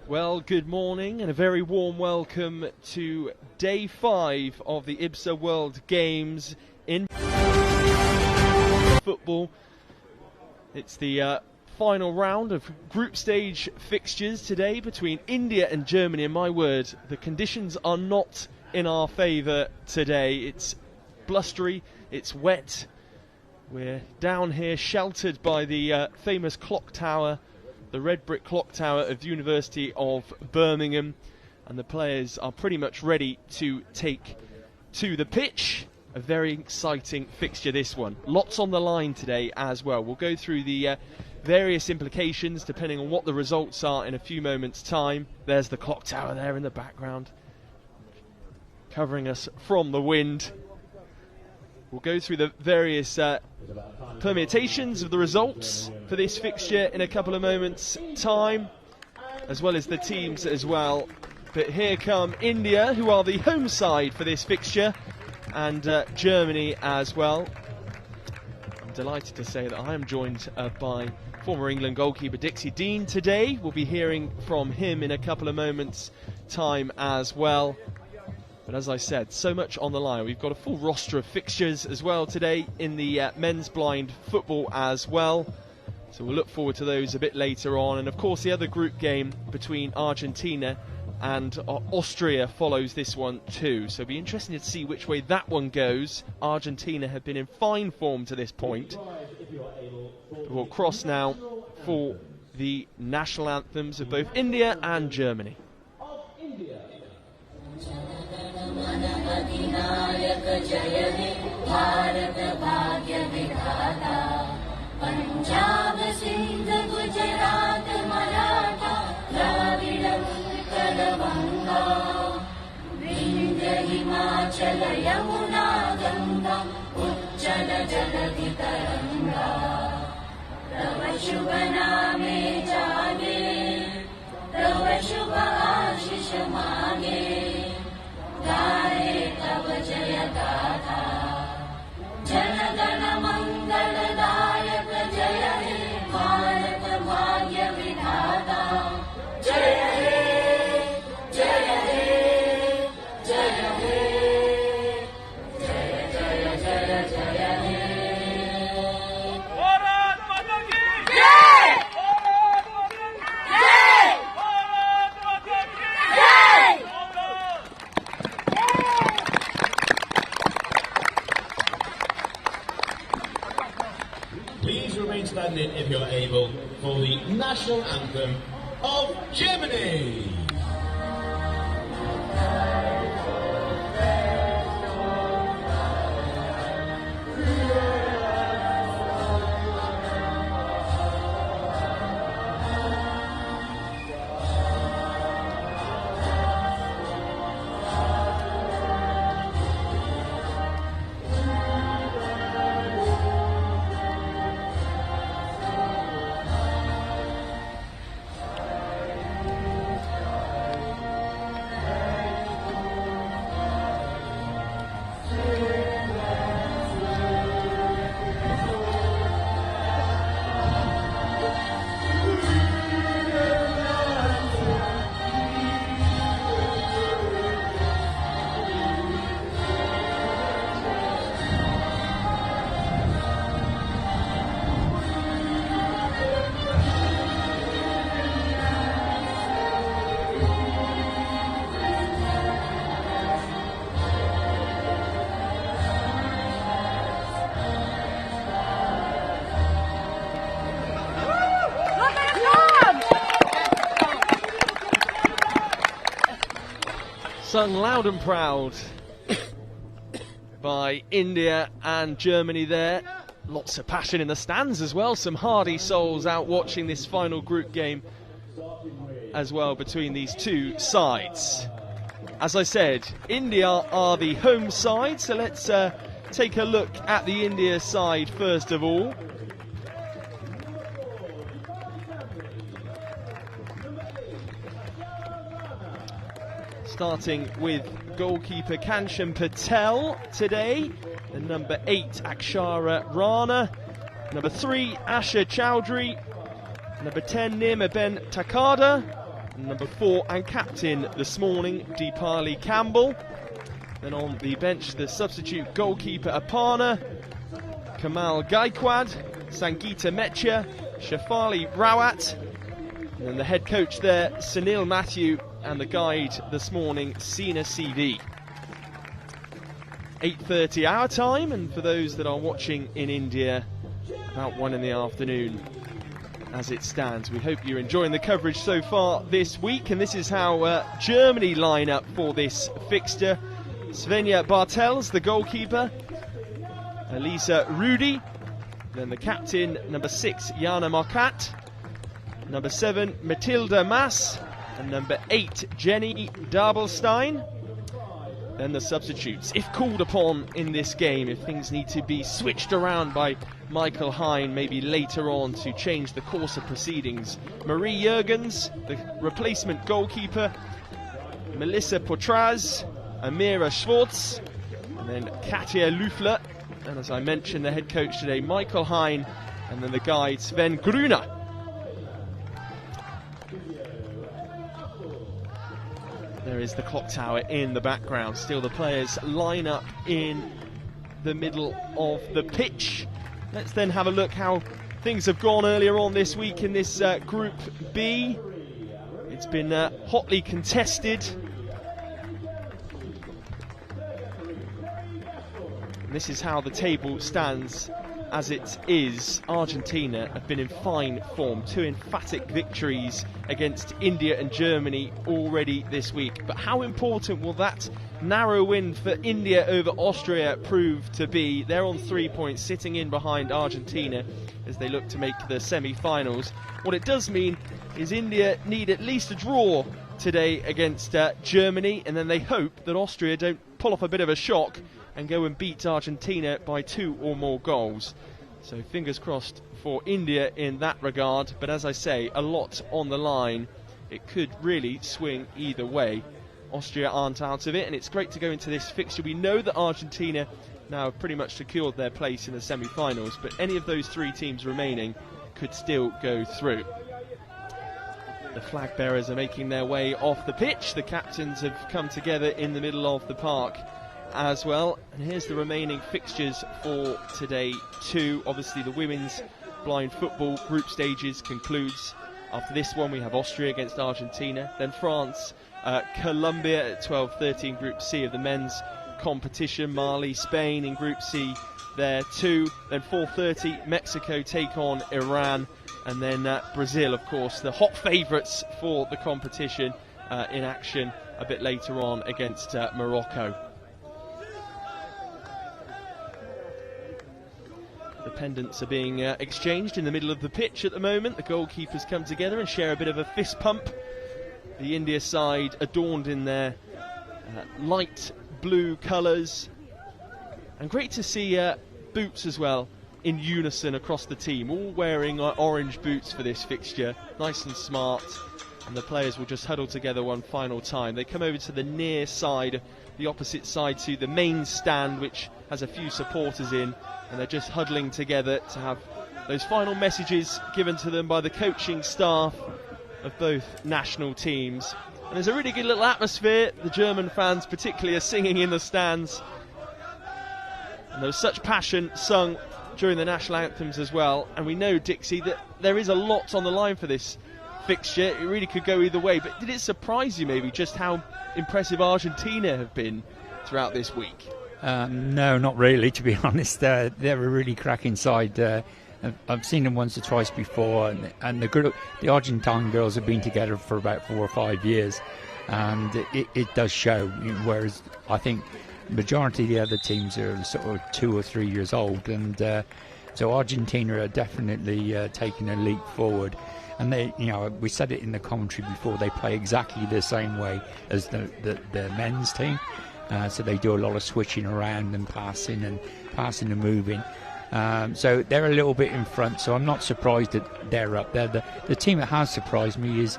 Well, good morning and a very warm welcome to day 5 of the IBSA World Games in football. It's the final round of group stage fixtures today between India and Germany, and my word, the conditions are not in our favour today. It's blustery, it's wet. We're down here sheltered by the famous clock tower, the red brick clock tower of the University of Birmingham, and the players are pretty much ready to take to the pitch. A very exciting fixture, this one. Lots on the line today as well. We'll go through the various implications depending on what the results are in a few moments' time. There's the clock tower there in the background, covering us from the wind. We'll go through the various permutations of the results for this fixture in a couple of moments' time, as well as the teams as well. But here come India, who are the home side for this fixture, and Germany as well. I'm delighted to say that I am joined by former England goalkeeper Dixie Dean today. We'll be hearing from him in a couple of moments' time as well. But as I said, so much on the line. We've got a full roster of fixtures as well today in the men's blind football as well. So we'll look forward to those a bit later on. And of course the other group game between Argentina and Austria follows this one too. So it'll be interesting to see which way that one goes. Argentina have been in fine form to this point. We'll cross now for the national anthems of both India and Germany. अधिनायक जय हे भारत भाग्य विधाता पंजाब सिंध गुजरात मराठा द्राविड उत्कल बंगा विंध्य हिमाचल यमुना गंगा उच्चल जलधि तरंगा तव शुभ नामे जागे तव शुभ आशीष मांगे गाये तव जय गाथा जन गण मंगलदायक जय हे भारत भाग्य विधाता जय हे जय हे जय हे जय जय जय जय हे भारत माता की जय भारत माता की जय Please remain standing if you're able for the national anthem of Germany. Sung loud and proud by India and Germany there. Lots of passion in the stands as well. Some hardy souls out watching this final group game as well between these two sides. As I said, India are the home side, so let's take a look at the India side first of all. Starting with goalkeeper Kancham Patel today, and number 8 Akshara Rana, number 3 Asha Chowdhury, number 10 Nirma Ben Takada, Number 4 and captain this morning, Deepali Campbell. Then on the bench, the substitute goalkeeper Apana, Kamal Gaikwad, Sangeeta Mecha, Shafali Rawat, and then the head coach there, Sunil Matthew, and the guide this morning, Sina CV. 8:30 our time, and for those that are watching in India, about 1 in the afternoon as it stands. We hope you're enjoying the coverage so far this week, and this is how Germany line up for this fixture. Svenja Bartels, the goalkeeper, Elisa Rudi, then the captain, number 6, Jana Markat, number 7, Matilda Maas, and number 8, Jenny Dabelstein. Then the substitutes, if called upon in this game, if things need to be switched around by Michael Hein, maybe later on to change the course of proceedings. Marie Jurgens, the replacement goalkeeper, Melissa Potraz, Amira Schwartz, and then Katja Lufler, and as I mentioned, the head coach today, Michael Hein, and then the guide, Sven Gruner. There is the clock tower in the background. Still the players line up in the middle of the pitch. Let's then have a look how things have gone earlier on this week in this Group B. It's been hotly contested. And this is how the table stands as it is. Argentina have been in fine form. 2 emphatic victories against India and Germany already this week. But how important will that narrow win for India over Austria prove to be? They're on 3 points, sitting in behind Argentina as they look to make the semi-finals. What it does mean is India need at least a draw today against Germany, and then they hope that Austria don't pull off a bit of a shock and go and beat Argentina by 2 or more goals. So fingers crossed for India in that regard, but as I say, a lot on the line. It could really swing either way. Austria aren't out of it, and it's great to go into this fixture. We know that Argentina now have pretty much secured their place in the semi-finals, but any of those 3 teams remaining could still go through. The flag bearers are making their way off the pitch. The captains have come together in the middle of the park as well, and here's the remaining fixtures for today too. Obviously the women's blind football group stages concludes. After this one we have Austria against Argentina, then France, Colombia at 12:13 Group C of the men's competition, Mali, Spain in Group C there too, then 4:30 Mexico take on Iran, and then Brazil, of course, the hot favourites for the competition, in action a bit later on against Morocco. The pendants are being exchanged in the middle of the pitch at the moment. The goalkeepers come together and share a bit of a fist pump. The India side adorned in their light blue colours. And great to see boots as well in unison across the team, all wearing orange boots for this fixture. Nice and smart. And the players will just huddle together one final time. They come over to the near side, the opposite side to the main stand, which has a few supporters in, and they're just huddling together to have those final messages given to them by the coaching staff of both national teams. And there's a really good little atmosphere. The German fans particularly are singing in the stands, and there was such passion sung during the national anthems as well. And we know, Dixie, that there is a lot on the line for this fixture. It really could go either way, but did it surprise you maybe just how impressive Argentina have been throughout this week? No, not really, to be honest. They're a really cracking side. I've seen them once or twice before, and the Argentine girls have been together for about 4 or 5 years, and it does show. Whereas I think the majority of the other teams are sort of 2 or 3 years old, and so Argentina are definitely taking a leap forward. And they, we said it in the commentary before, they play exactly the same way as the men's team. So they do a lot of switching around and passing and moving. So they're a little bit in front, so I'm not surprised that they're up there. The team that has surprised me is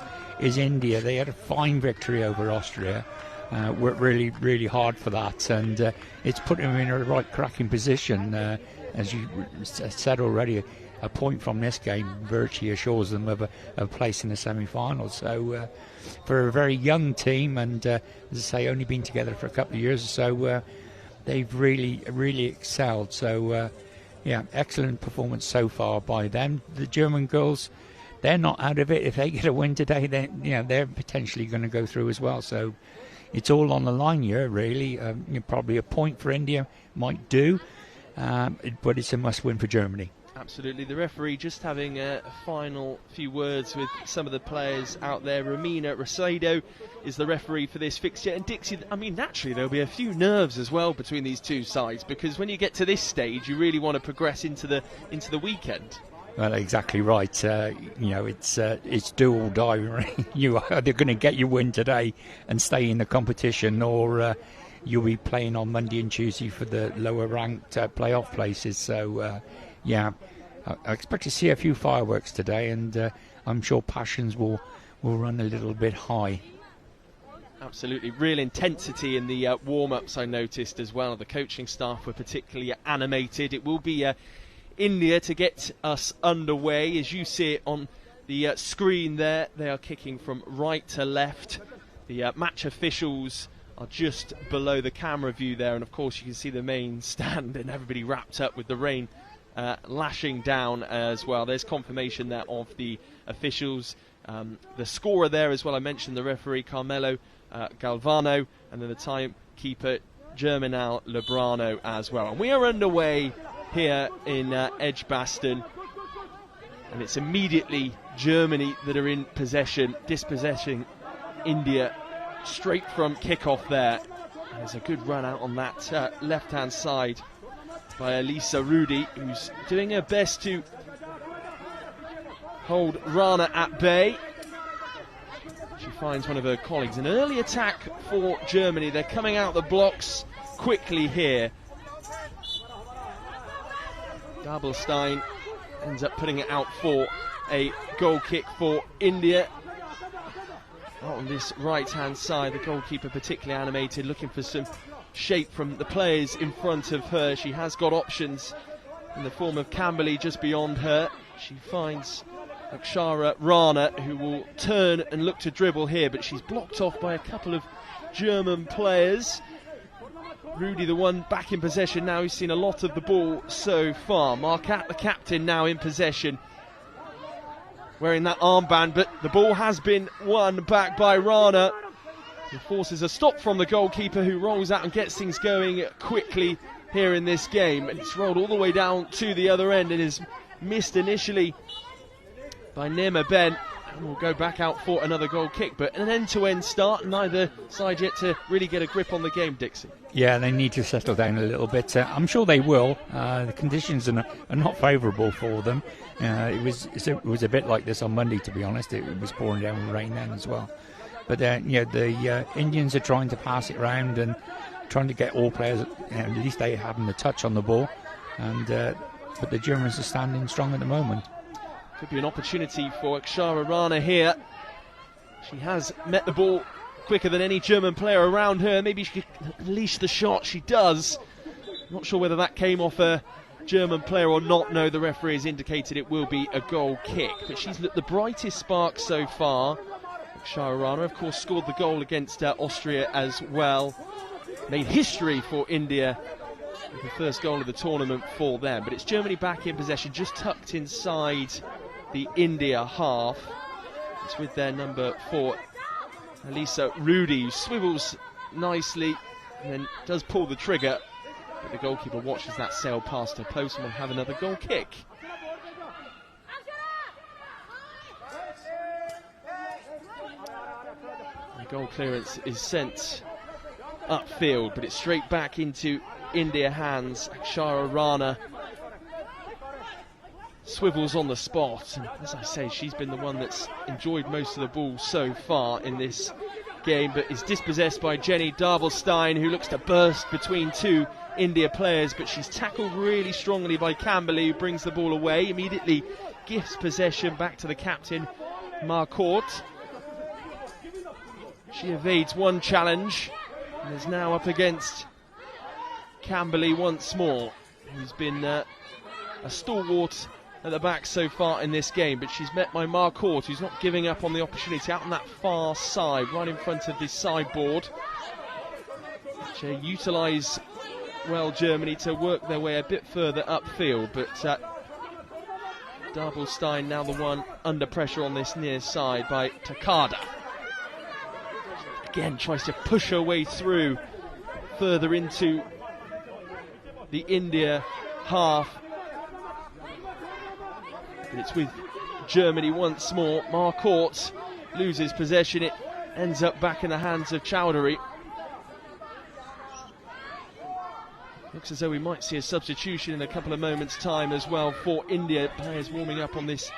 India. They had a fine victory over Austria. Worked really, really hard for that, and it's put them in a right cracking position. As you said already, a point from this game virtually assures them of a place in the semi-finals. So for a very young team, and as I say, only been together for a couple of years or so, they've really excelled. So yeah, excellent performance so far by them. The German girls, they're not out of it. If they get a win today, then they're potentially going to go through as well. So it's all on the line here, really. Probably a point for India might do, but it's a must-win for Germany. Absolutely. The referee just having a final few words with some of the players out there. Romina Rosado is the referee for this fixture. And Dixie, I mean, naturally there'll be a few nerves as well between these two sides, because when you get to this stage, you really want to progress into the weekend. Well, exactly right. It's do or die. You are either going to get your win today and stay in the competition, or you'll be playing on Monday and Tuesday for the lower ranked playoff places. So I expect to see a few fireworks today, and I'm sure passions will run a little bit high. Absolutely. Real intensity in the warm-ups, I noticed as well. The coaching staff were particularly animated. It will be India to get us underway. As you see it on the screen there, they are kicking from right to left. The match officials are just below the camera view there, and of course you can see the main stand and everybody wrapped up with the rain lashing down as well. There's confirmation there of the officials. The scorer there as well, I mentioned the referee Carmelo Galvano, and then the timekeeper Germinal Lebrano as well. And we are underway here in Edgbaston, and it's immediately Germany that are in possession, dispossessing India straight from kickoff there. There's a good run out on that left-hand side by Elisa Rudi, who's doing her best to hold Rana at bay. She finds one of her colleagues. An early attack for Germany. They're coming out the blocks quickly here. Dabelstein ends up putting it out for a goal kick for India. Out on this right-hand side, the goalkeeper particularly animated, looking for some shape from the players in front of her. She has got options in the form of Camberley just beyond her. She finds Akshara Rana, who will turn and look to dribble here, but she's blocked off by a couple of German players. Rudy, the one back in possession now, who's seen a lot of the ball so far. Marquette, the captain, now in possession, wearing that armband, but the ball has been won back by Rana, who forces a stop from the goalkeeper, who rolls out and gets things going quickly here in this game. And it's rolled all the way down to the other end and is missed initially by Nirma Ben, and will go back out for another goal kick. But an end-to-end start, neither side yet to really get a grip on the game, Dixie. Yeah, they need to settle down a little bit. I'm sure they will. The conditions are not favourable for them. It was a bit like this on Monday, to be honest. It was pouring down with rain then as well. But the Indians are trying to pass it around and trying to get all players, at least they having the touch on the ball. And but the Germans are standing strong at the moment. Could be an opportunity for Akshara Rana here. She has met the ball quicker than any German player around her. Maybe she could unleash the shot. She does. Not sure whether that came off a German player or not. No, the referee has indicated it will be a goal kick. But she's the brightest spark so far. Akshara Rana, of course, scored the goal against Austria as well. Made history for India. The first goal of the tournament for them. But it's Germany back in possession, just tucked inside the India half. It's with their number 4, Elisa Rudi, who swivels nicely and then does pull the trigger, but the goalkeeper watches that sail past her post and will have another goal kick. The goal clearance is sent upfield, but it's straight back into India hands. Akshara Rana swivels on the spot, and as I say, she's been the one that's enjoyed most of the ball so far in this game, but is dispossessed by Jenny Dabelstein, who looks to burst between two India players, but she's tackled really strongly by Camberley, who brings the ball away, immediately gifts possession back to the captain, Marcourt. She evades one challenge and is now up against Camberley once more, who's been a stalwart at the back so far in this game, but she's met by Marcourt, who's not giving up on the opportunity out on that far side, right in front of the sideboard. They utilise well Germany to work their way a bit further upfield, but Dabelstein now the one under pressure on this near side by Takada. Again tries to push her way through further into the India half. But it's with Germany once more. Marcourt loses possession. It ends up back in the hands of Chowdhury. Looks as though we might see a substitution in a couple of moments' time as well for India. Players warming up on this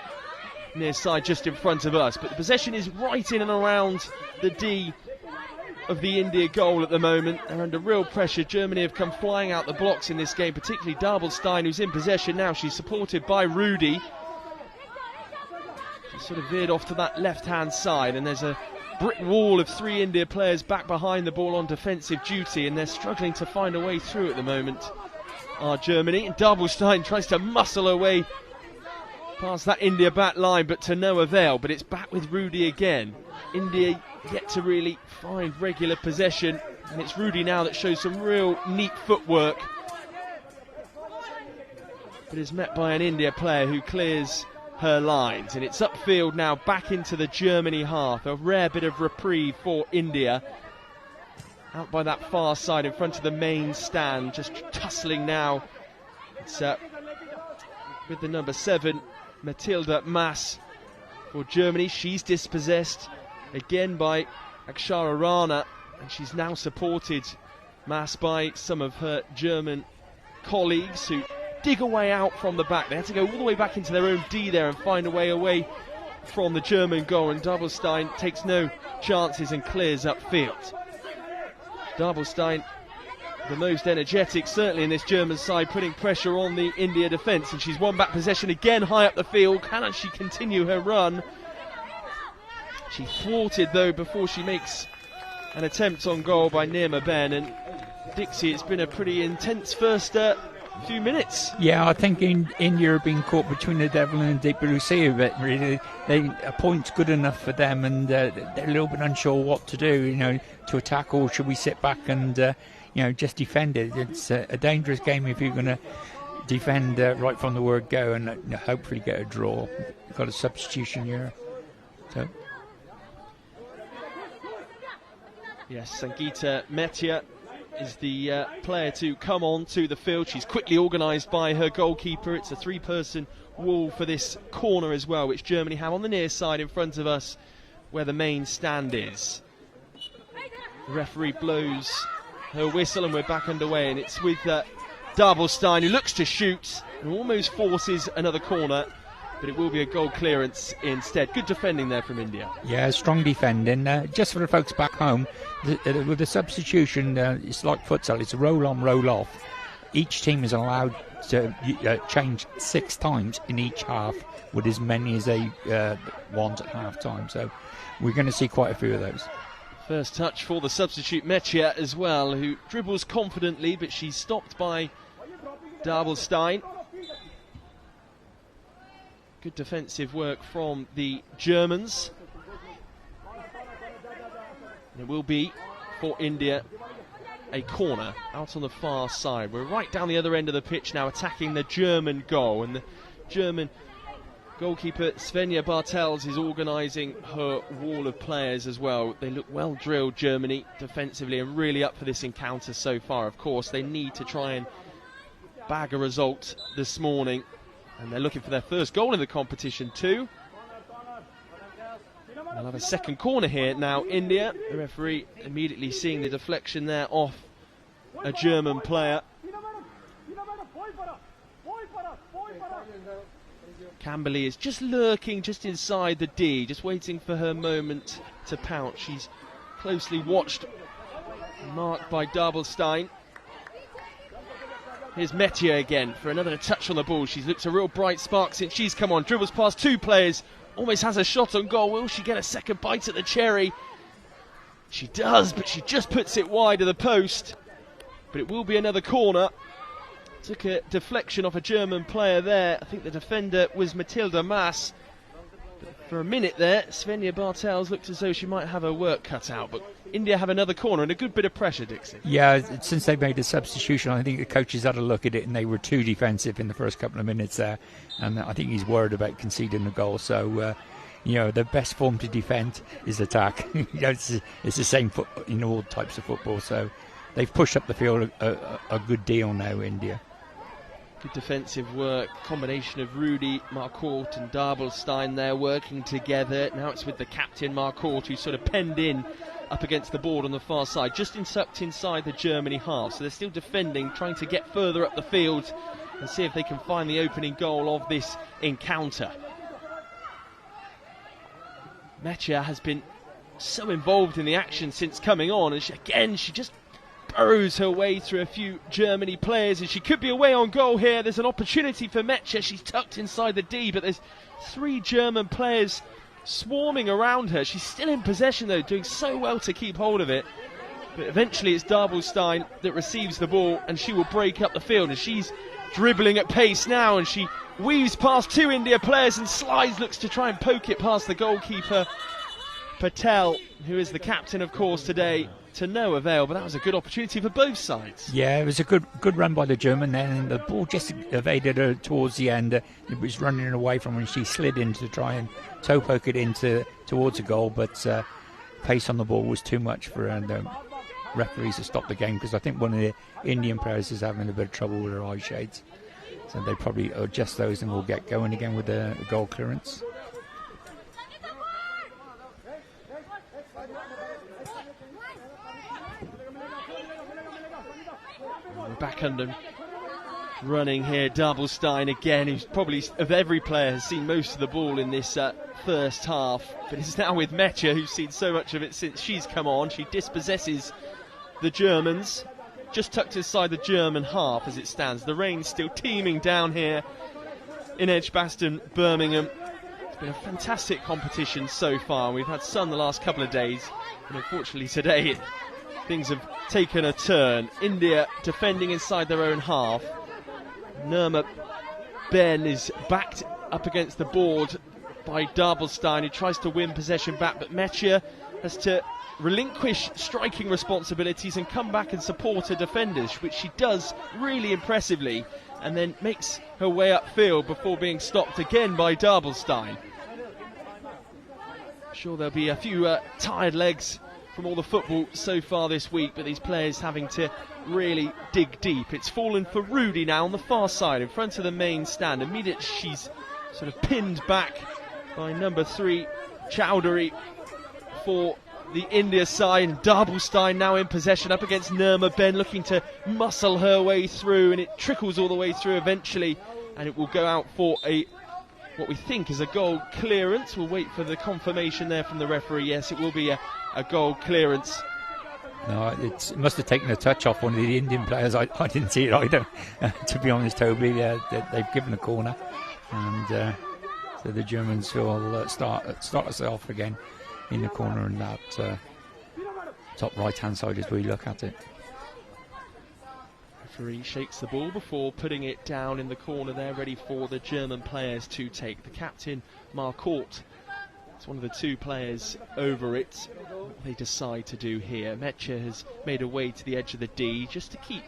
near side just in front of us. But the possession is right in and around the D of the India goal at the moment. They're under real pressure. Germany have come flying out the blocks in this game, particularly Dabelstein, who's in possession now. She's supported by Rudy. She sort of veered off to that left-hand side, and there's a brick wall of 3 India players back behind the ball on defensive duty, and they're struggling to find a way through at the moment. Germany, and Dabelstein tries to muscle her way past that India back line, but to no avail. But it's back with Rudy again. India yet to really find regular possession, and it's Rudy now that shows some real neat footwork, but is met by an India player who clears her lines, and it's upfield now back into the Germany half. A rare bit of reprieve for India out by that far side in front of the main stand, just tussling now. It's with the number 7 Matilda Maas for Germany. She's dispossessed again by Akshara Rana, and she's now supported, Maas, by some of her German colleagues who dig a way out from the back. They had to go all the way back into their own D there and find a way away from the German goal, and Dabelstein takes no chances and clears upfield. Dabelstein, the most energetic certainly in this German side, putting pressure on the India defence, and she's won back possession again high up the field. Can she continue her run? She thwarted though before she makes an attempt on goal by Nirma Ben, and Dixie, it's been a pretty intense first few minutes. Yeah, I think India have been caught between the devil and the deep blue sea a bit, really. A point's good enough for them, and they're a little bit unsure what to do, to attack, or should we sit back and just defend it. It's a dangerous game if you're going to defend right from the word go and hopefully get a draw. You've got a substitution here. So. Yes, Sangeeta Metia is the player to come on to the field. She's quickly organised by her goalkeeper. It's a 3-person wall for this corner as well, which Germany have on the near side in front of us where the main stand is. The referee blows her whistle and we're back underway, and it's with Dabelstein, who looks to shoot and almost forces another corner, but it will be a goal clearance instead. Good defending there from India. Yeah, strong defending. Just for the folks back home, with the substitution, it's like futsal. It's a roll on, roll off. Each team is allowed to change 6 times in each half, with as many as they want at half time. So we're going to see quite a few of those. First touch for the substitute Metia as well, who dribbles confidently, but she's stopped by Dabelstein. Good defensive work from the Germans. It will be, for India, a corner out on the far side. We're right down the other end of the pitch now, attacking the German goal. And the German goalkeeper Svenja Bartels is organising her wall of players as well. They look well drilled, Germany, defensively, and really up for this encounter so far. Of course, they need to try and bag a result this morning. And they're looking for their first goal in the competition too. They'll have a second corner here now, India. The referee immediately seeing the deflection there off a German player. Camberley is just lurking just inside the D, just waiting for her moment to pounce. She's closely watched, marked by Dabelstein. Here's Metia again for another touch on the ball. She's looked a real bright spark since she's come on. Dribbles past 2 players, almost has a shot on goal. Will she get a second bite at the cherry? She does, but she just puts it wide of the post. But it will be another corner Took a deflection off a German player there. I think the defender was Matilda Maas. But for a minute there, Svenja Bartels looked as though she might have her work cut out. But India have another corner and a good bit of pressure, Dixie. Yeah, since they made the substitution, I think the coaches had a look at it and they were too defensive in the first couple of minutes there. And I think he's worried about conceding a goal. So, the best form to defend is attack. It's the same in all types of football. So they've pushed up the field a good deal now, India. Good defensive work, combination of Rudy, Marcourt and Dabelstein there working together. Now it's with the captain Marcourt, who's sort of penned in up against the board on the far side, just sucked inside the Germany half. So they're still defending, trying to get further up the field and see if they can find the opening goal of this encounter. Mechia has been so involved in the action since coming on, and she just burrows her way through a few Germany players, and she could be away on goal here. There's an opportunity for Mechia. She's tucked inside the D, but there's 3 German players swarming around her. She's still in possession though, doing so well to keep hold of it. But eventually it's Dabelstein that receives the ball, and she will break up the field, and she's dribbling at pace now, and she weaves past 2 India players and slides, looks to try and poke it past the goalkeeper Patel, who is the captain of course today, to no avail. But that was a good opportunity for both sides. Yeah, it was a good run by the German then, and the ball just evaded her towards the end. It was running away from her, and she slid in to try and toe poke it towards a goal, but pace on the ball was too much for her, and referees to stop the game, because I think one of the Indian players is having a bit of trouble with her eye shades, so they probably adjust those and we'll get going again with the goal clearance. We're back under running here. Dabelstein again, who's probably of every player has seen most of the ball in this first half, but it's now with Mechia, who's seen so much of it since she's come on. She dispossesses the Germans, just tucked inside the German half as it stands. The rain's still teeming down here in Edgbaston, Birmingham. It's been a fantastic competition so far. We've had sun the last couple of days, and unfortunately today things have taken a turn. India defending inside their own half. Nirma Ben is backed up against the board by Dabelstein, who tries to win possession back, but Mechia has to relinquish striking responsibilities and come back and support her defenders, which she does really impressively, and then makes her way upfield before being stopped again by Dabelstein. I'm sure there'll be a few tired legs from all the football so far this week, but these players having to really dig deep. It's fallen for Rudy now on the far side in front of the main stand. Immediately she's sort of pinned back by number 3 Chowdhury for the India side, and Dabelstein now in possession up against Nirma Ben, looking to muscle her way through, and it trickles all the way through eventually, and it will go out for what we think is a goal clearance. We'll wait for the confirmation there from the referee. Yes, it will be a goal clearance. No, it must have taken a touch off one of the Indian players. I didn't see it either, to be honest, Toby. They've given a corner, and so the Germans will start us off again in the corner on that top right-hand side as we look at it. Referee shakes the ball before putting it down in the corner there, ready for the German players to take. The captain, Marcourt, it's one of the 2 players over it. What they decide to do here. Mechia has made her way to the edge of the D just to keep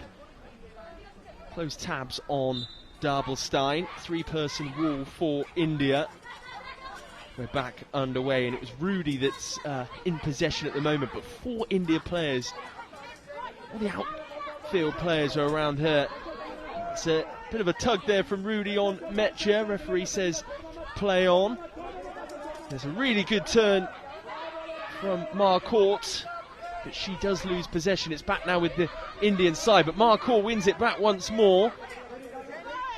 close tabs on Dabelstein. 3-person wall for India. We're back underway, and it was Rudy that's in possession at the moment, but 4 India players, all the outfield players are around her. It's a bit of a tug there from Rudy on Mechia. Referee says play on. There's a really good turn from Marcourt, but she does lose possession. It's back now with the Indian side, but Marcourt wins it back once more.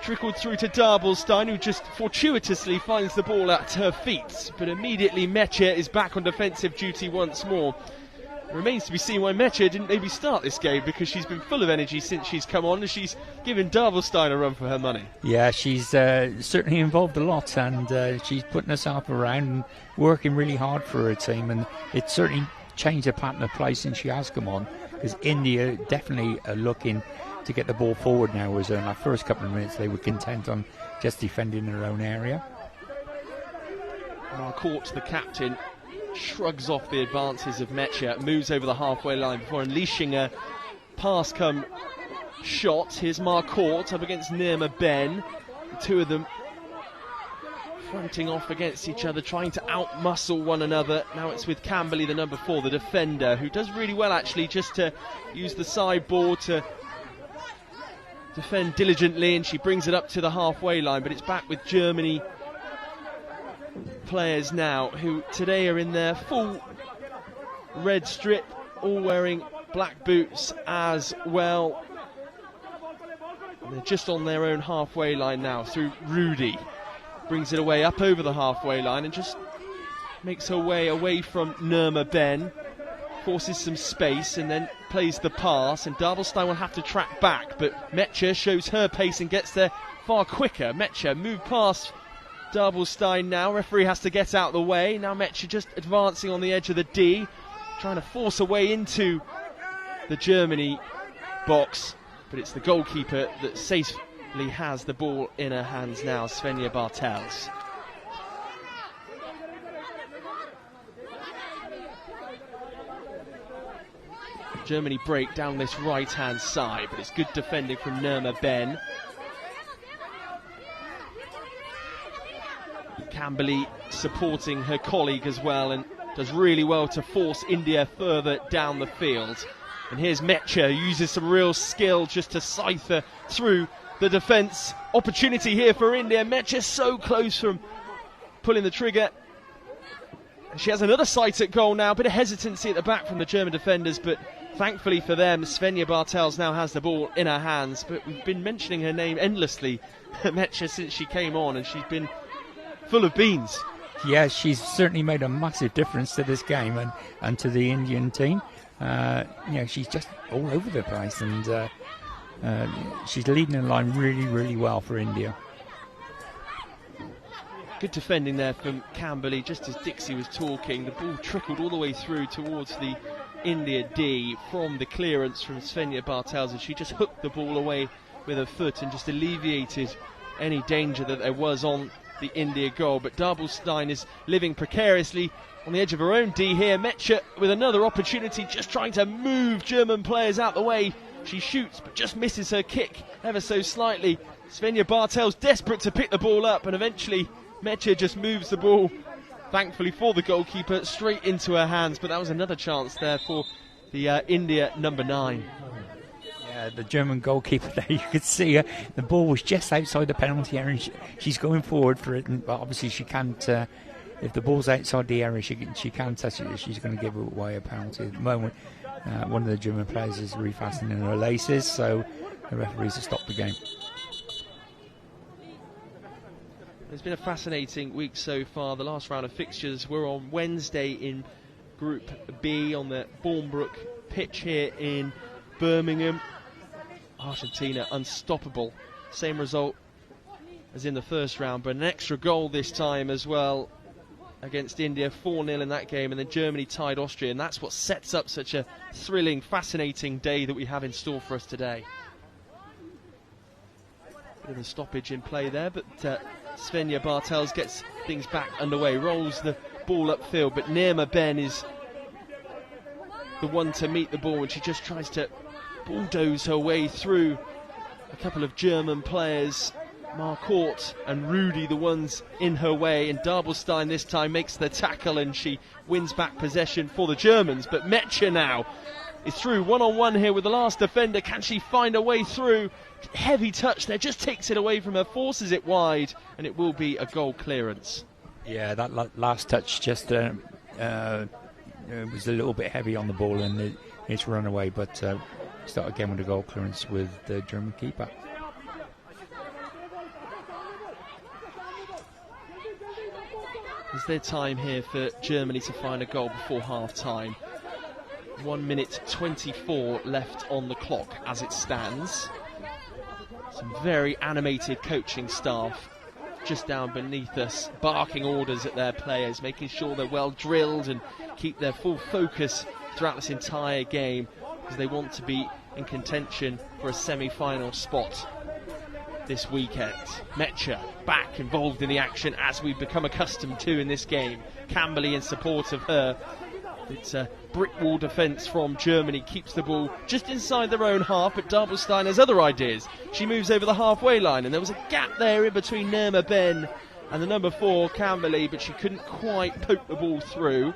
Trickled through to Dabelstein, who just fortuitously finds the ball at her feet, but immediately Mechia is back on defensive duty once more. It remains to be seen why Mechia didn't maybe start this game, because she's been full of energy since she's come on, and she's given Dabelstein a run for her money. Yeah, she's certainly involved a lot, and she's putting herself around and working really hard for her team, and it's certainly changed her pattern of play since she has come on, because India definitely are looking to get the ball forward now, whereas in that first couple of minutes they were content on just defending their own area. Marcourt, the captain, shrugs off the advances of Mecha, moves over the halfway line before unleashing a pass-come shot. Here's Marcourt up against Nirma Ben. The two of them fronting off against each other, trying to outmuscle one another. Now it's with Camberley, the number 4, the defender, who does really well actually just to use the sideboard to defend diligently, and she brings it up to the halfway line, but it's back with Germany players now, who today are in their full red strip, all wearing black boots as well. And they're just on their own halfway line now through Rudy. Brings it away up over the halfway line and just makes her way away from Nirma Ben, forces some space and then plays the pass, and Dabelstein will have to track back, but Mecha shows her pace and gets there far quicker. Mecha moved past Dabelstein now, referee has to get out of the way. Now Mecha just advancing on the edge of the D, trying to force her way into the Germany box, but it's the goalkeeper that safely has the ball in her hands now, Svenja Bartels. Germany break down this right-hand side, but it's good defending from Nirma Ben. Camberley supporting her colleague as well, and does really well to force India further down the field. And here's Mecha, who uses some real skill just to scythe her through the defence. Opportunity here for India. Mecha so close from pulling the trigger. And she has another sight at goal now. A bit of hesitancy at the back from the German defenders, but thankfully for them, Svenja Bartels now has the ball in her hands. But we've been mentioning her name endlessly, Mecha, since she came on, and she's been full of beans. Yeah, she's certainly made a massive difference to this game and to the Indian team. She's just all over the place, and she's leading the line really, really well for India. Good defending there from Camberley, just as Dixie was talking. The ball trickled all the way through towards the India D from the clearance from Svenja Bartels, and she just hooked the ball away with her foot and just alleviated any danger that there was on the India goal. But Dabelstein is living precariously on the edge of her own D here. Mecha with another opportunity, just trying to move German players out the way. She shoots but just misses her kick ever so slightly. Svenja Bartels desperate to pick the ball up, and eventually Mecha just moves the ball, thankfully for the goalkeeper, straight into her hands. But that was another chance there for the India number 9. Yeah, the German goalkeeper there, you could see her. The ball was just outside the penalty area, and she's going forward for it, but obviously she can't. If the ball's outside the area, she can't touch it. She's going to give away a penalty. At the moment, one of the German players is refastening her laces, so the referees have stopped the game. It's been a fascinating week so far. The last round of fixtures were on Wednesday in Group B on the Bournebrook pitch here in Birmingham. Argentina unstoppable. Same result as in the first round, but an extra goal this time as well against India, 4-0 in that game, and then Germany tied Austria, and that's what sets up such a thrilling, fascinating day that we have in store for us today. Bit of a stoppage in play there, but Svenja Bartels gets things back underway, rolls the ball upfield, but Nirma Ben is the one to meet the ball, and she just tries to bulldoze her way through a couple of German players, Marcourt and Rudy, the ones in her way, and Dabelstein this time makes the tackle and she wins back possession for the Germans. But Mecha now is through one-on-one here with the last defender. Can she find a way through? Heavy touch there, just takes it away from her, forces it wide, and it will be a goal clearance. Yeah, that last touch just it was a little bit heavy on the ball, and it's run away, but start again with a goal clearance with the German keeper. Is there time here for Germany to find a goal before half-time? 1 minute 24 left on the clock as it stands. Some very animated coaching staff just down beneath us, barking orders at their players, making sure they're well drilled and keep their full focus throughout this entire game, because they want to be in contention for a semi-final spot this weekend. Mecha back involved in the action, as we've become accustomed to in this game. Camberley in support of her. It's a brick wall defence from Germany, keeps the ball just inside their own half, but Dabelstein has other ideas. She moves over the halfway line, and there was a gap there in between Nirma Ben and the number 4, Camberley, but she couldn't quite poke the ball through.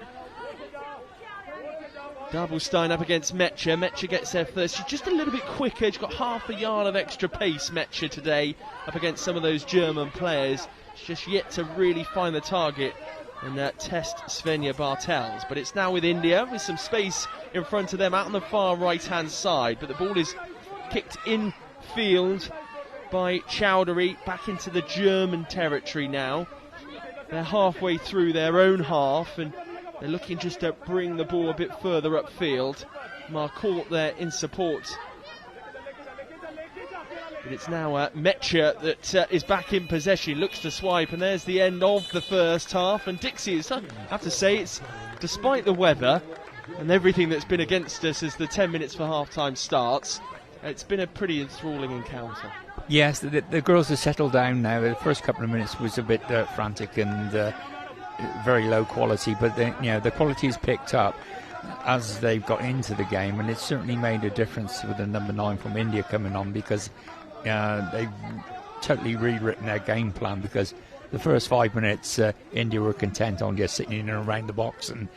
Dabelstein up against Mecha. Mecha gets there first. She's just a little bit quicker. She's got half a yard of extra pace, Mecha, today, up against some of those German players. She's just yet to really find the target and test Svenja Bartels. But it's now with India, with some space in front of them out on the far right-hand side. But the ball is kicked in field by Chowdhury, back into the German territory now. They're halfway through their own half, and they're looking just to bring the ball a bit further upfield. Marcourt there in support. But it's now Mecha that is back in possession, looks to swipe, and there's the end of the first half. And Dixie, I have to say, it's despite the weather and everything that's been against us as the 10 minutes for half-time starts, it's been a pretty enthralling encounter. Yes, the girls have settled down now. The first couple of minutes was a bit frantic and very low quality, but the quality has picked up as they've got into the game, and it's certainly made a difference with the number 9 from India coming on, because they've totally rewritten their game plan, because the first 5 minutes India were content on just sitting in and around the box, and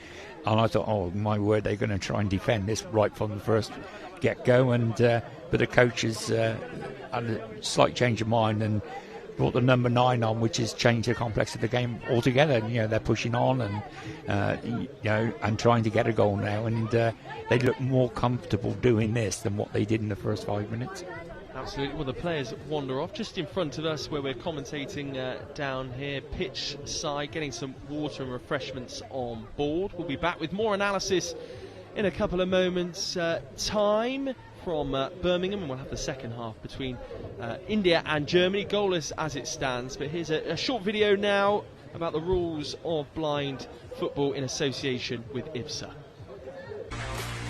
I thought, oh my word, they're going to try and defend this right from the first get-go, and but the coaches had a slight change of mind and brought the number 9 on, which has changed the complex of the game altogether. They're pushing on and and trying to get a goal now, and they look more comfortable doing this than what they did in the first 5 minutes. Absolutely. Well, the players wander off just in front of us where we're commentating down here, pitch side, getting some water and refreshments on board. We'll be back with more analysis in a couple of moments' time from Birmingham, and we'll have the second half between India and Germany, goalless as it stands. But here's a short video now about the rules of blind football in association with IBSA.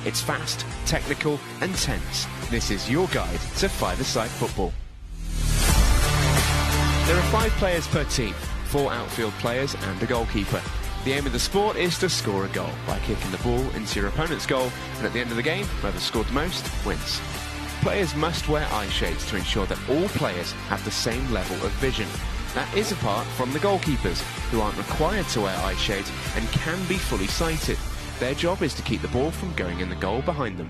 It's fast, technical and tense. This is your guide to five-a-side football. There are 5 players per team, 4 outfield players and a goalkeeper. The aim of the sport is to score a goal by kicking the ball into your opponent's goal, and at the end of the game, whoever scored the most wins. Players must wear eye shades to ensure that all players have the same level of vision. That is apart from the goalkeepers, who aren't required to wear eye shades and can be fully sighted. Their job is to keep the ball from going in the goal behind them.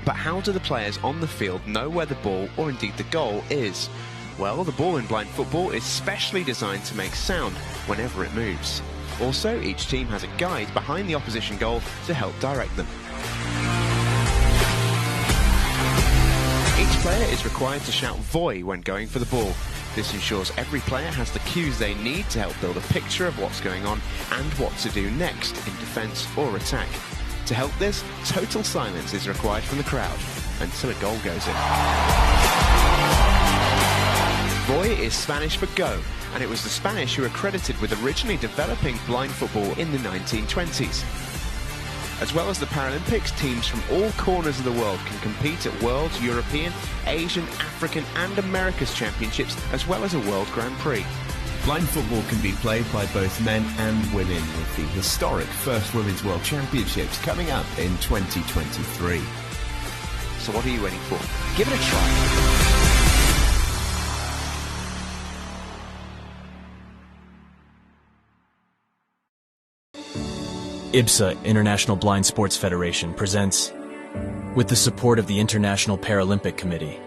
But how do the players on the field know where the ball, or indeed the goal, is? Well, the ball in blind football is specially designed to make sound whenever it moves. Also, each team has a guide behind the opposition goal to help direct them. Each player is required to shout "Voy" when going for the ball. This ensures every player has the cues they need to help build a picture of what's going on and what to do next in defence or attack. To help this, total silence is required from the crowd until a goal goes in. Voy is Spanish for go, and it was the Spanish who were credited with originally developing blind football in the 1920s. As well as the Paralympics, teams from all corners of the world can compete at World, European, Asian, African and America's Championships, as well as a World Grand Prix. Blind football can be played by both men and women, with the historic first Women's World Championships coming up in 2023. So what are you waiting for? Give it a try. IBSA, International Blind Sports Federation, presents, with the support of the International Paralympic Committee,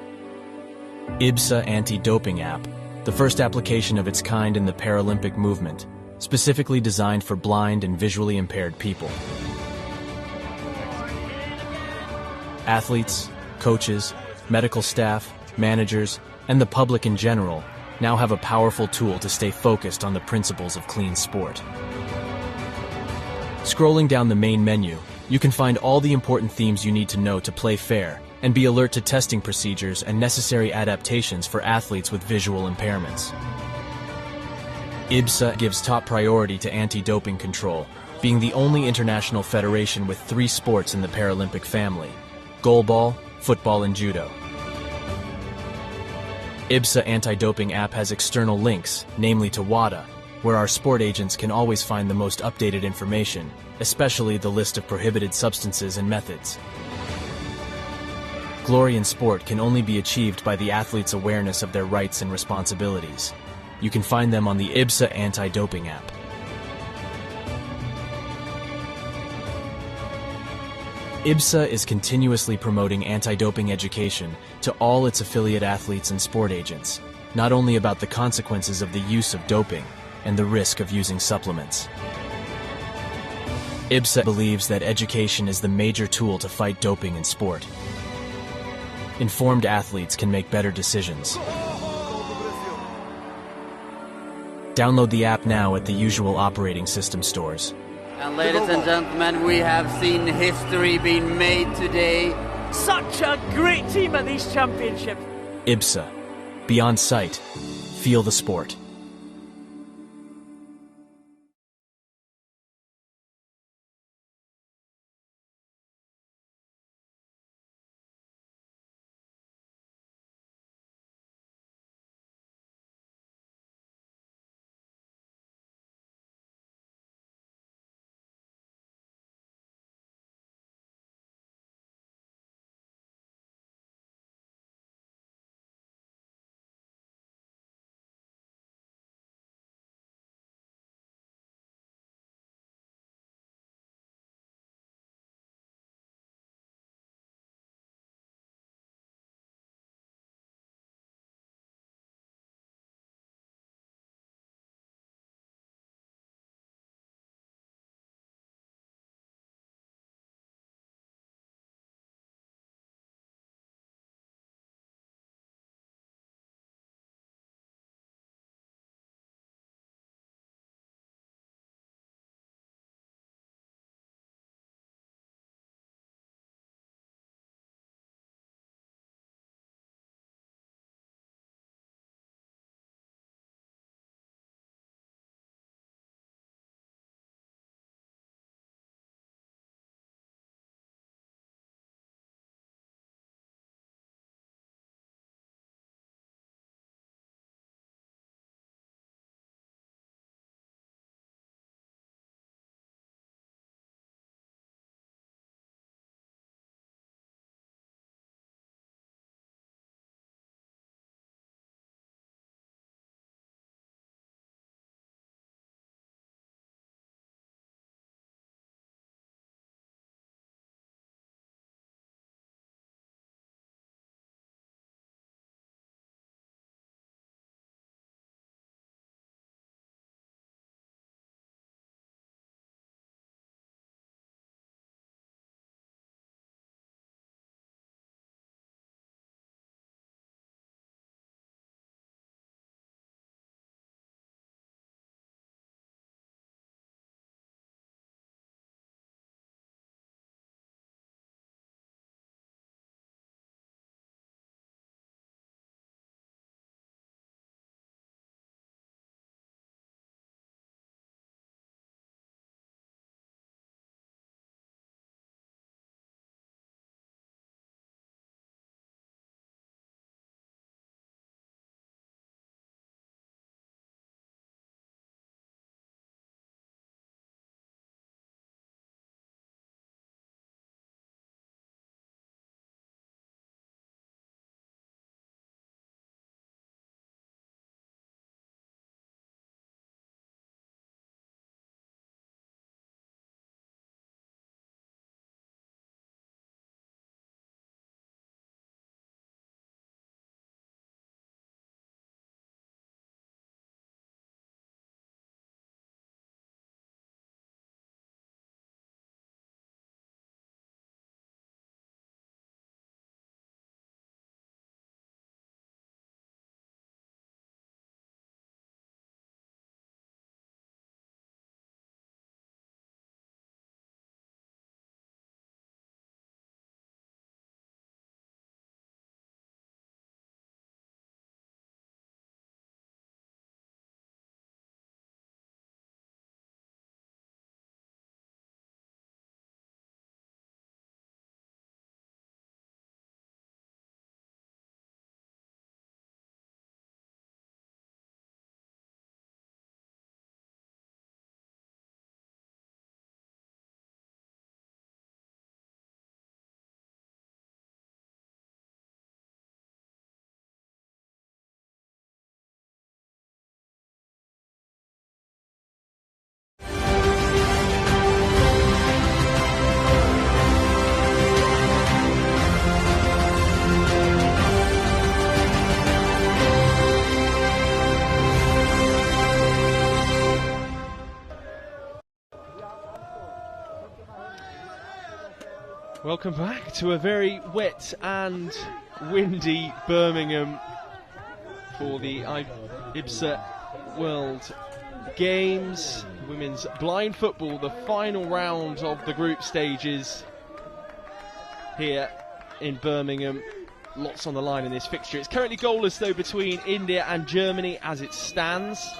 IBSA Anti-Doping App, the first application of its kind in the Paralympic movement, specifically designed for blind and visually impaired people. Athletes, coaches, medical staff, managers, and the public in general now have a powerful tool to stay focused on the principles of clean sport. Scrolling down the main menu, you can find all the important themes you need to know to play fair and be alert to testing procedures and necessary adaptations for athletes with visual impairments. IBSA gives top priority to anti-doping control, being the only international federation with 3 sports in the Paralympic family: goalball, football and judo. IBSA anti-doping app has external links, namely to WADA, where our sport agents can always find the most updated information, especially the list of prohibited substances and methods. Glory in sport can only be achieved by the athlete's awareness of their rights and responsibilities. You can find them on the IBSA anti-doping app. IBSA is continuously promoting anti-doping education to all its affiliate athletes and sport agents, not only about the consequences of the use of doping and the risk of using supplements. IBSA believes that education is the major tool to fight doping in sport. Informed athletes can make better decisions. Download the app now at the usual operating system stores. And ladies and gentlemen, we have seen history being made today. Such a great team at these championships. IBSA. Beyond sight. Feel the sport. Welcome back to a very wet and windy Birmingham for the IBSA World Games. Women's blind football, the final round of the group stages here in Birmingham. Lots on the line in this fixture. It's currently goalless though between India and Germany as it stands,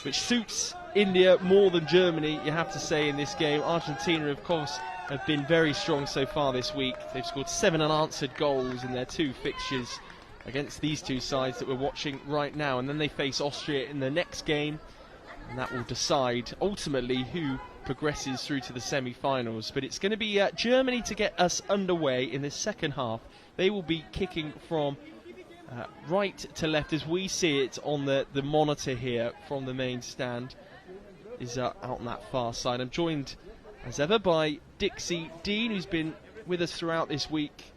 which suits India more than Germany, you have to say, in this game. Argentina, of course, have been very strong so far this week. They've scored 7 unanswered goals in their 2 fixtures against these 2 sides that we're watching right now, and then they face Austria in the next game, and that will decide ultimately who progresses through to the semi-finals. But it's going to be Germany to get us underway in this second half. They will be kicking from right to left as we see it on the monitor here from the main stand. Is out on that far side. I'm joined as ever by Dixie Dean, who's been with us throughout this week,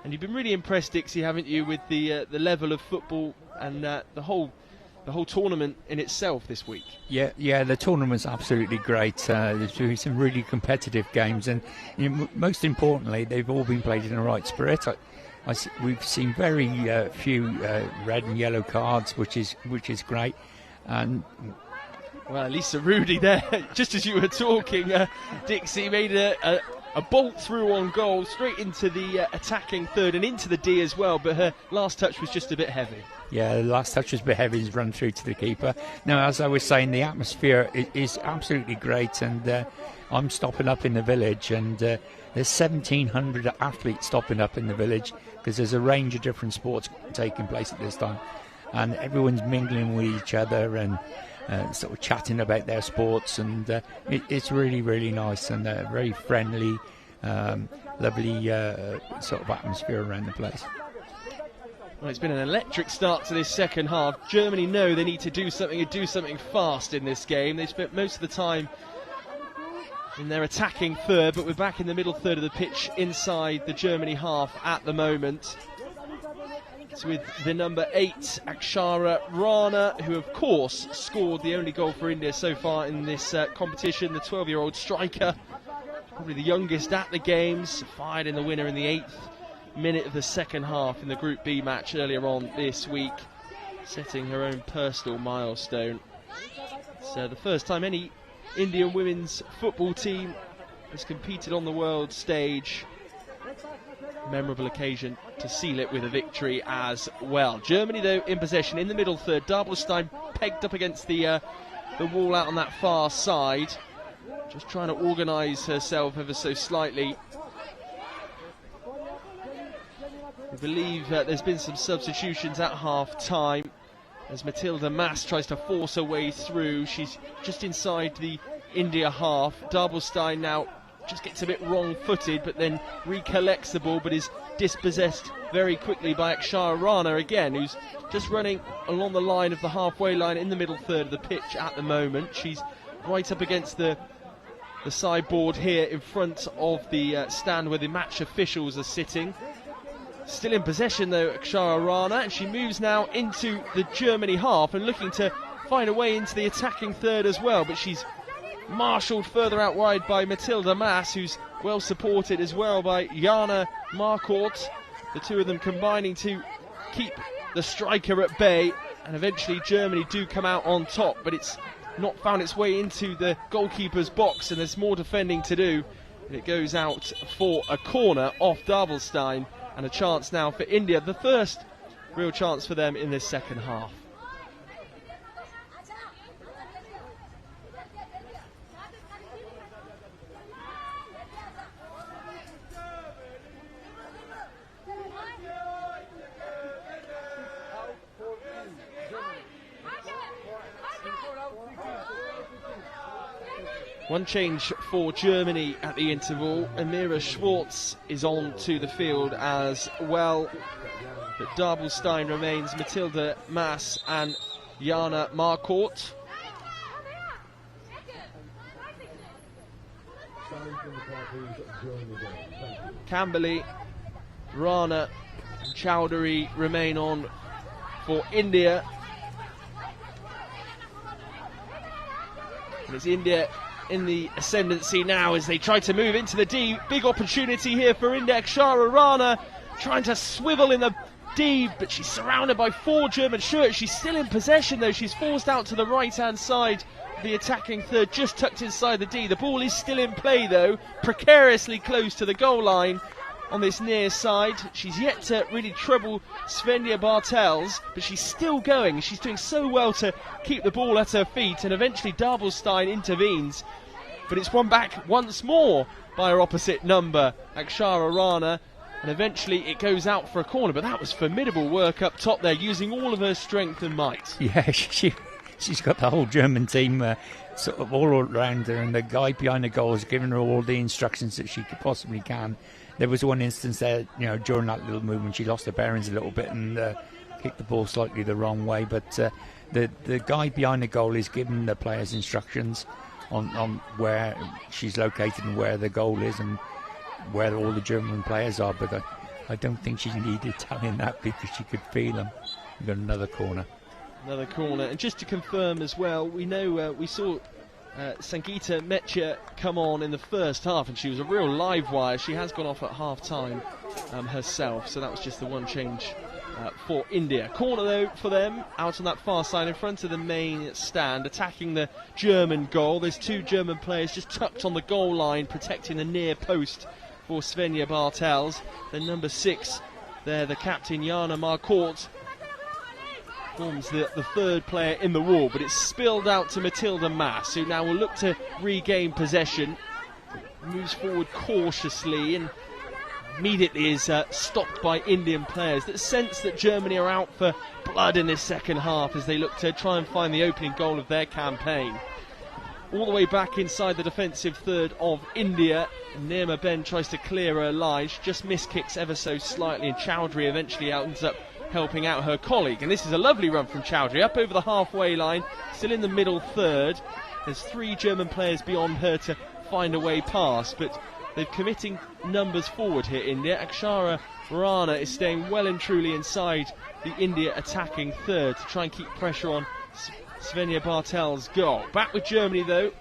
and you've been really impressed, Dixie, haven't you, with the level of football and the whole tournament in itself this week? Yeah, the tournament's absolutely great. There's been some really competitive games, and most importantly, they've all been played in the right spirit. We've seen very few red and yellow cards, which is great, and. Well, Lisa Rudy there, just as you were talking, Dixie made a bolt through on goal, straight into the attacking third and into the D as well, but her last touch was just a bit heavy. Yeah, the last touch was a bit heavy, it's run through to the keeper. Now, as I was saying, the atmosphere is absolutely great, and I'm stopping up in the village, and there's 1,700 athletes stopping up in the village, because there's a range of different sports taking place at this time, and everyone's mingling with each other and sort of chatting about their sports, and it's really, really nice and very friendly, lovely sort of atmosphere around the place. Well, it's been an electric start to this second half. Germany know they need to do something and do something fast in this game. They spent most of the time in their attacking third, but we're back in the middle third of the pitch inside the Germany half at the moment. It's with the number 8, Akshara Rana, who of course scored the only goal for India so far in this competition. The 12-year-old striker, probably the youngest at the games, fired in the winner in the 8th minute of the second half in the Group B match earlier on this week, setting her own personal milestone. It's the first time any Indian women's football team has competed on the world stage. Memorable occasion to seal it with a victory as well. Germany, though, in possession in the middle third. Dabelstein pegged up against the wall out on that far side, just trying to organise herself ever so slightly. I believe there's been some substitutions at half-time as Matilda Mass tries to force her way through. She's just inside the India half. Dabelstein now just gets a bit wrong-footed, but then recollects the ball, but is dispossessed very quickly by Akshara Rana again, who's just running along the line of the halfway line in the middle third of the pitch at the moment. She's right up against the sideboard here in front of the stand where the match officials are sitting. Still in possession though, Akshara Rana, and she moves now into the Germany half and looking to find a way into the attacking third as well, but she's marshalled further out wide by Matilda Mass, who's well supported as well by Jana Marcourt. The two of them combining to keep the striker at bay, and eventually Germany do come out on top, but it's not found its way into the goalkeeper's box, and there's more defending to do, and it goes out for a corner off Dabelstein, and a chance now for India, the first real chance for them in this second half. One change for Germany at the interval. Amira Schwartz is on to the field as well. But Dabelstein remains, Matilda Mass and Jana Marcourt. Camberley, Rana and Chowdhury remain on for India. And it's India in the ascendancy now as they try to move into the D. Big opportunity here for India. Akshara Rana trying to swivel in the D, but she's surrounded by 4 German shirts. She's still in possession though. She's forced out to the right-hand side. The attacking third just tucked inside the D. The ball is still in play though, precariously close to the goal line on this near side. She's yet to really trouble Svenja Bartels, but she's still going. She's doing so well to keep the ball at her feet, and eventually Dabelstein intervenes. But it's won back once more by her opposite number, Akshara Rana, and eventually it goes out for a corner. But that was formidable work up top there, using all of her strength and might. Yeah, she's got the whole German team sort of all around her, and the guy behind the goal has given her all the instructions that she could possibly can. There was one instance there, during that little movement, she lost her bearings a little bit and kicked the ball slightly the wrong way. But the guy behind the goal is giving the players instructions on where she's located and where the goal is and where all the German players are. But I don't think she needed telling that because she could feel them. We've got another corner. Another corner, and just to confirm as well, we know we saw Sangeeta Mecha come on in the first half, and she was a real live wire. She has gone off at half time herself, so that was just the one change for India. Corner though for them, out on that far side in front of the main stand, attacking the German goal. There's 2 German players just tucked on the goal line, protecting the near post for Svenja Bartels. Then number 6 there, the captain Jana Marcourt, forms the third player in the wall, but it's spilled out to Matilda Maas, who now will look to regain possession. Moves forward cautiously and immediately is stopped by Indian players that sense that Germany are out for blood in this second half as they look to try and find the opening goal of their campaign. All the way back inside the defensive third of India, Nirma Ben tries to clear her line. She just miskicks ever so slightly, and Chowdhury eventually ends up helping out her colleague. And this is a lovely run from Chowdhury up over the halfway line, still in the middle third. There's 3 German players beyond her to find a way past, but they're committing numbers forward here, India. Akshara Rana is staying well and truly inside the India attacking third to try and keep pressure on Svenja Bartel's goal. Back with Germany though,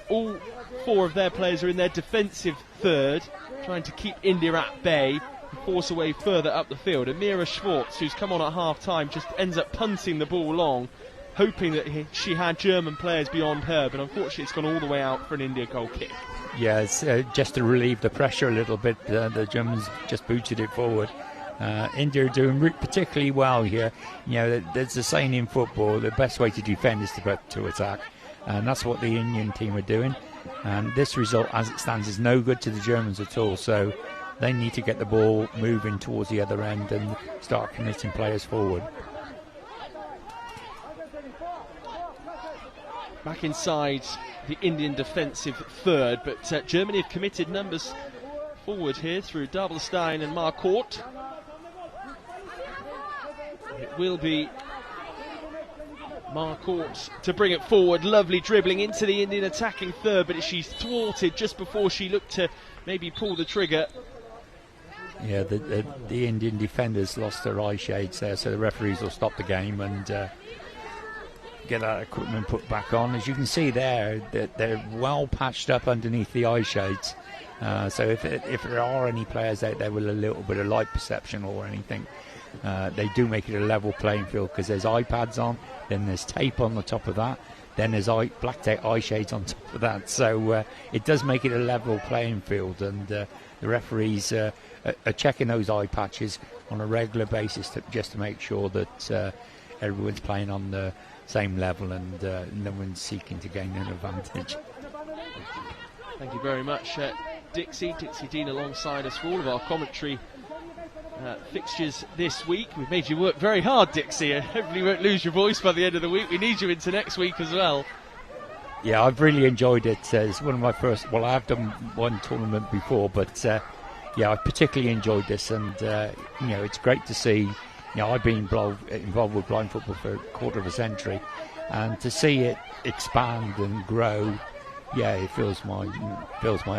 all 4 of their players are in their defensive third, trying to keep India at bay, force away further up the field. Amira Schwartz, who's come on at half time, just ends up punting the ball long, hoping that she had German players beyond her, but unfortunately it's gone all the way out for an India goal kick. Yeah, it's just to relieve the pressure a little bit. The Germans just booted it forward. India are doing particularly well here. There's a saying in football, the best way to defend is to attack, and that's what the Indian team are doing. And this result, as it stands, is no good to the Germans at all. So they need to get the ball moving towards the other end and start committing players forward. Back inside the Indian defensive third, but Germany have committed numbers forward here through Dabelstein and Marcourt. It will be Marcourt to bring it forward. Lovely dribbling into the Indian attacking third, but she's thwarted just before she looked to maybe pull the trigger. Yeah, the Indian defenders lost their eye shades there, so the referees will stop the game and get that equipment put back on. As you can see there, they're well patched up underneath the eye shades. So if there are any players out there with a little bit of light perception or anything, they do make it a level playing field, because there's iPads on, then there's tape on the top of that, then there's black tape eye shades on top of that. So it does make it a level playing field, and the referees are checking those eye patches on a regular basis just to make sure that everyone's playing on the same level and no one's seeking to gain an advantage. Thank you very much, Dixie Dean alongside us for all of our commentary fixtures this week. We've made you work very hard, Dixie. Hopefully you won't lose your voice by the end of the week. We need you into next week as well. Yeah, I've really enjoyed it. It's one of my first, I have done one tournament before, but yeah, I particularly enjoyed this, and it's great to see. I've been involved with blind football for a quarter of a century, and to see it expand and grow, yeah, it fills my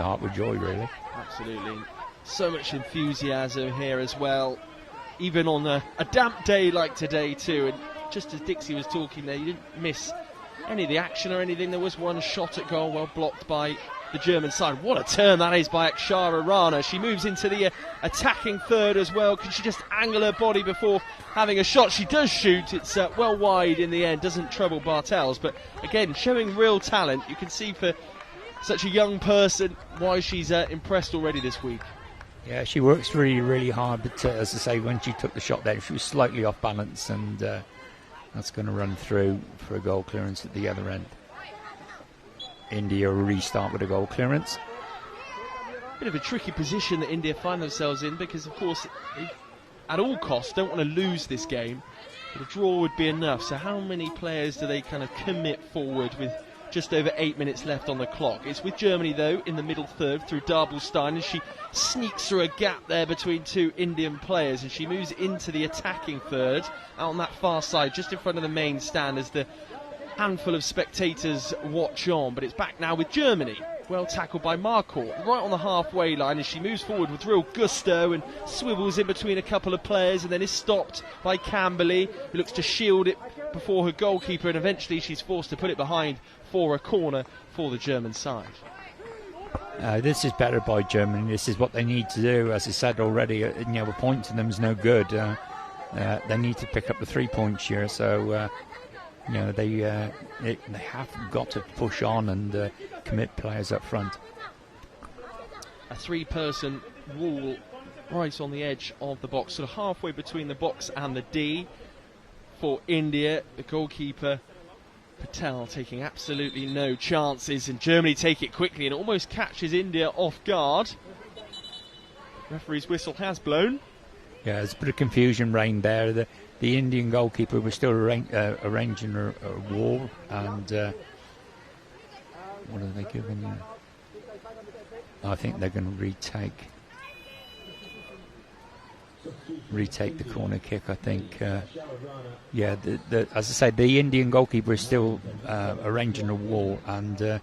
heart with joy, really. Absolutely. So much enthusiasm here as well, even on a damp day like today too. And just as Dixie was talking there, you didn't miss any of the action or anything. There was one shot at goal, well blocked by the German side. What a turn that is by Akshara Rana. She moves into the attacking third as well. Can she just angle her body before having a shot? She does shoot. It's well wide in the end. Doesn't trouble Bartels. But again, showing real talent. You can see for such a young person why she's impressed already this week. Yeah, she works really, really hard. But as I say, when she took the shot there, she was slightly off balance, and that's going to run through for a goal clearance at the other end. India will restart with a goal clearance. Bit of a tricky position that India find themselves in, because of course they, at all costs, don't want to lose this game, but a draw would be enough. So how many players do they kind of commit forward with just over 8 minutes left on the clock? It's with Germany though in the middle third through Darbelstein, and she sneaks through a gap there between two Indian players, and she moves into the attacking third out on that far side just in front of the main stand as the handful of spectators watch on. But it's back now with Germany. Well tackled by Marcourt right on the halfway line as she moves forward with real gusto and swivels in between a couple of players, and then is stopped by Camberley, who looks to shield it before her goalkeeper, and eventually she's forced to put it behind for a corner for the German side. This is better by Germany. This is what they need to do. As I said already, a point to them is no good. They need to pick up the 3 points here. So they have got to push on and commit players up front. A three-person wall right on the edge of the box, sort of halfway between the box and the D for India. The goalkeeper Patel taking absolutely no chances, and Germany take it quickly and almost catches India off guard. Referee's whistle has blown. Yeah, there's a bit of confusion reigned there. The Indian goalkeeper was still arranging a wall, and what are they giving you? I think they're going to retake the corner kick. I think, as I said, the Indian goalkeeper is still arranging a wall, and I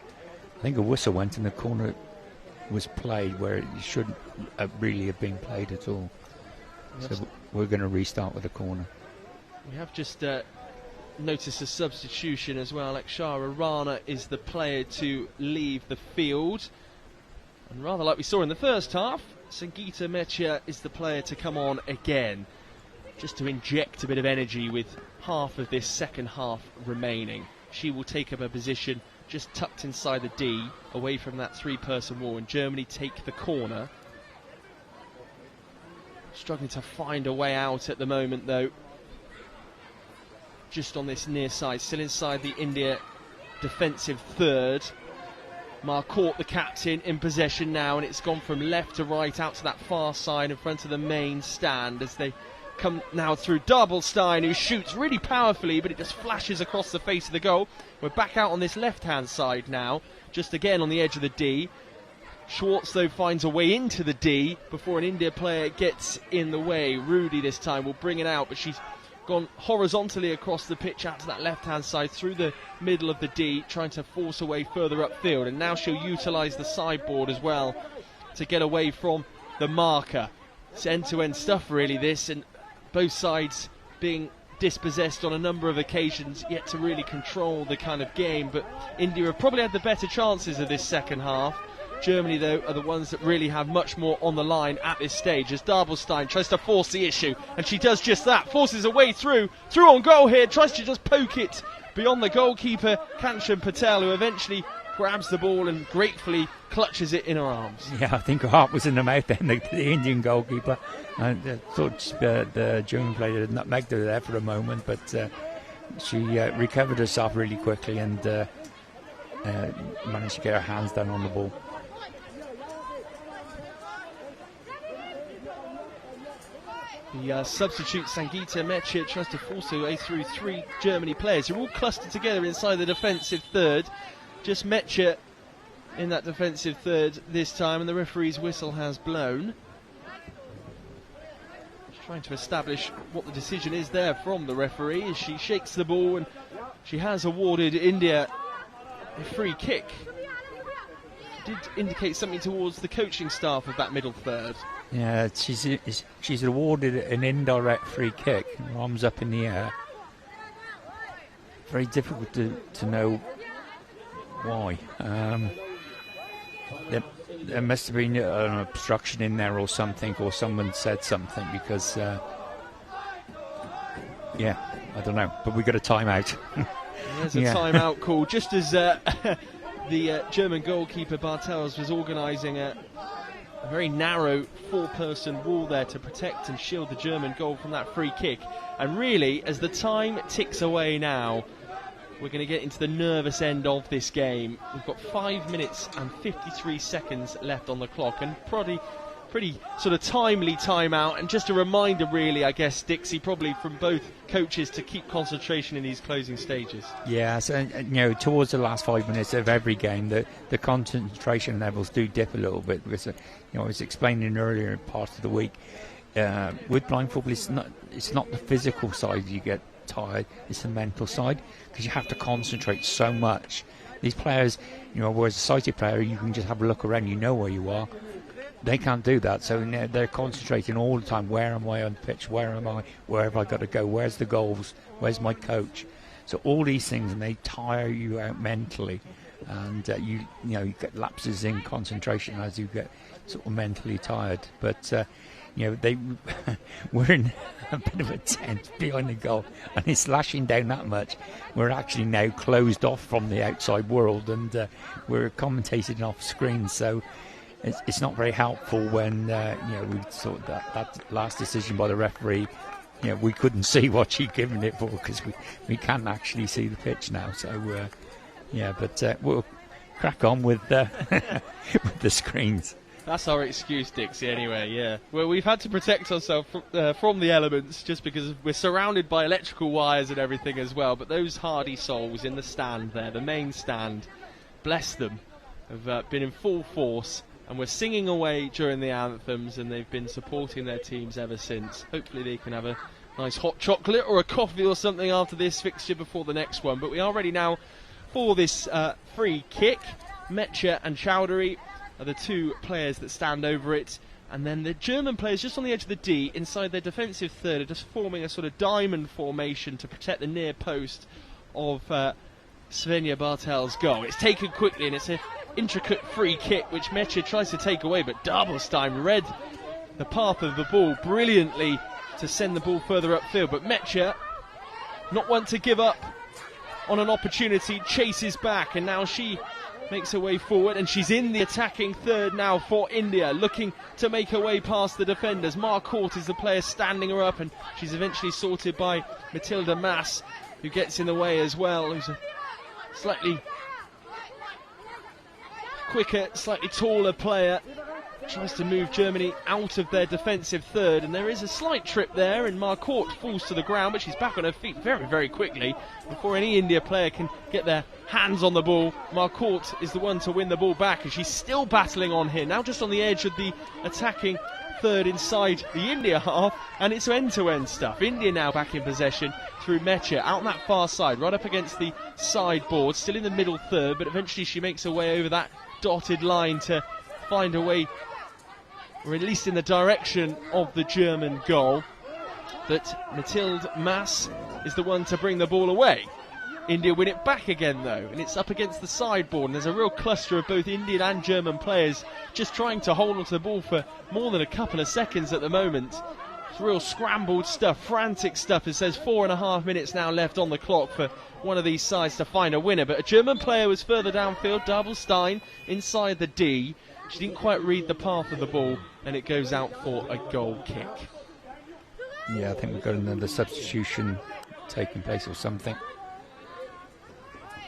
think a whistle went and the corner was played where it shouldn't really have been played at all. So we're going to restart with a corner. We have just noticed a substitution as well. Akshara Rana is the player to leave the field, and rather like we saw in the first half, Sangeeta Mechia is the player to come on again, just to inject a bit of energy with half of this second half remaining. She will take up a position just tucked inside the D, away from that three-person wall, and Germany take the corner. Struggling to find a way out at the moment though. Just on this near side, still inside the India defensive third. Marcourt, the captain, in possession now, and it's gone from left to right out to that far side in front of the main stand as they come now through Darbelstein, who shoots really powerfully, but it just flashes across the face of the goal. We're back out on this left-hand side now, just again on the edge of the D. Schwartz, though, finds a way into the D before an India player gets in the way. Rudy this time will bring it out, but she's gone horizontally across the pitch out to that left-hand side through the middle of the D, trying to force a way further upfield, and now she'll utilise the sideboard as well to get away from the marker. It's end-to-end stuff really this, and both sides being dispossessed on a number of occasions, yet to really control the kind of game. But India have probably had the better chances of this second half. Germany, though, are the ones that really have much more on the line at this stage, as Darbelstein tries to force the issue, and she does just that, forces a way through on goal here, tries to just poke it beyond the goalkeeper, Kanchan Patel, who eventually grabs the ball and gratefully clutches it in her arms. Yeah, I think her heart was in her mouth then, the Indian goalkeeper. I thought the German player had nutmegged her there for a moment, but she recovered herself really quickly and managed to get her hands down on the ball. The substitute Sangeeta Mechia tries to force her way through three Germany players who are all clustered together inside the defensive third. Just Mechia in that defensive third this time, and the referee's whistle has blown. She's trying to establish what the decision is there from the referee as she shakes the ball, and she has awarded India a free kick. She did indicate something towards the coaching staff of that middle third. Yeah, she's awarded an indirect free kick, arms up in the air, very difficult to know why. There must have been an obstruction in there or something, or someone said something, because I don't know, but we got a timeout. There's a timeout call just as the German goalkeeper Bartels was organising a very narrow 4-person wall there to protect and shield the German goal from that free kick. And really, as the time ticks away now, we're going to get into the nervous end of this game. We've got 5 minutes and 53 seconds left on the clock, and pretty sort of timely timeout, and just a reminder really, I guess, Dixie, probably from both coaches, to keep concentration in these closing stages. Yes, and towards the last 5 minutes of every game, the concentration levels do dip a little bit, because I was explaining earlier in part of the week, with blind football, it's not the physical side you get tired, it's the mental side, because you have to concentrate so much. These players, whereas a sighted player, you can just have a look around, you know where you are. They can't do that, so they're concentrating all the time. Where am I on the pitch? Where am I? Where have I got to go? Where's the goals? Where's my coach? So all these things, and they tire you out mentally, and you get lapses in concentration as you get sort of mentally tired. But they we're in a bit of a tent behind the goal, and it's lashing down that much. We're actually now closed off from the outside world, and we're commentating off screen, so it's not very helpful when we saw that last decision by the referee. We couldn't see what she'd given it for, because we can't actually see the pitch now. So but we'll crack on with with the screens. That's our excuse, Dixie, anyway, yeah. Well, we've had to protect ourselves from the elements, just because we're surrounded by electrical wires and everything as well. But those hardy souls in the stand there, the main stand, bless them, have been in full force. And we're singing away during the anthems, and they've been supporting their teams ever since. Hopefully they can have a nice hot chocolate or a coffee or something after this fixture before the next one. But we are ready now for this free kick. Mecha and Chowdhury are the two players that stand over it. And then the German players just on the edge of the D, inside their defensive third, are just forming a sort of diamond formation to protect the near post of Svenja Bartel's goal. It's taken quickly, and it's a intricate free kick which Mecha tries to take away, but Dabelstein read the path of the ball brilliantly to send the ball further upfield. But Mecha, not one to give up on an opportunity, chases back, and now she makes her way forward, and she's in the attacking third now for India, looking to make her way past the defenders. Marcourt is the player standing her up, and she's eventually sorted by Matilda Maas, who gets in the way as well, who's a slightly quicker, slightly taller player. Tries to move Germany out of their defensive third, and there is a slight trip there, and Marcourt falls to the ground, but she's back on her feet very, very quickly before any India player can get their hands on the ball. Marcourt is the one to win the ball back, and she's still battling on here, now just on the edge of the attacking third inside the India half, and it's end-to-end stuff. India now back in possession through Mecha, out on that far side, right up against the sideboard, still in the middle third, but eventually she makes her way over that dotted line to find a way, or at least in the direction of the German goal. But Mathilde Maas is the one to bring the ball away. India win it back again though, and it's up against the sideboard, and there's a real cluster of both Indian and German players just trying to hold onto the ball for more than a couple of seconds at the moment. It's real scrambled stuff, frantic stuff. It says 4.5 minutes now left on the clock for one of these sides to find a winner, but a German player was further downfield, Dabelstein inside the D. She didn't quite read the path of the ball, and it goes out for a goal kick. Yeah, I think we've got another substitution taking place or something.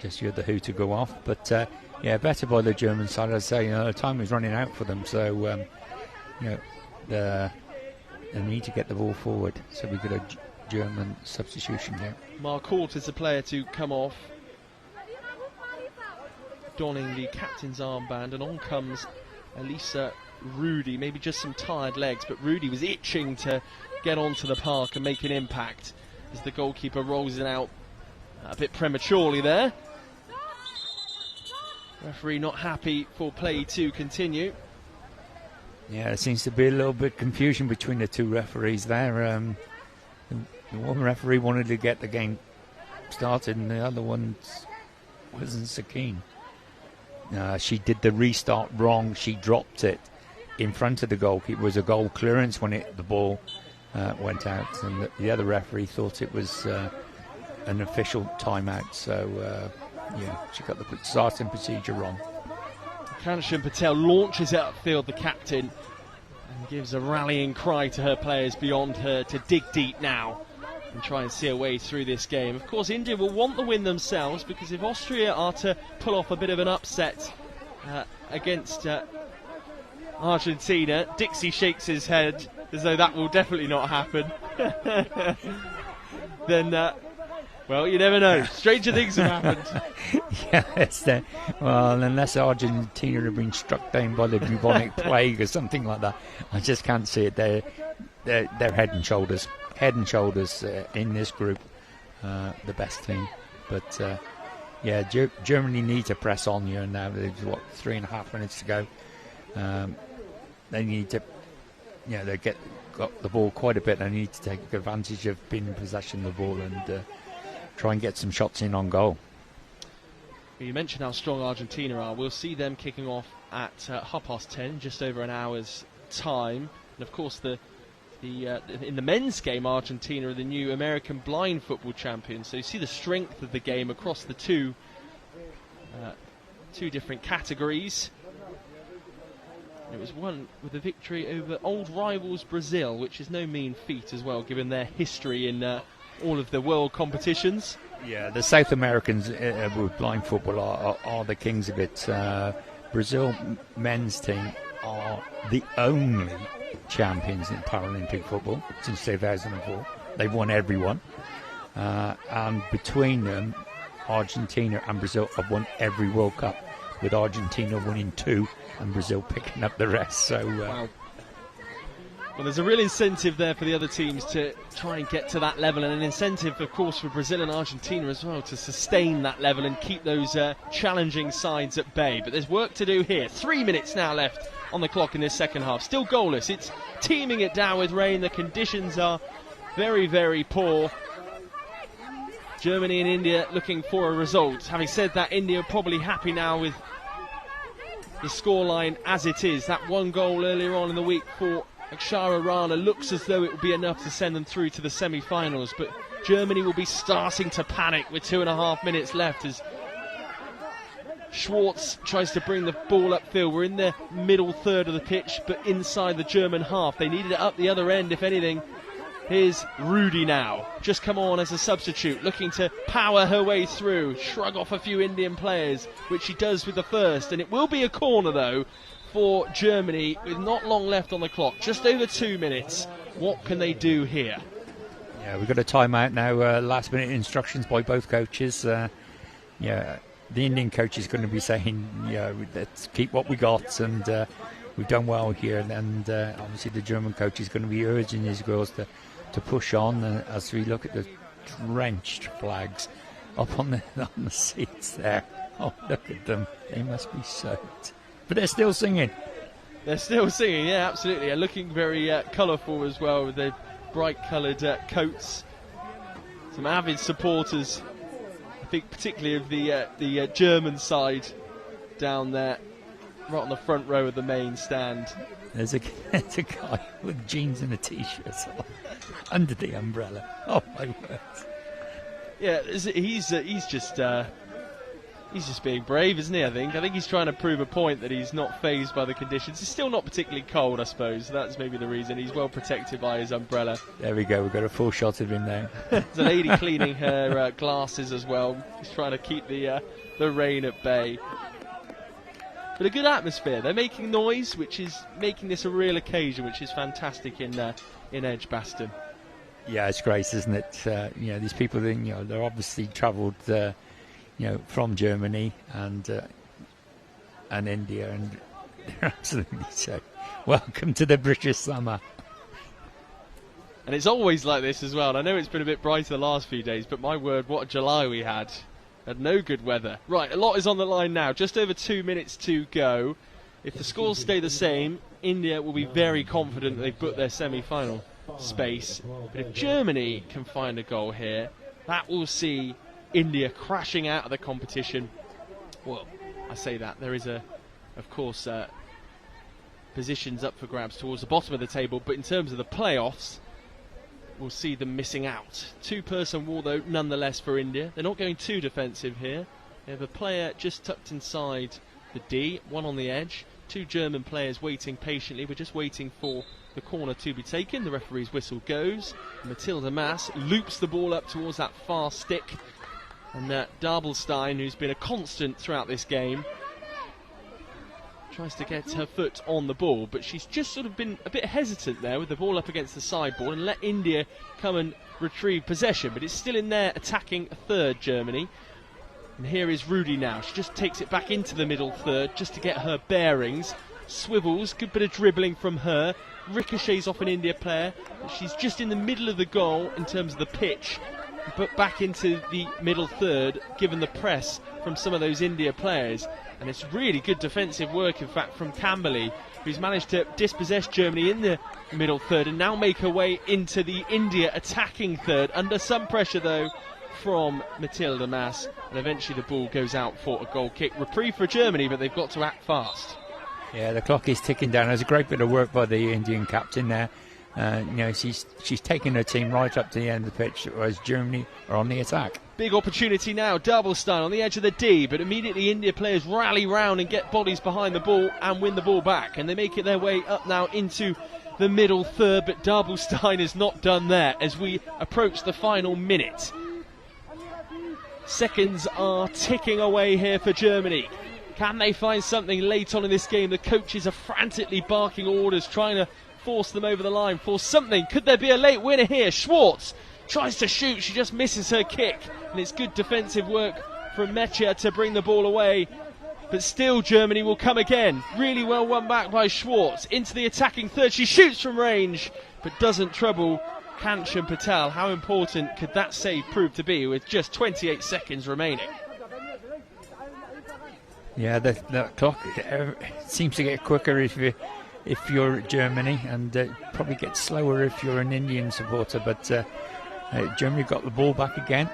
Just you had the who to go off, but better by the German side. I'd say the time is running out for them, so they need to get the ball forward. So we got a German substitution here. Marcourt is the player to come off, donning the captain's armband, and on comes Elisa Rudy. Maybe just some tired legs, but Rudy was itching to get onto the park and make an impact as the goalkeeper rolls it out a bit prematurely there. Referee not happy for play to continue. Yeah, there seems to be a little bit of confusion between the two referees there. The one referee wanted to get the game started, and the other one wasn't so keen. She did the restart wrong. She dropped it in front of the goalkeeper. It was a goal clearance when the ball went out, and the other referee thought it was an official timeout. So, she got the starting procedure wrong. Kanshan Patel launches it upfield, the captain, and gives a rallying cry to her players beyond her to dig deep now and try and see a way through this game. Of course, India will want the win themselves, because if Austria are to pull off a bit of an upset against Argentina, Dixie shakes his head as though that will definitely not happen. Then, well, you never know. Stranger things have happened. Well, unless Argentina have been struck down by the bubonic plague or something like that, I just can't see it. They're head and shoulders in this group, the best team. But Germany need to press on here now. There's 3.5 minutes to go. They need to, they got the ball quite a bit. They need to take advantage of being in possession of the ball and try and get some shots in on goal. You mentioned how strong Argentina are. We'll see them kicking off at 10:30, just over an hour's time. And of course, in the men's game, Argentina are the new American blind football champions. So you see the strength of the game across the two different categories. It was won with a victory over old rivals Brazil, which is no mean feat as well, given their history in all of the world competitions. Yeah, the South Americans with blind football are the kings of it. Brazil men's team are the only champions in Paralympic football since 2004. They've won every one. And between them, Argentina and Brazil have won every World Cup, with Argentina winning 2 and Brazil picking up the rest. So, wow. Well, there's a real incentive there for the other teams to try and get to that level, and an incentive, of course, for Brazil and Argentina as well to sustain that level and keep those challenging sides at bay. But there's work to do here. 3 minutes now left on the clock in this second half. Still goalless. It's teeming it down with rain. The conditions are very, very poor. Germany and India looking for a result. Having said that, India are probably happy now with the scoreline as it is. That one goal earlier on in the week for Akshara Rana looks as though it will be enough to send them through to the semi-finals, but Germany will be starting to panic with 2.5 minutes left as Schwartz tries to bring the ball upfield. We're in the middle third of the pitch, but inside the German half. They needed it up the other end, if anything. Here's Rudy now, just come on as a substitute, looking to power her way through, shrug off a few Indian players, which she does with the first, and it will be a corner though for Germany with not long left on the clock, just over 2 minutes. What can they do here? Yeah, we've got a timeout now, last minute instructions by both coaches. The Indian coach is going to be saying, let's keep what we got, and we've done well here, and obviously the German coach is going to be urging his girls to push on, as we look at the drenched flags up on the seats there. Oh, look at them, they must be soaked. But they're still singing. They're still singing, yeah, absolutely. And looking very colourful as well, with their bright coloured coats. Some avid supporters, I think particularly of the German side down there, right on the front row of the main stand. There's a guy with jeans and a t-shirt under the umbrella. Oh my word! Yeah, he's just being brave, isn't he? I think he's trying to prove a point that he's not fazed by the conditions. It's still not particularly cold, I suppose. That's maybe the reason. He's well protected by his umbrella. There we go. We've got a full shot of him now. There's a lady cleaning her glasses as well. He's trying to keep the rain at bay. But a good atmosphere. They're making noise, which is making this a real occasion, which is fantastic in Edgbaston. Yeah, it's great, isn't it? These people, they're obviously travelled, from Germany and India, and they're absolutely so. Welcome to the British summer. And it's always like this as well. And I know it's been a bit brighter the last few days, but my word, what a July we had. Had no good weather. Right, a lot is on the line now. Just over 2 minutes to go. If the scores stay the same, India will be very confident that they've booked their semi-final space. But if Germany can find a goal here, that will see India crashing out of the competition. Well, I say that. There is, of course, positions up for grabs towards the bottom of the table, but in terms of the playoffs, we'll see them missing out. Two-person wall, though, nonetheless, for India. They're not going too defensive here. They have a player just tucked inside the D, one on the edge. Two German players waiting patiently. We're just waiting for the corner to be taken. The referee's whistle goes. Matilda Maas loops the ball up towards that far stick. And Dabelstein, who's been a constant throughout this game, tries to get her foot on the ball, but she's just sort of been a bit hesitant there with the ball up against the sideboard and let India come and retrieve possession. But it's still in there attacking third, Germany. And here is Rudy now. She just takes it back into the middle third just to get her bearings. Swivels, good bit of dribbling from her. Ricochets off an India player. She's just in the middle of the goal in terms of the pitch, but back into the middle third, given the press from some of those India players. And it's really good defensive work, in fact, from Camberley, who's managed to dispossess Germany in the middle third and now make her way into the India attacking third, under some pressure, though, from Matilda Maas. And eventually the ball goes out for a goal kick. Reprieve for Germany, but they've got to act fast. Yeah, the clock is ticking down. There's a great bit of work by the Indian captain there. She's taken her team right up to the end of the pitch, whereas Germany are on the attack. Big opportunity now, Dabelstein on the edge of the D, but immediately India players rally round and get bodies behind the ball and win the ball back, and they make it their way up now into the middle third, but Dabelstein is not done there as we approach the final minute. Seconds are ticking away here for Germany. Can they find something late on in this game? The coaches are frantically barking orders, trying to force them over the line for something. Could there be a late winner here? Schwartz tries to shoot, she just misses her kick, and it's good defensive work from Mecha to bring the ball away, but still Germany will come again. Really well won back by Schwartz into the attacking third. She shoots from range but doesn't trouble Kanchan Patel. How important could that save prove to be with just 28 seconds remaining? Yeah, the clock seems to get quicker if you're Germany, and probably gets slower if you're an Indian supporter, but Germany got the ball back again.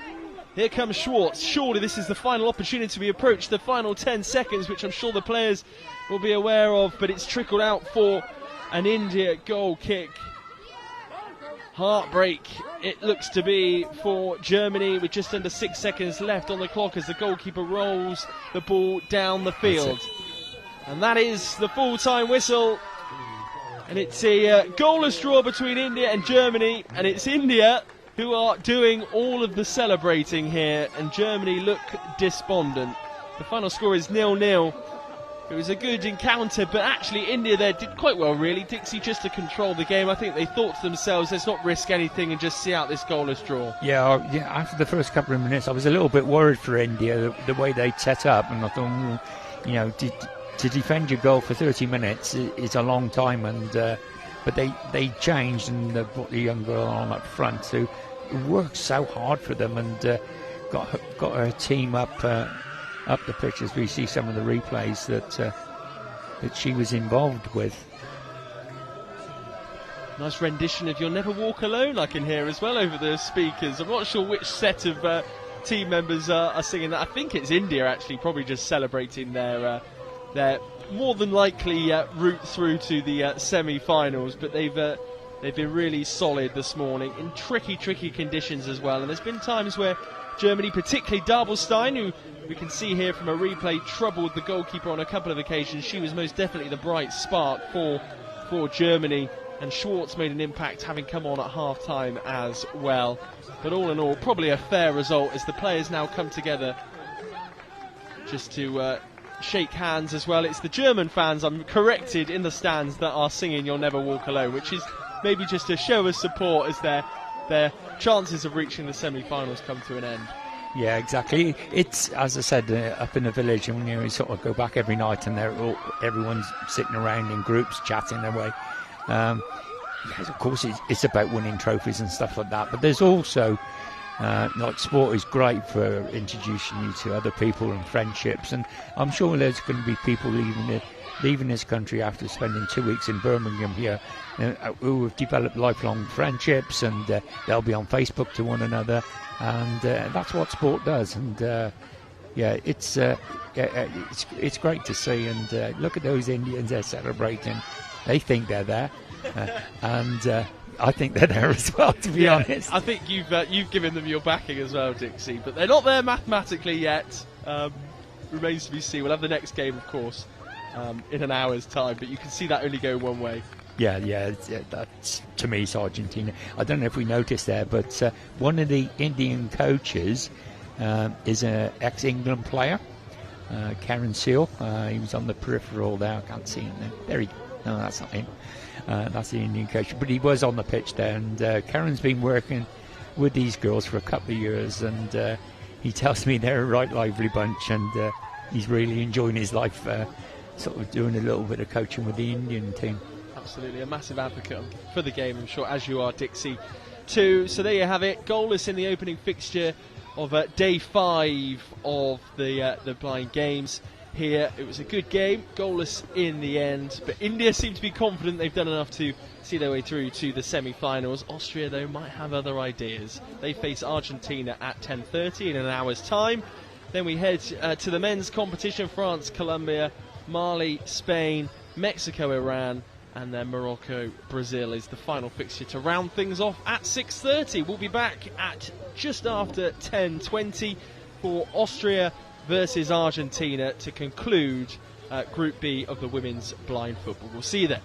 Here comes Schwartz. Surely this is the final opportunity to be approached, the final 10 seconds, which I'm sure the players will be aware of, but it's trickled out for an India goal kick. Heartbreak it looks to be for Germany, with just under 6 seconds left on the clock as the goalkeeper rolls the ball down the field. And that is the full-time whistle. And it's a goalless draw between India and Germany, and it's India who are doing all of the celebrating here, and Germany look despondent. The final score is 0-0. It was a good encounter, but actually India there did quite well, really. Dixie just to control the game. I think they thought to themselves, let's not risk anything and just see out this goalless draw. Yeah, after the first couple of minutes, I was a little bit worried for India, the way they set up, and I thought, to defend your goal for 30 minutes is a long time, and but they changed and brought the young girl on up front who worked so hard for them and got her team up the pitch, as we see some of the replays that she was involved with. Nice rendition of You'll Never Walk Alone I can hear as well over the speakers. I'm not sure which set of team members are singing that. I think it's India actually, probably just celebrating their more than likely route through to the semi-finals, but they've been really solid this morning in tricky conditions as well. And there's been times where Germany, particularly Dabelstein, who we can see here from a replay, troubled the goalkeeper on a couple of occasions. She was most definitely the bright spark for Germany, and Schwartz made an impact, having come on at half-time as well. But all in all, probably a fair result as the players now come together just to shake hands as well. It's the German fans, I'm corrected, in the stands that are singing You'll Never Walk Alone, which is maybe just a show of support as their chances of reaching the semi-finals come to an end. Yeah, exactly. It's, as I said, up in the village, and you sort of go back every night, and everyone's sitting around in groups chatting their way. Yes, of course, it's about winning trophies and stuff like that, but there's also sport is great for introducing you to other people and friendships, and I'm sure there's going to be people leaving leaving this country after spending 2 weeks in Birmingham here, who have developed lifelong friendships, and they'll be on Facebook to one another, and that's what sport does. And it's great to see. And look at those Indians, they're celebrating. They think they're there, and I think they're there as well, to be honest. I think you've given them your backing as well, Dixie, but they're not there mathematically yet. Remains to be seen. We'll have the next game, of course, in an hour's time, but you can see that only go one way. That's, to me, it's Argentina. I don't know if we noticed there, but one of the Indian coaches is an ex-England player, Karen Seal. He was on the peripheral there. I can't see him there. No, that's not him. That's the Indian coach. But he was on the pitch there, and Karen's been working with these girls for a couple of years, and he tells me they're a right lively bunch, and he's really enjoying his life, sort of doing a little bit of coaching with the Indian team. Absolutely, a massive advocate for the game, I'm sure, as you are, Dixie, too. So there you have it, goalless in the opening fixture of day 5 of the blind games here. It was a good game, goalless in the end, but India seem to be confident they've done enough to see their way through to the semi-finals. Austria, though, might have other ideas. They face Argentina at 10:30 in an hour's time. Then we head to the men's competition: France, Colombia, Mali, Spain, Mexico, Iran, and then Morocco, Brazil is the final fixture to round things off at 6:30. We'll be back at just after 10:20 for Austria versus Argentina to conclude Group B of the women's blind football. We'll see you then.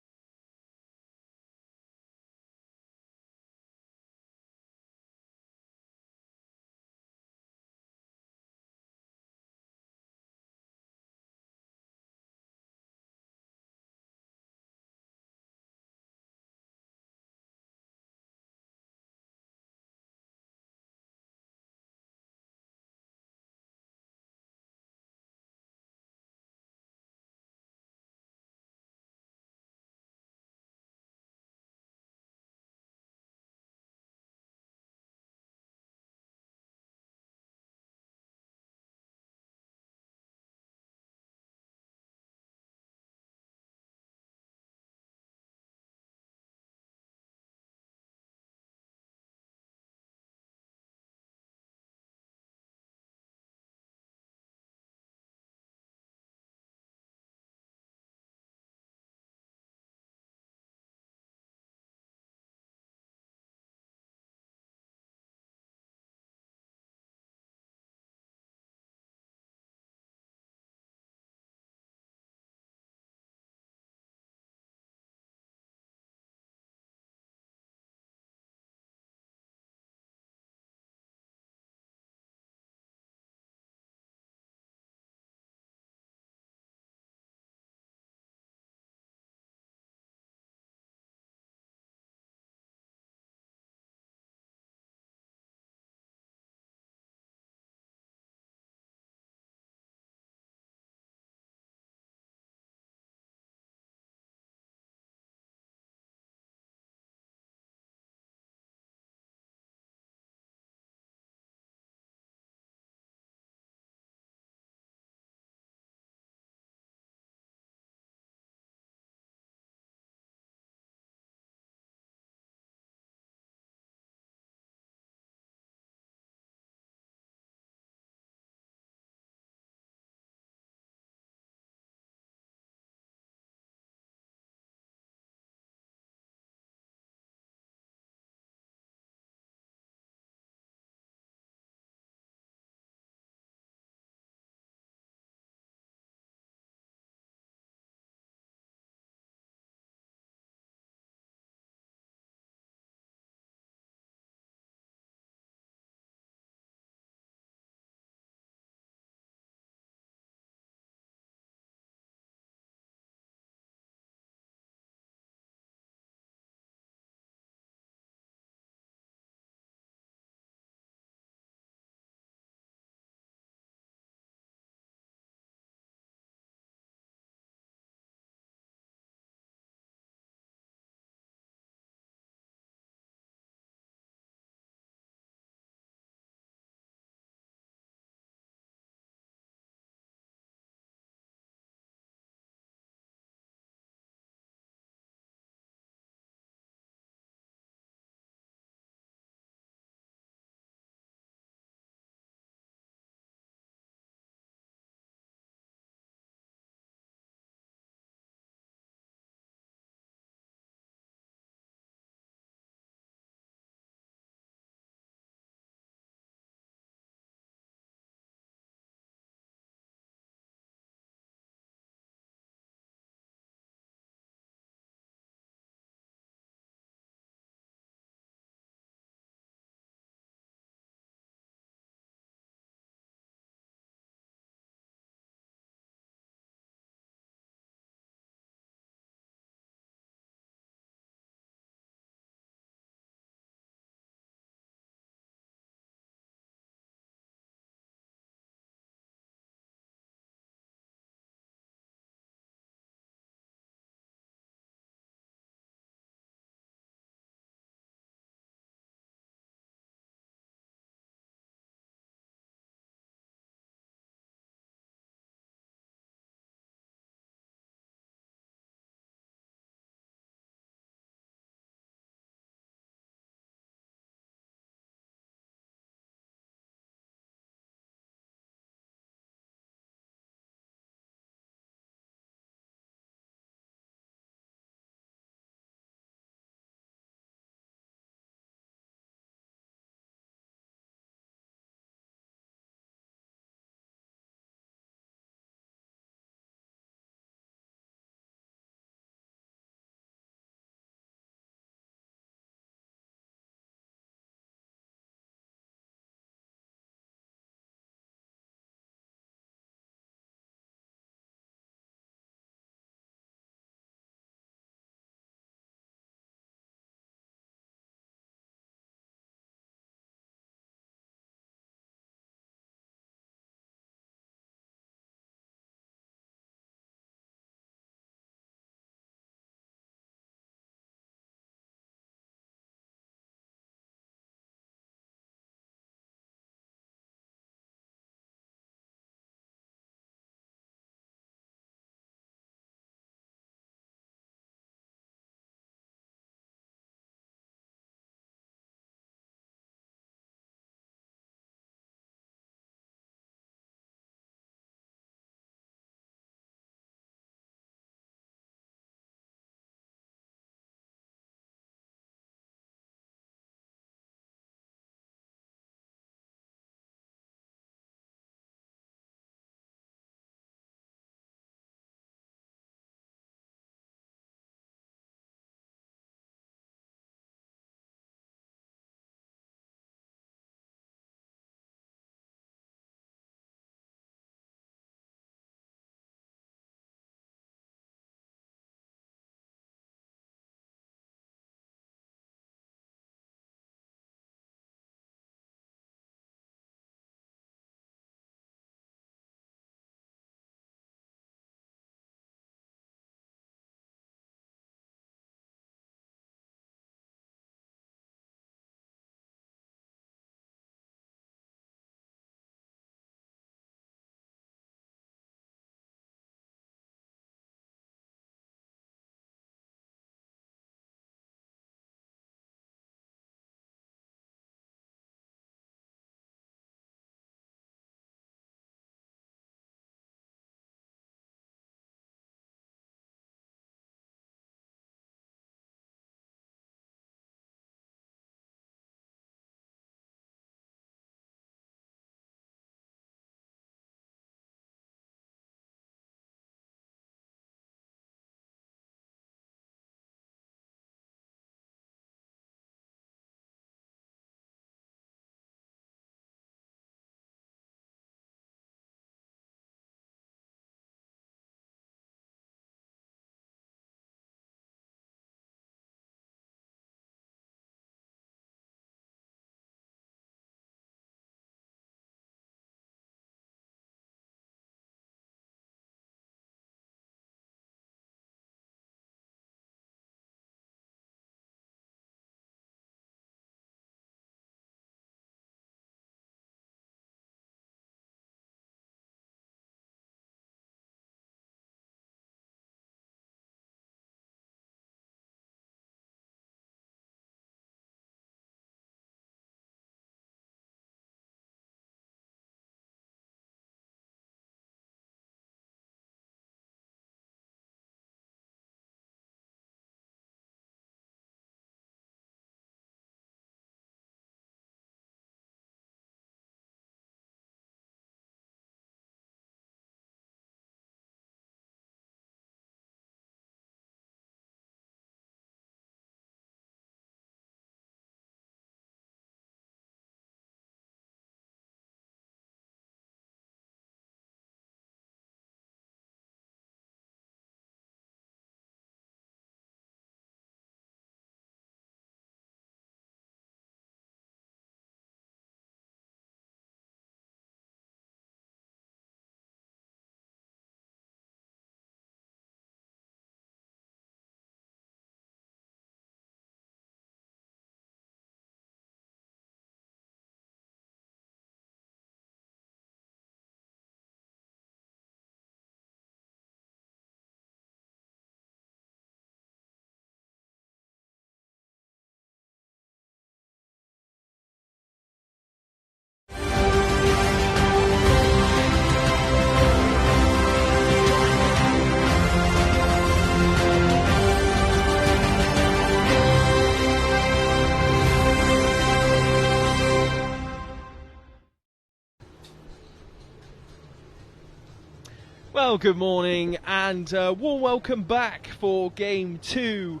Well, good morning and warm welcome back for Game 2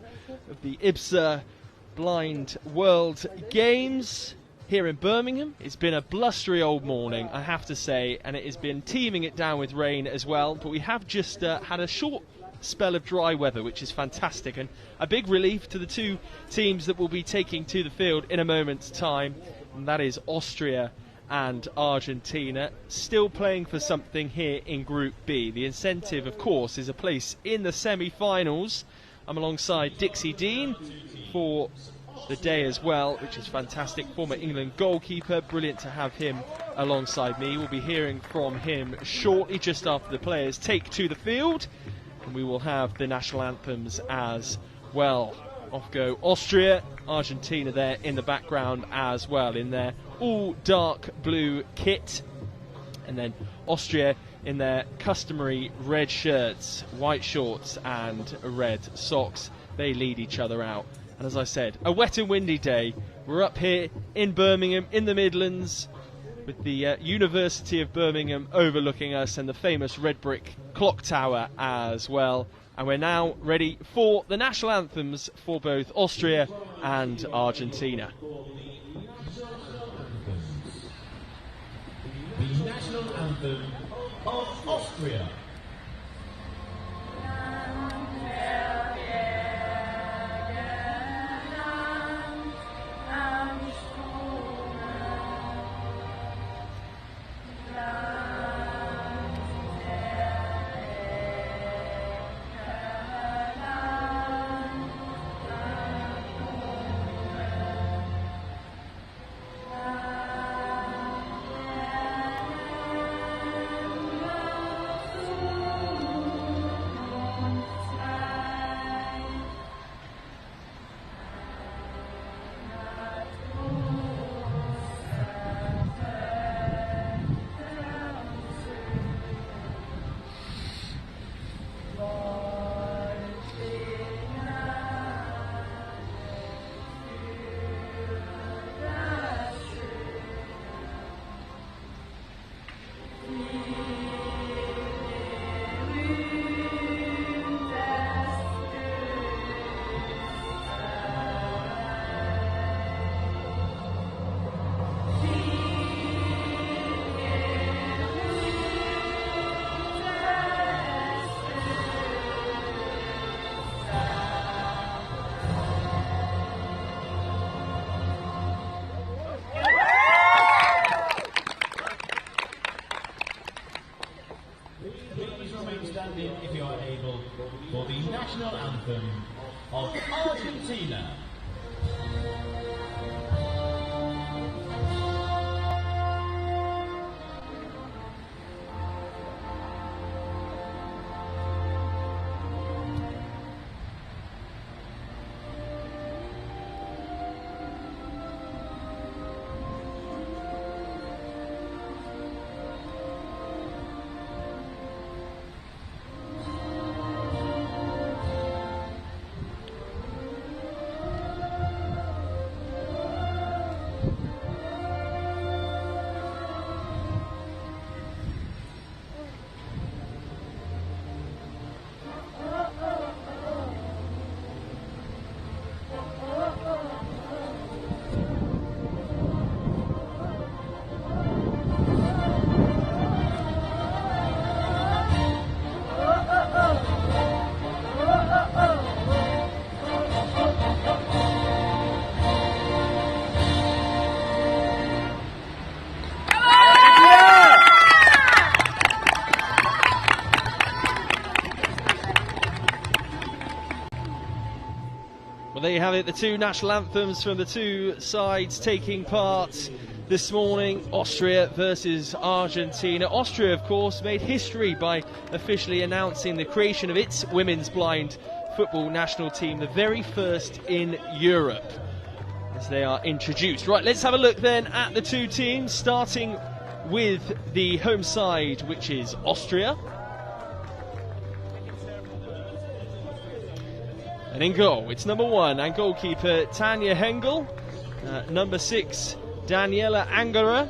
of the IBSA Blind World Games here in Birmingham. It's been a blustery old morning, I have to say, and it has been teeming it down with rain as well, but we have just had a short spell of dry weather, which is fantastic, and a big relief to the two teams that will be taking to the field in a moment's time, and that is Austria and Argentina, still playing for something here in Group B. The incentive, of course, is a place in the semi-finals. I'm alongside Dixie Dean for the day as well, which is fantastic. Former England goalkeeper, brilliant to have him alongside me. We'll be hearing from him shortly, just after the players take to the field, and we will have the national anthems as well. Off go Austria, Argentina there in the background as well, in their all dark blue kit, and then Austria in their customary red shirts, white shorts and red socks. They lead each other out, and as I said, a wet and windy day. We're up here in Birmingham in the Midlands with the University of Birmingham overlooking us and the famous red brick clock tower as well. And we're now ready for the national anthems for both Austria and Argentina. The national anthem of Austria. If you are able, for the national anthem of Argentina. There you have it, the two national anthems from the two sides taking part this morning. Austria versus Argentina. Austria, of course, made history by officially announcing the creation of its women's blind football national team, the very first in Europe, as they are introduced. Right, let's have a look then at the two teams, starting with the home side, which is Austria. And in goal, it's number 1 and goalkeeper Tanja Hengel, number 6 Daniela Angera,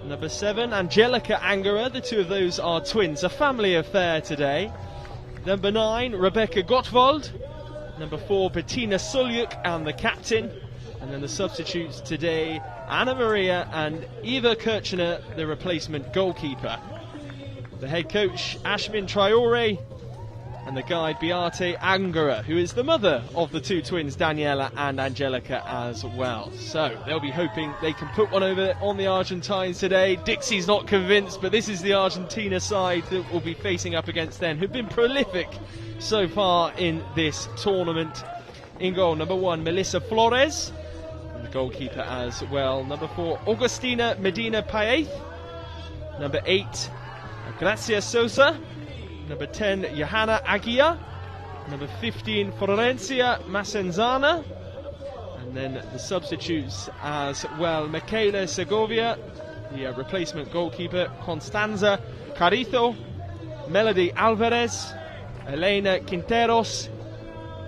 Number 7, Angelica Angera. The two of those are twins. A family affair today. Number 9, Rebecca Gottwald. Number 4, Bettina Sulyuk, and the captain. And then the substitutes today, Anna Maria and Eva Kirchner, the replacement goalkeeper. The head coach, Ashmin Traore, and the guide, Beate Angera, who is the mother of the two twins, Daniela and Angelica, as well. So they'll be hoping they can put one over on the Argentines today. Dixie's not convinced, but this is the Argentina side that will be facing up against them, who've been prolific so far in this tournament. In goal, number 1, Melissa Flores, and the goalkeeper as well. Number 4, Augustina Medina Paez. Number 8, Gracia Sosa. Number 10, Johanna Aguia. Number 15, Florencia Massenzana. And then the substitutes as well, Michaela Segovia, the replacement goalkeeper, Constanza Carrizo, Melody Alvarez, Elena Quinteros,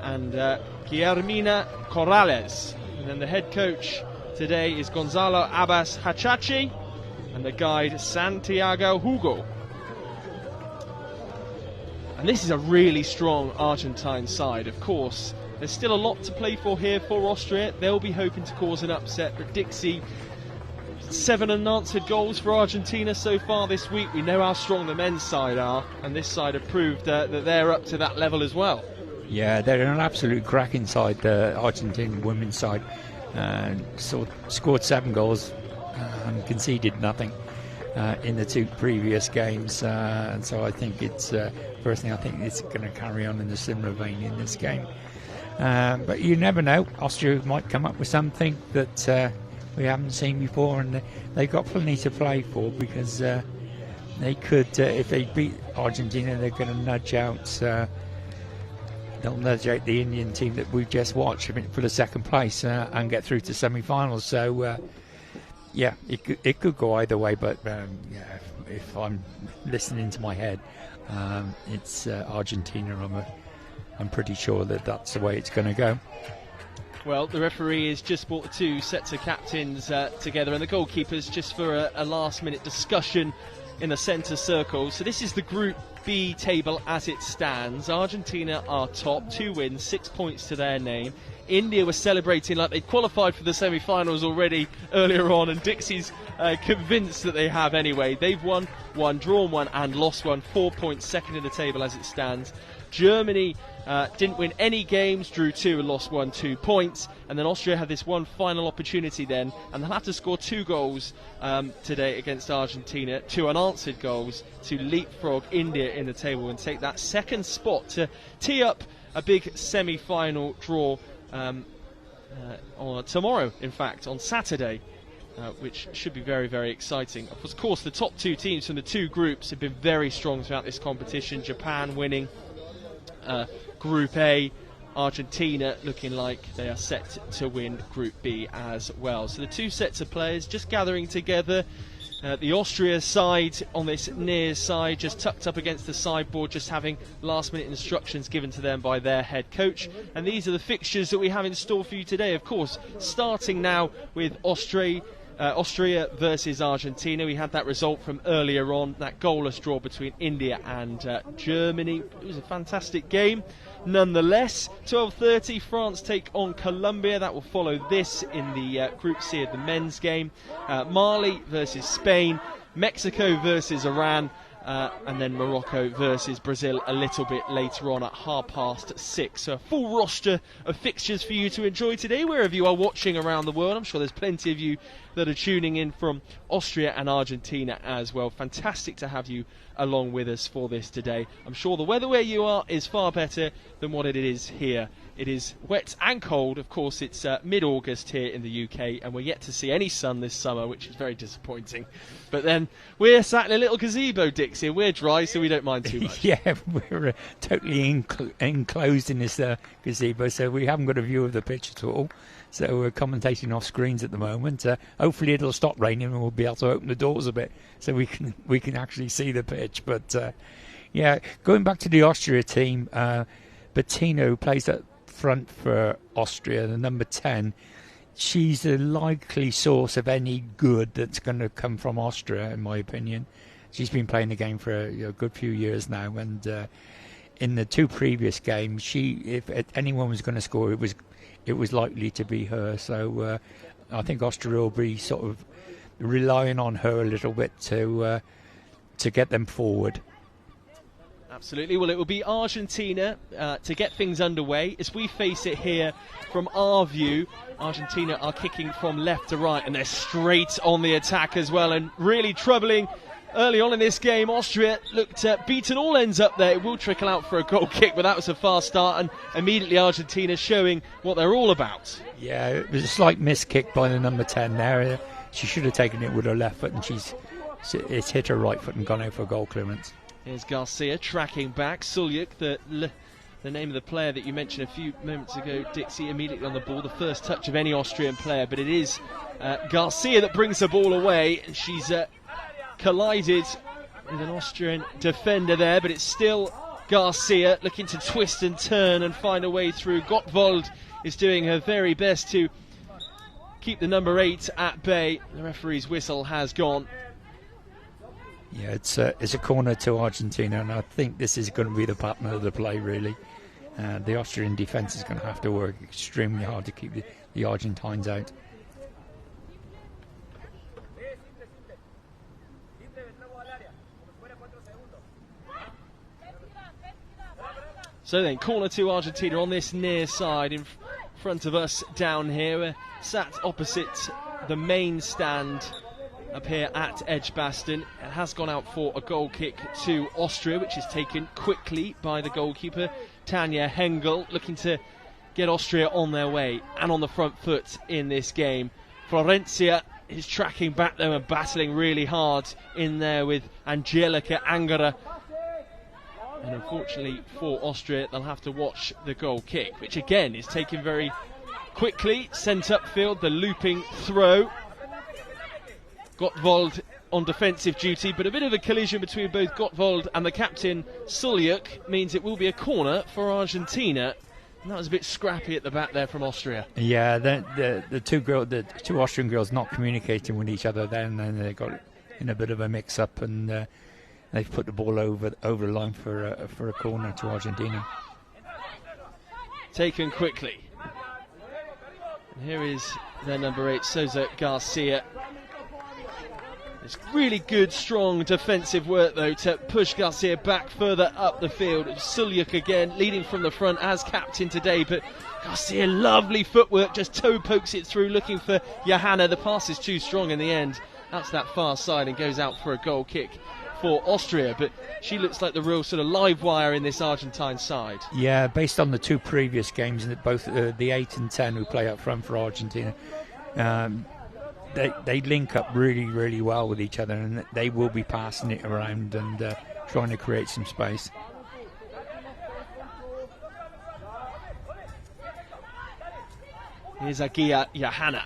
and Guillermina Corrales. And then the head coach today is Gonzalo Abbas Hachachi, and the guide, Santiago Hugo. And this is a really strong Argentine side. Of course, there's still a lot to play for here for Austria. They'll be hoping to cause an upset, but Dixie, 7 unanswered goals for Argentina so far this week. We know how strong the men's side are, and this side have proved that they're up to that level as well. Yeah, they're an absolute cracking side, the Argentine women's side. Scored 7 goals and conceded nothing in the 2 previous games. And so I think it's... Personally, I think it's going to carry on in a similar vein in this game. But you never know. Austria might come up with something that we haven't seen before, and they've got plenty to play for, because they could, if they beat Argentina, they're going to nudge out. They'll nudge out the Indian team that we've just watched for the second place and get through to semi-finals. So, yeah, it could go either way. But if I'm listening to my head, it's Argentina. I'm pretty sure that's the way it's going to go. Well, the referee has just brought the 2 sets of captains together, and the goalkeepers just for a last-minute discussion in the centre circle. So this is the Group B table as it stands. Argentina are top, 2 wins, 6 points to their name. India was celebrating like they'd qualified for the semi-finals already earlier on, and Dixie's convinced that they have anyway. They've won 1, drawn 1 and lost 1, 4 points, second in the table as it stands. Germany didn't win any games, drew 2 and lost 1, 2 points. And then Austria had this one final opportunity then, and they'll have to score 2 goals today against Argentina, 2 unanswered goals, to leapfrog India in the table and take that second spot to tee up a big semi-final draw tomorrow, in fact, on Saturday, which should be very, very exciting. Of course, the top 2 teams from the 2 groups have been very strong throughout this competition. Japan winning Group A, Argentina looking like they are set to win Group B as well. So the 2 sets of players just gathering together. The Austria side on this near side just tucked up against the sideboard, just having last minute instructions given to them by their head coach. And these are the fixtures that we have in store for you today, of course, starting now with Austria versus Argentina. We had that result from earlier on, that goalless draw between India and Germany. It was a fantastic game nonetheless. 12:30, France take on Colombia. That will follow this in the Group C of the men's game. Mali versus Spain, Mexico versus Iran, and then Morocco versus Brazil a little bit later on at 6:30. So a full roster of fixtures for you to enjoy today wherever you are watching around the world. I'm sure there's plenty of you that are tuning in from Austria and Argentina as well. Fantastic to have you along with us for this today. I'm sure the weather where you are is far better than what it is here. It is wet and cold. Of course, it's mid-August here in the UK, and we're yet to see any sun this summer, which is very disappointing. But then we're sat in a little gazebo, Dixie, and we're dry, so we don't mind too much. Yeah, we're totally enclosed in this gazebo, so we haven't got a view of the pitch at all. So we're commentating off screens at the moment. Hopefully it'll stop raining and we'll be able to open the doors a bit so we can actually see the pitch. But yeah, going back to the Austria team, Bettino, who plays up front for Austria, the number 10. she's a likely source of any good that's going to come from Austria, in my opinion. She's been playing the game for a good few years now, and in the 2 previous games, if anyone was going to score, it was likely to be her. So I think Austria will be sort of relying on her a little bit to get them forward. Absolutely. Well, it will be Argentina to get things underway. As we face it here from our view, Argentina are kicking from left to right, and they're straight on the attack as well, and really troubling early on in this game. Austria looked beaten all ends up there. It will trickle out for a goal kick, but that was a fast start, and immediately Argentina showing what they're all about. Yeah, it was a slight miss kick by the number 10 there. She should have taken it with her left foot, and it's hit her right foot and gone out for a goal clearance. Here's Garcia tracking back. Sulyuk, the name of the player that you mentioned a few moments ago, Dixie, immediately on the ball. The first touch of any Austrian player, but it is Garcia that brings the ball away, and she's collided with an Austrian defender there, but it's still Garcia looking to twist and turn and find a way through. Gottwald is doing her very best to keep the number 8 at bay. The referee's whistle has gone. Yeah, it's a corner to Argentina, and I think this is going to be the pattern of the play, really. The Austrian defence is going to have to work extremely hard to keep the Argentines out. So then, corner to Argentina on this near side in front of us down here. We're sat opposite the main stand up here at Edgbaston. It has gone out for a goal kick to Austria, which is taken quickly by the goalkeeper, Tanja Hengel, looking to get Austria on their way and on the front foot in this game. Florencia is tracking back though and battling really hard in there with Angelica Angara. And unfortunately for Austria, they'll have to watch the goal kick, which again is taken very quickly, sent upfield, the looping throw. Gottwald on defensive duty, but a bit of a collision between both Gottwald and the captain Sulyuk means it will be a corner for Argentina. And that was a bit scrappy at the back there from Austria. Yeah, the two Austrian girls not communicating with each other then, and they got in a bit of a mix-up, and they've put the ball over the line for a corner to Argentina. Taken quickly. And here is their number 8, Sousa Garcia. It's really good, strong defensive work, though, to push Garcia back further up the field. Sulyuk again, leading from the front as captain today, but Garcia, lovely footwork, just toe pokes it through, looking for Johanna. The pass is too strong in the end. That's that far side and goes out for a goal kick for Austria, but she looks like the real sort of live wire in this Argentine side. Yeah, based on the 2 previous games, both the 8 and 10 who play up front for Argentina, they link up really, really well with each other, and they will be passing it around and trying to create some space. Here's Agia Johanna.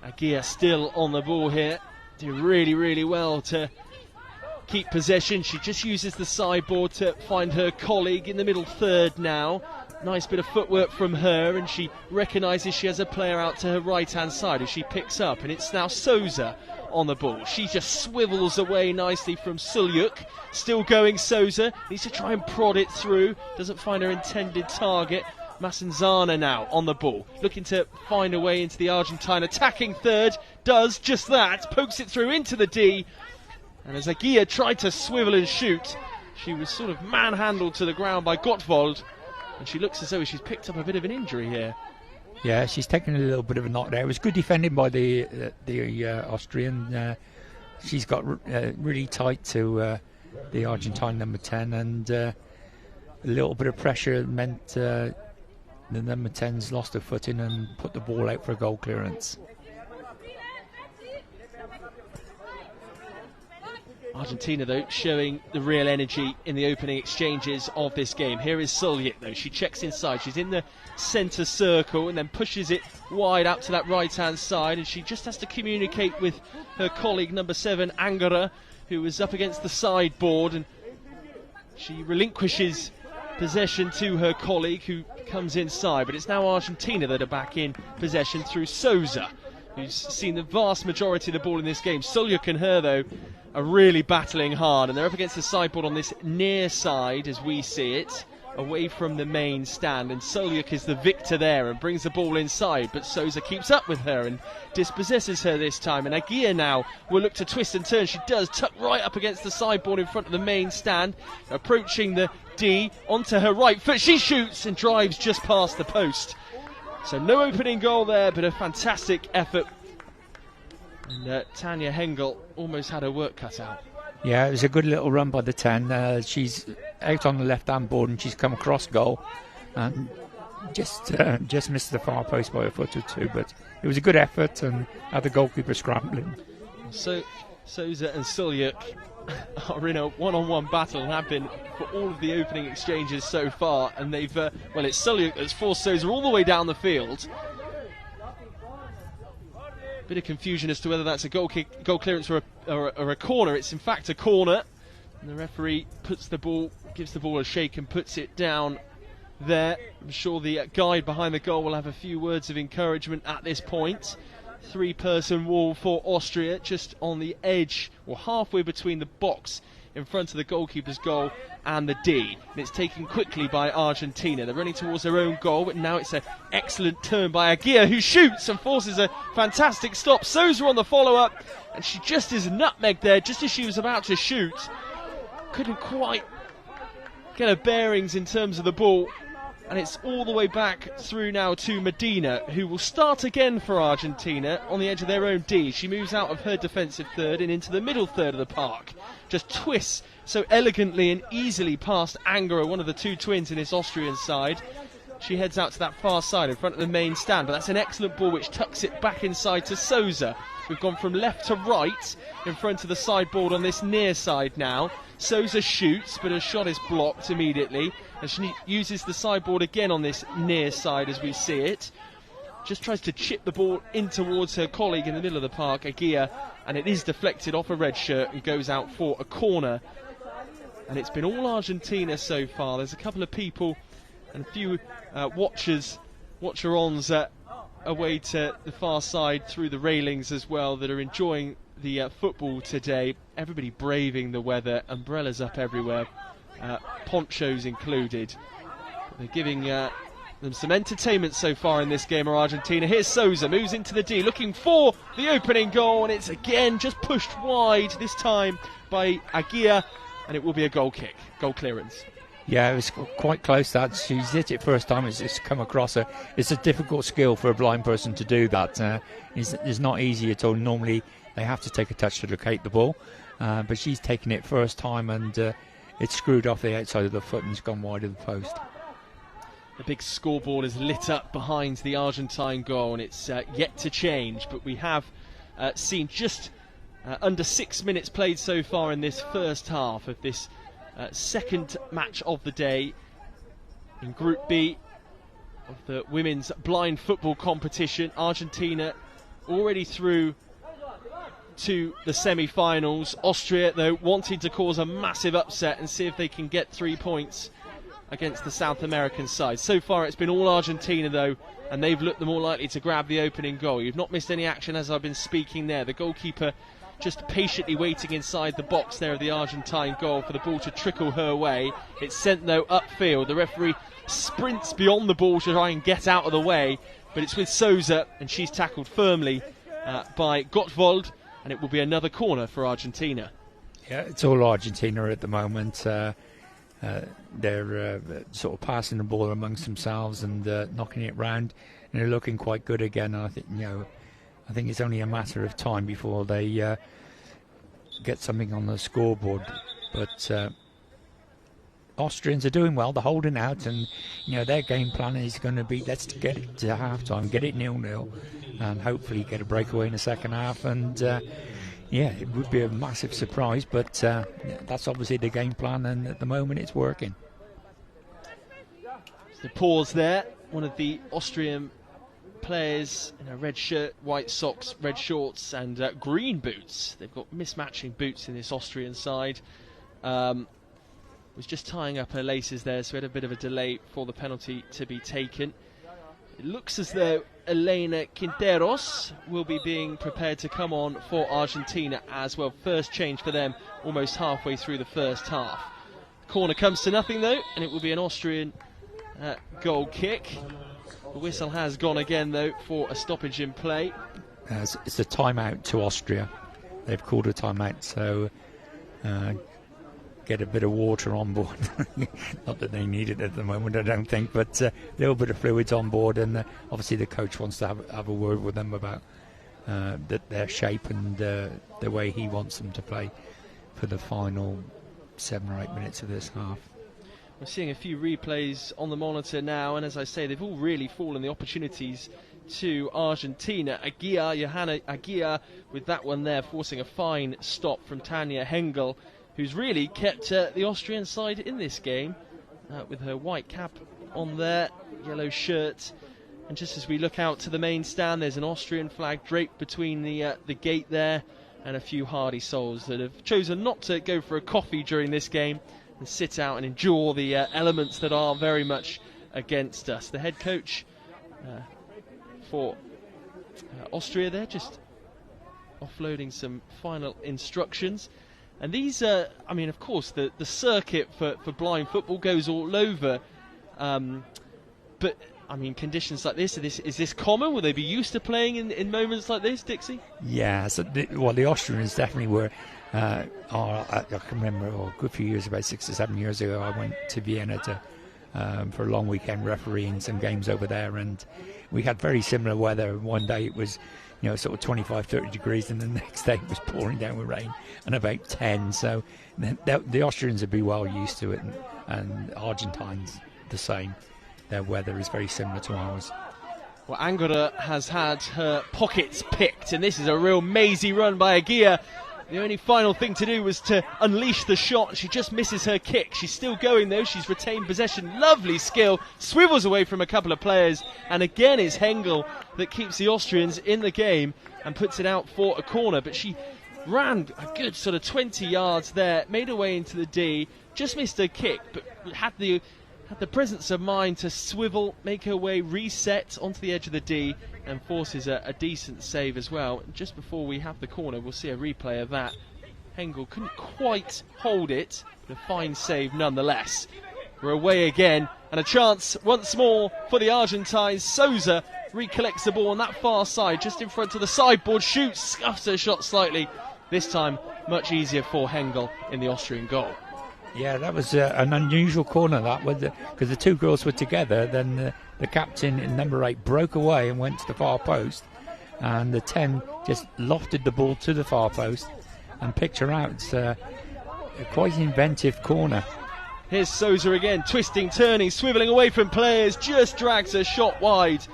Agia still on the ball here, doing really, really well to keep possession. She just uses the sideboard to find her colleague in the middle third now. Nice bit of footwork from her, and she recognises she has a player out to her right hand side who she picks up, and it's now Sousa on the ball. She just swivels away nicely from Sulyuk. Still going, Sousa needs to try and prod it through, doesn't find her intended target. Massanzana now on the ball, looking to find a way into the Argentine attacking third, does just that, pokes it through into the D. And as Agia tried to swivel and shoot, she was sort of manhandled to the ground by Gottwald, and she looks as though she's picked up a bit of an injury here. Yeah, she's taken a little bit of a knock there. It was good defending by the Austrian. She's got really tight to the Argentine number 10, and a little bit of pressure meant the number 10's lost her footing and put the ball out for a goal clearance. Argentina, though, showing the real energy in the opening exchanges of this game. Here is Sulyuk, though. She checks inside. She's in the centre circle and then pushes it wide out to that right-hand side. And she just has to communicate with her colleague, number 7, Angara, who was up against the sideboard and She relinquishes possession to her colleague who comes inside, but it's now Argentina that are back in possession through Souza, who's seen the vast majority of the ball in this game. Solyuk and her, though, are really battling hard, and they're up against the sideboard on this near side as we see it, away from the main stand, and Solyuk is the victor there and brings the ball inside, but Souza keeps up with her and dispossesses her this time, and Aguirre now will look to twist and turn. She does, tuck right up against the sideboard in front of the main stand, approaching the D onto her right foot. She shoots and drives just past the post. So no opening goal there, but a fantastic effort, and Tanya Hengel almost had her work cut out. Yeah, it was a good little run by the 10. She's out on the left-hand board and she's come across goal and just missed the far post by a foot or two. But it was a good effort and had the goalkeeper scrambling. So Souza and Solyuk are in a one-on-one battle and have been for all of the opening exchanges so far. And they've, well, it's Solyuk that's forced Souza all the way down the field. Bit of confusion as to whether that's a goal clearance or a corner. It's in fact a corner, and the referee gives the ball a shake and puts it down there. I'm sure the guide behind the goal will have a few words of encouragement at this point. 3-person wall for Austria, just on the edge or halfway between the box in front of the goalkeeper's goal and the D, and it's taken quickly by Argentina. They're running towards their own goal, but now it's an excellent turn by Aguirre, who shoots and forces a fantastic stop. Souza on the follow-up, and she just is nutmegged there just as she was about to shoot. Couldn't quite get her bearings in terms of the ball, and it's all the way back through now to Medina, who will start again for Argentina on the edge of their own D. She moves out of her defensive third and into the middle third of the park. Just twists so elegantly and easily past Angara, one of the two twins in this Austrian side. She heads out to that far side in front of the main stand, but that's an excellent ball which tucks it back inside to Souza. We've gone from left to right in front of the sideboard on this near side now. Souza shoots, but her shot is blocked immediately, and she uses the sideboard again on this near side as we see it. Just tries to chip the ball in towards her colleague in the middle of the park, Aguirre, and it is deflected off a red shirt and goes out for a corner. And it's been all Argentina so far. There's a couple of people and a few watcher-ons away to the far side through the railings as well that are enjoying the football today. Everybody braving the weather, umbrellas up everywhere, ponchos included. They're giving them some entertainment so far in this game, are Argentina. Here's Souza, moves into the D, looking for the opening goal, and it's again just pushed wide, this time by Aguirre, and it will be a goal clearance. Yeah, it was quite close. That she's hit it first time. It's come across her. It's a difficult skill for a blind person to do that. It's not easy at all. Normally they have to take a touch to locate the ball, but she's taken it first time, and it's screwed off the outside of the foot and it's gone wide of the post. The big scoreboard is lit up behind the Argentine goal, and it's yet to change, but we have seen just under 6 minutes played so far in this first half of this second match of the day in Group B of the women's blind football competition. Argentina already through to the semi-finals. Austria, though, wanting to cause a massive upset and see if they can get 3 points against the South American side. So far it's been all Argentina, though, and they've looked the more likely to grab the opening goal. You've not missed any action as I've been speaking there. The goalkeeper just patiently waiting inside the box there of the Argentine goal for the ball to trickle her way. It's sent, though, upfield. The referee sprints beyond the ball to try and get out of the way, but it's with Souza, and she's tackled firmly by Gottwald, and it will be another corner for Argentina. Yeah, it's all Argentina at the moment. They're sort of passing the ball amongst themselves and knocking it round, and they're looking quite good again. And I think it's only a matter of time before they get something on the scoreboard. But Austrians are doing well. They're holding out, and their game plan is going to be, let's get it to half-time, get it 0-0, and hopefully get a breakaway in the second half. And it would be a massive surprise, but that's obviously the game plan, and at the moment it's working. The pause there. One of the Austrian players in a red shirt, white socks, red shorts and green boots. They've got mismatching boots in this Austrian side. The was just tying up her laces there, so we had a bit of a delay for the penalty to be taken. It looks as though Elena Quinteros will be being prepared to come on for Argentina as well. First change for them almost halfway through the first half. Corner comes to nothing though, and it will be an Austrian goal kick. The whistle has gone again though for a stoppage in play. It's a timeout to Austria. They've called a timeout, so get a bit of water on board. Not that they need it at the moment, I don't think, but a little bit of fluids on board, and obviously the coach wants to have a word with them about their shape and the way he wants them to play for the final 7 or 8 minutes of this half. We're seeing a few replays on the monitor now, and as I say, they've all really fallen the opportunities to Argentina. Johanna Aguirre with that one there, forcing a fine stop from Tanja Hengel, who's really kept the Austrian side in this game with her white cap on there, yellow shirt. And just as we look out to the main stand, there's an Austrian flag draped between the gate there, and a few hardy souls that have chosen not to go for a coffee during this game and sit out and endure the elements that are very much against us. The head coach for Austria there just offloading some final instructions. And these, I mean, of course, the circuit for blind football goes all over. But, I mean, conditions like this, is this common? Will they be used to playing in moments like this, Dixie? Yeah, so the Austrians definitely were. I can remember a good few years, about 6 or 7 years ago, I went to Vienna for a long weekend refereeing some games over there, and we had very similar weather. One day it was, sort of 25, 30 degrees, and the next day it was pouring down with rain and about 10. So the Austrians would be well used to it, and Argentines the same. Their weather is very similar to ours. Well, Angora has had her pockets picked, and this is a real mazy run by Aguirre. The only final thing to do was to unleash the shot. She just misses her kick. She's still going though. She's retained possession. Lovely skill. Swivels away from a couple of players. And again it's Hengel that keeps the Austrians in the game and puts it out for a corner. But she ran a good sort of 20 yards there, made her way into the D, just missed her kick, but had the presence of mind to swivel, make her way, reset onto the edge of the D, and forces a decent save as well. Just before we have the corner, we'll see a replay of that. Hengel couldn't quite hold it, but a fine save nonetheless. We're away again, and a chance once more for the Argentines. Souza recollects the ball on that far side, just in front of the sideboard, shoots, scuffs her shot slightly. This time, much easier for Hengel in the Austrian goal. Yeah, that was an unusual corner, that, because the two girls were together. Then the captain in number 8 broke away and went to the far post, and the 10 just lofted the ball to the far post and picked her out. It's a quite inventive corner. Here's Souza again, twisting, turning, swivelling away from players, just drags her shot wide.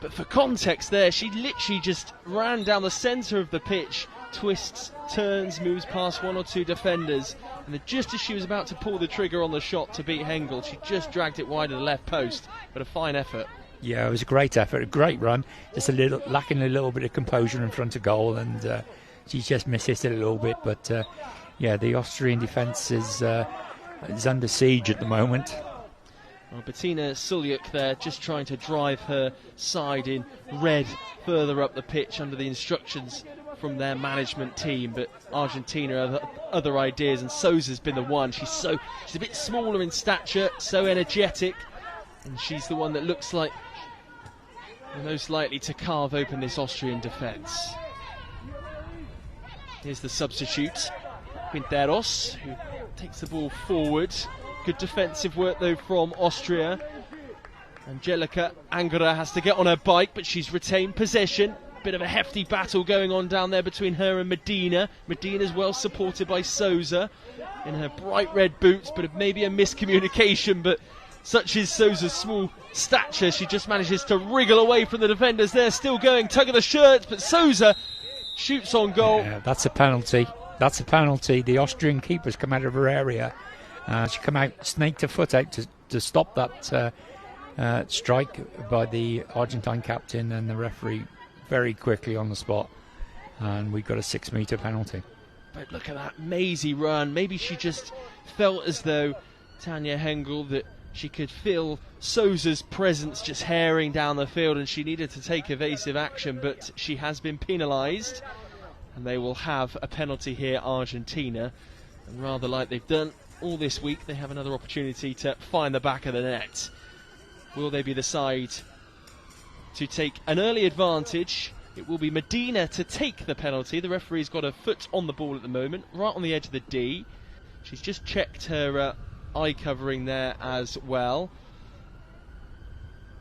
But for context there, she literally just ran down the centre of the pitch, twists, turns, moves past 1 or 2 defenders, and then just as she was about to pull the trigger on the shot to beat Hengel, she just dragged it wide of the left post. But a fine effort. Yeah, it was a great effort, a great run, just lacking a little bit of composure in front of goal, and she just missed it a little bit. But the Austrian defence is under siege at the moment. Well, Bettina Sulyuk there just trying to drive her side in red further up the pitch under the instructions from their management team, but Argentina have other ideas, and Souza's been the one. She's a bit smaller in stature, so energetic, and she's the one that looks like the most likely to carve open this Austrian defence. Here's the substitute, Quinteros, who takes the ball forward. Good defensive work though from Austria. Angelica Angora has to get on her bike, but she's retained possession. Bit of a hefty battle going on down there between her and Medina. Medina's well supported by Souza in her bright red boots, but maybe a miscommunication, but such is Souza's small stature, she just manages to wriggle away from the defenders. They're still going, tug of the shirt, but Souza shoots on goal. Yeah, that's a penalty. The Austrian keeper's come out of her area. She come out, snaked her foot out to stop that strike by the Argentine captain, and the referee very quickly on the spot, and we got a 6-metre penalty. But look at that mazy run. Maybe she just felt as though Tanja Hengel, that she could feel Souza's presence just herring down the field and she needed to take evasive action, but she has been penalised and they will have a penalty here, Argentina. And rather like they've done all this week, they have another opportunity to find the back of the net. Will they be the side to take an early advantage? It will be Medina to take the penalty. The referee's got her foot on the ball at the moment, right on the edge of the D. She's just checked her eye covering there as well.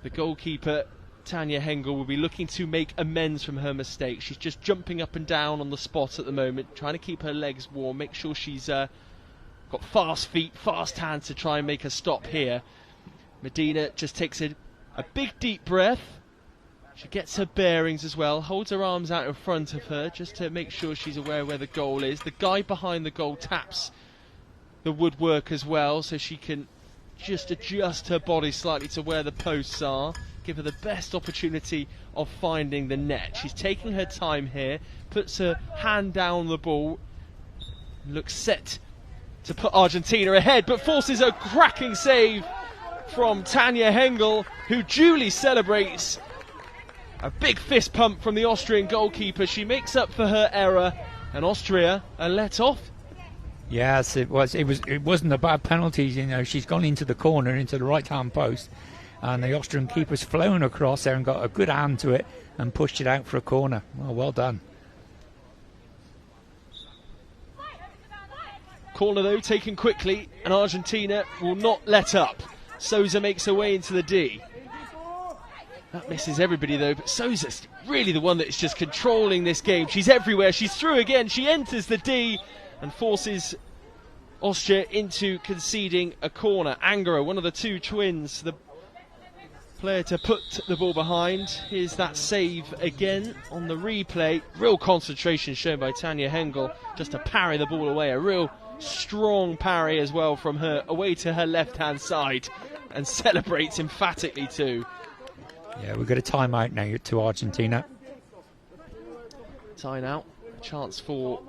The goalkeeper, Tanja Hengel, will be looking to make amends from her mistake. She's just jumping up and down on the spot at the moment, trying to keep her legs warm, make sure she's got fast feet, fast hands to try and make a stop here. Medina just takes a big deep breath. She gets her bearings as well, holds her arms out in front of her just to make sure she's aware where the goal is. The guy behind the goal taps the woodwork as well, so she can just adjust her body slightly to where the posts are, give her the best opportunity of finding the net. She's taking her time here, puts her hand down the ball, looks set to put Argentina ahead, but forces a cracking save from Tanja Hengel, who duly celebrates. A big fist pump from the Austrian goalkeeper. She makes up for her error, and Austria are let off. Yes, it was. It wasn't a bad penalty. You know, she's gone into the corner, into the right-hand post, and the Austrian keeper's flown across there and got a good hand to it and pushed it out for a corner. Well done. Corner though taken quickly, and Argentina will not let up. Souza makes her way into the D. That misses everybody though, but Souza's really the one that is just controlling this game. She's everywhere, she's through again, she enters the D and forces Austria into conceding a corner. Angara, one of the two twins, the player to put the ball behind. Here's that save again on the replay. Real concentration shown by Tanja Hengel just to parry the ball away. A real strong parry as well from her, away to her left-hand side, and celebrates emphatically too. Yeah, we've got a timeout now to Argentina. Time out. A chance for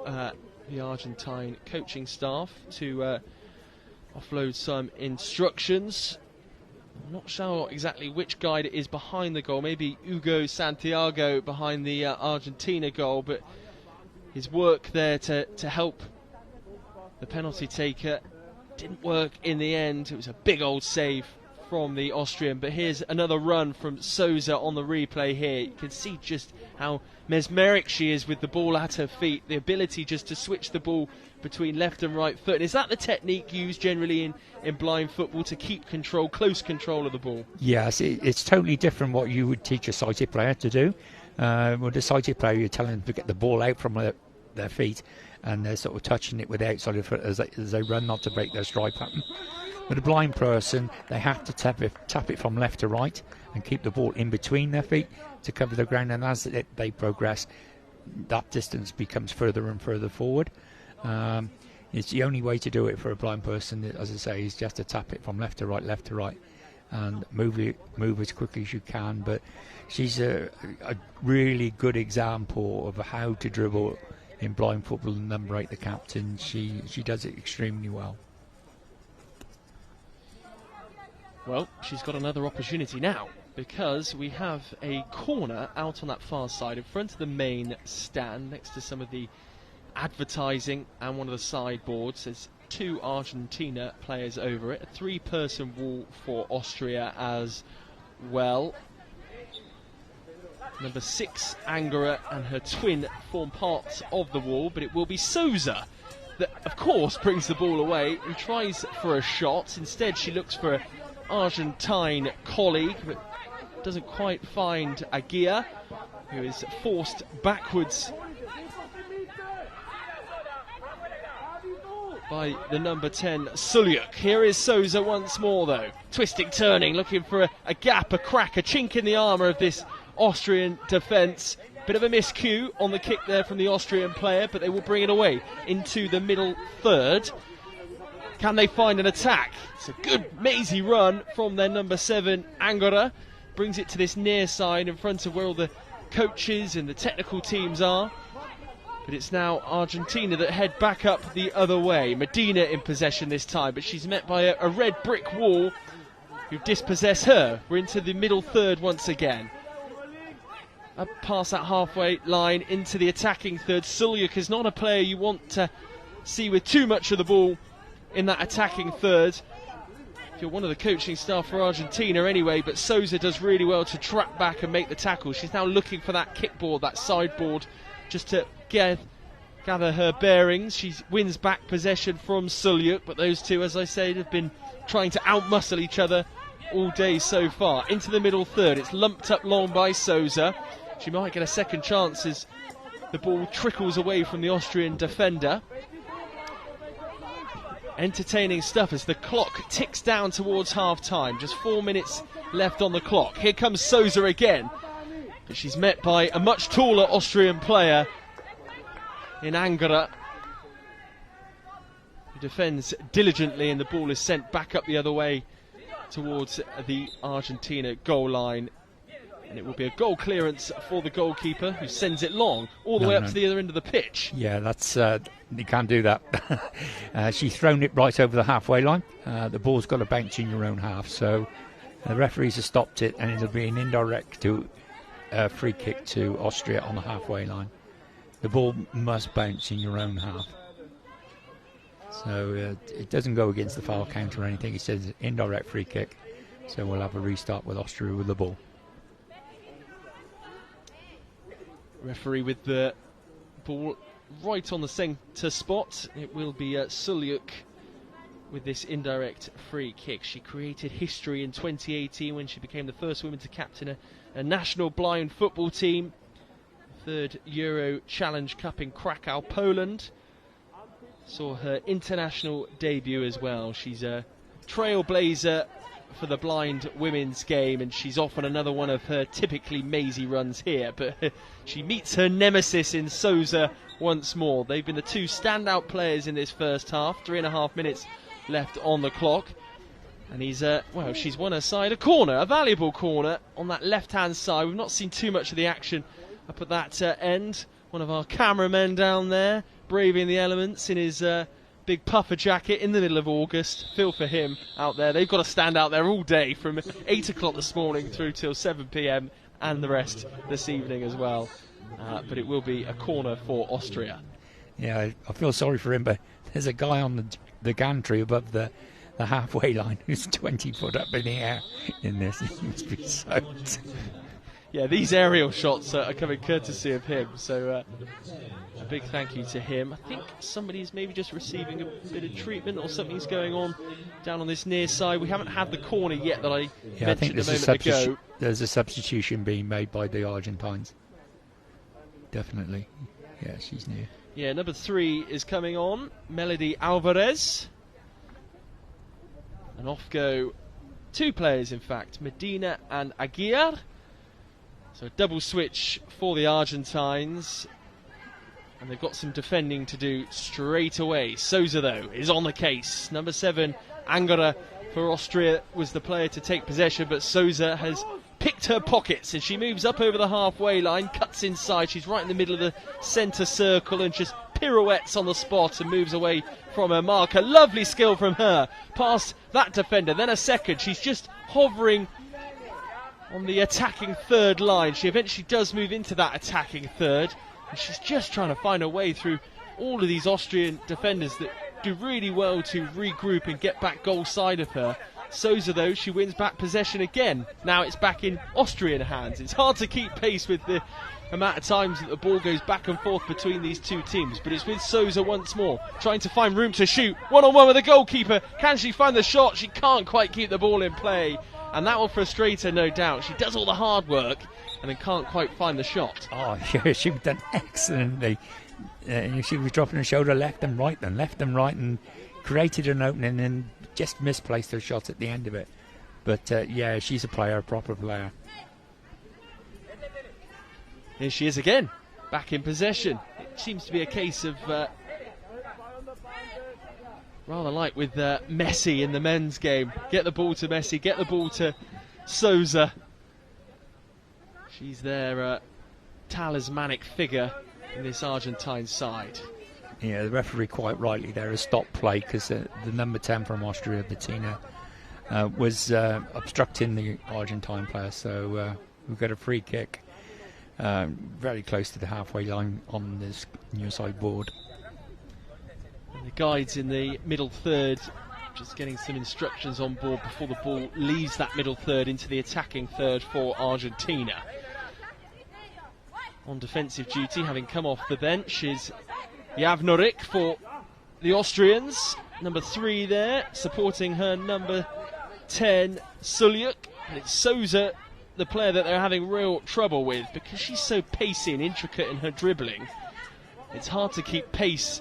the Argentine coaching staff to offload some instructions. I'm not sure exactly which guide it is behind the goal. Maybe Hugo Santiago behind the Argentina goal, but his work there to help the penalty taker didn't work in the end. It was a big old save from the Austrian, but here's another run from Souza on the replay here. You can see just how mesmeric she is with the ball at her feet, the ability just to switch the ball between left and right foot. And is that the technique used generally in blind football, to keep control, close control of the ball? Yes, it's totally different what you would teach a sighted player to do. With a sighted player, you're telling them to get the ball out from their feet, and they're sort of touching it with the outside of foot as they run, not to break their stride pattern. With a blind person, they have to tap it from left to right and keep the ball in between their feet to cover the ground, and as they progress, that distance becomes further and further forward. It's the only way to do it for a blind person, as I say, is just to tap it from left to right, and move as quickly as you can. But she's a really good example of how to dribble in blind football, and number 8, the captain, she does it extremely well. Well, she's got another opportunity now, because we have a corner out on that far side in front of the main stand next to some of the advertising and one of the sideboards. There's 2 Argentina players over it, a 3-person wall for Austria as well. Number 6, Angara, and her twin form part of the wall, but it will be Souza that, of course, brings the ball away and tries for a shot. Instead, she looks for an Argentine colleague, but doesn't quite find Aguirre, who is forced backwards by the number 10, Sulyuk. Here is Souza once more, though. Twisting, turning, looking for a gap, a crack, a chink in the armour of this Austrian defence. Bit of a miscue on the kick there from the Austrian player, but they will bring it away into the middle third. Can they find an attack? It's a good mazy run from their number 7, Angara. Brings it to this near side in front of where all the coaches and the technical teams are. But it's now Argentina that head back up the other way. Medina in possession this time, but she's met by a red brick wall who dispossess her. We're into the middle third once again. Up past that halfway line into the attacking third. Sulyuk is not a player you want to see with too much of the ball in that attacking third. If you're one of the coaching staff for Argentina anyway, but Souza does really well to trap back and make the tackle. She's now looking for that kickboard, that sideboard, just to gather her bearings. She wins back possession from Sulyuk, but those two, as I said, have been trying to outmuscle each other all day so far. Into the middle third, it's lumped up long by Souza. She might get a second chance as the ball trickles away from the Austrian defender. Entertaining stuff as the clock ticks down towards half-time. Just 4 minutes left on the clock. Here comes Souza again, but she's met by a much taller Austrian player in Angara, who defends diligently, and the ball is sent back up the other way towards the Argentina goal line. And it will be a goal clearance for the goalkeeper, who sends it long all the way up to the other end of the pitch. Yeah, that's you can't do that. She's thrown it right over the halfway line. The ball's got to bounce in your own half, so the referees have stopped it, and it'll be an indirect free kick to Austria on the halfway line. The ball must bounce in your own half. So it doesn't go against the foul count or anything. It says indirect free kick. So we'll have a restart with Austria with the ball. Referee with the ball right on the centre spot. It will be Sulyuk with this indirect free kick. She created history in 2018 when she became the first woman to captain a national blind football team. Third Euro Challenge Cup in Krakow, Poland. Saw her international debut as well. She's a trailblazer for the blind women's game, and she's off on another one of her typically mazy runs here, but she meets her nemesis in Souza once more. They've been the two standout players in this first half. 3.5 minutes left on the clock, and she's won her side a corner, a valuable corner on that left-hand side. We've not seen too much of the action up at that end. One of our cameramen down there, braving the elements in his big puffer jacket in the middle of August. Feel for him out there. They've got to stand out there all day from 8 o'clock this morning through till 7 p.m. and the rest this evening as well. But it will be a corner for Austria. Yeah, I feel sorry for him, but there's a guy on the gantry above the halfway line who's 20 foot up in the air in this. He must be soaked. Yeah, these aerial shots are coming courtesy of him, so a big thank you to him. I think somebody's maybe just receiving a bit of treatment, or something's going on down on this near side. We haven't had the corner yet that I mentioned a moment ago. There's a substitution being made by the Argentines. Definitely. Yeah, she's near. Yeah, number 3 is coming on, Melody Alvarez. And off go 2 players, in fact, Medina and Aguirre. So a double switch for the Argentines, and they've got some defending to do straight away. Souza, though, is on the case. Number 7, Angara for Austria, was the player to take possession, but Souza has picked her pockets, and she moves up over the halfway line, cuts inside. She's right in the middle of the centre circle and just pirouettes on the spot and moves away from her marker. Lovely skill from her, past that defender, then a second. She's just hovering on the attacking third line. She eventually does move into that attacking third, and she's just trying to find her way through all of these Austrian defenders that do really well to regroup and get back goal side of her. Souza, though, she wins back possession again. Now it's back in Austrian hands. It's hard to keep pace with the amount of times that the ball goes back and forth between these two teams, but it's with Souza once more, trying to find room to shoot. One-on-one with the goalkeeper. Can she find the shot? She can't quite keep the ball in play, and that will frustrate her, no doubt. She does all the hard work and then can't quite find the shot. Oh, yeah, she's done excellently. She was dropping her shoulder left and right, and created an opening and just misplaced her shot at the end of it. But yeah, she's a player, a proper player. Here she is again, back in possession. It seems to be a case of rather like with Messi in the men's game. Get the ball to Messi, get the ball to Souza. She's their talismanic figure in this Argentine side. Yeah, the referee quite rightly there has stopped play because the number 10 from Austria, Bettina, was obstructing the Argentine player. So we've got a free kick very close to the halfway line on this near side board. And the guides in the middle third just getting some instructions on board before the ball leaves that middle third into the attacking third for Argentina. On defensive duty, having come off the bench, is Javnorik for the Austrians. Number 3 there, supporting her number 10, Sulyuk. And it's Souza, the player that they're having real trouble with, because she's so pacey and intricate in her dribbling. It's hard to keep pace,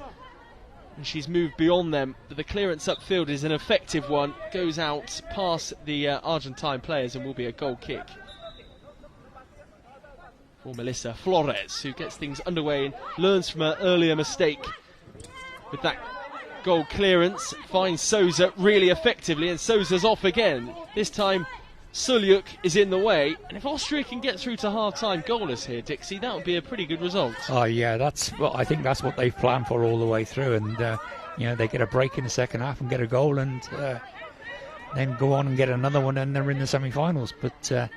and she's moved beyond them. But the clearance upfield is an effective one, goes out past the Argentine players and will be a goal kick for Melissa Flores, who gets things underway and learns from her earlier mistake with that goal clearance. Finds Souza really effectively, and Souza's off again. This time Sulyuk is in the way, and if Austria can get through to half-time goalless here, Dixie, that would be a pretty good result. Oh yeah, I think that's what they've planned for all the way through, and they get a break in the second half and get a goal, and then go on and get another one, and they're in the semi-finals. But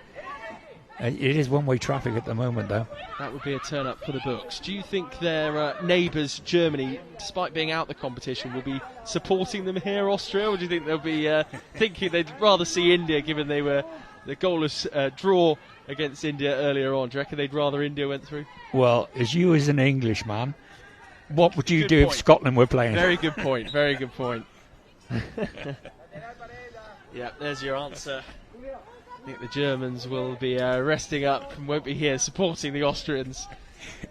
it is one-way traffic at the moment, though. That would be a turn-up for the books. Do you think their neighbours, Germany, despite being out the competition, will be supporting them here, Austria, or do you think they'll be thinking they'd rather see India, given they were the goalless draw against India earlier on? Do you reckon they'd rather India went through? Well, as an Englishman, what would you do if Scotland were playing? Very good point, very good point. Yeah, there's your answer. I think the Germans will be resting up and won't be here supporting the Austrians.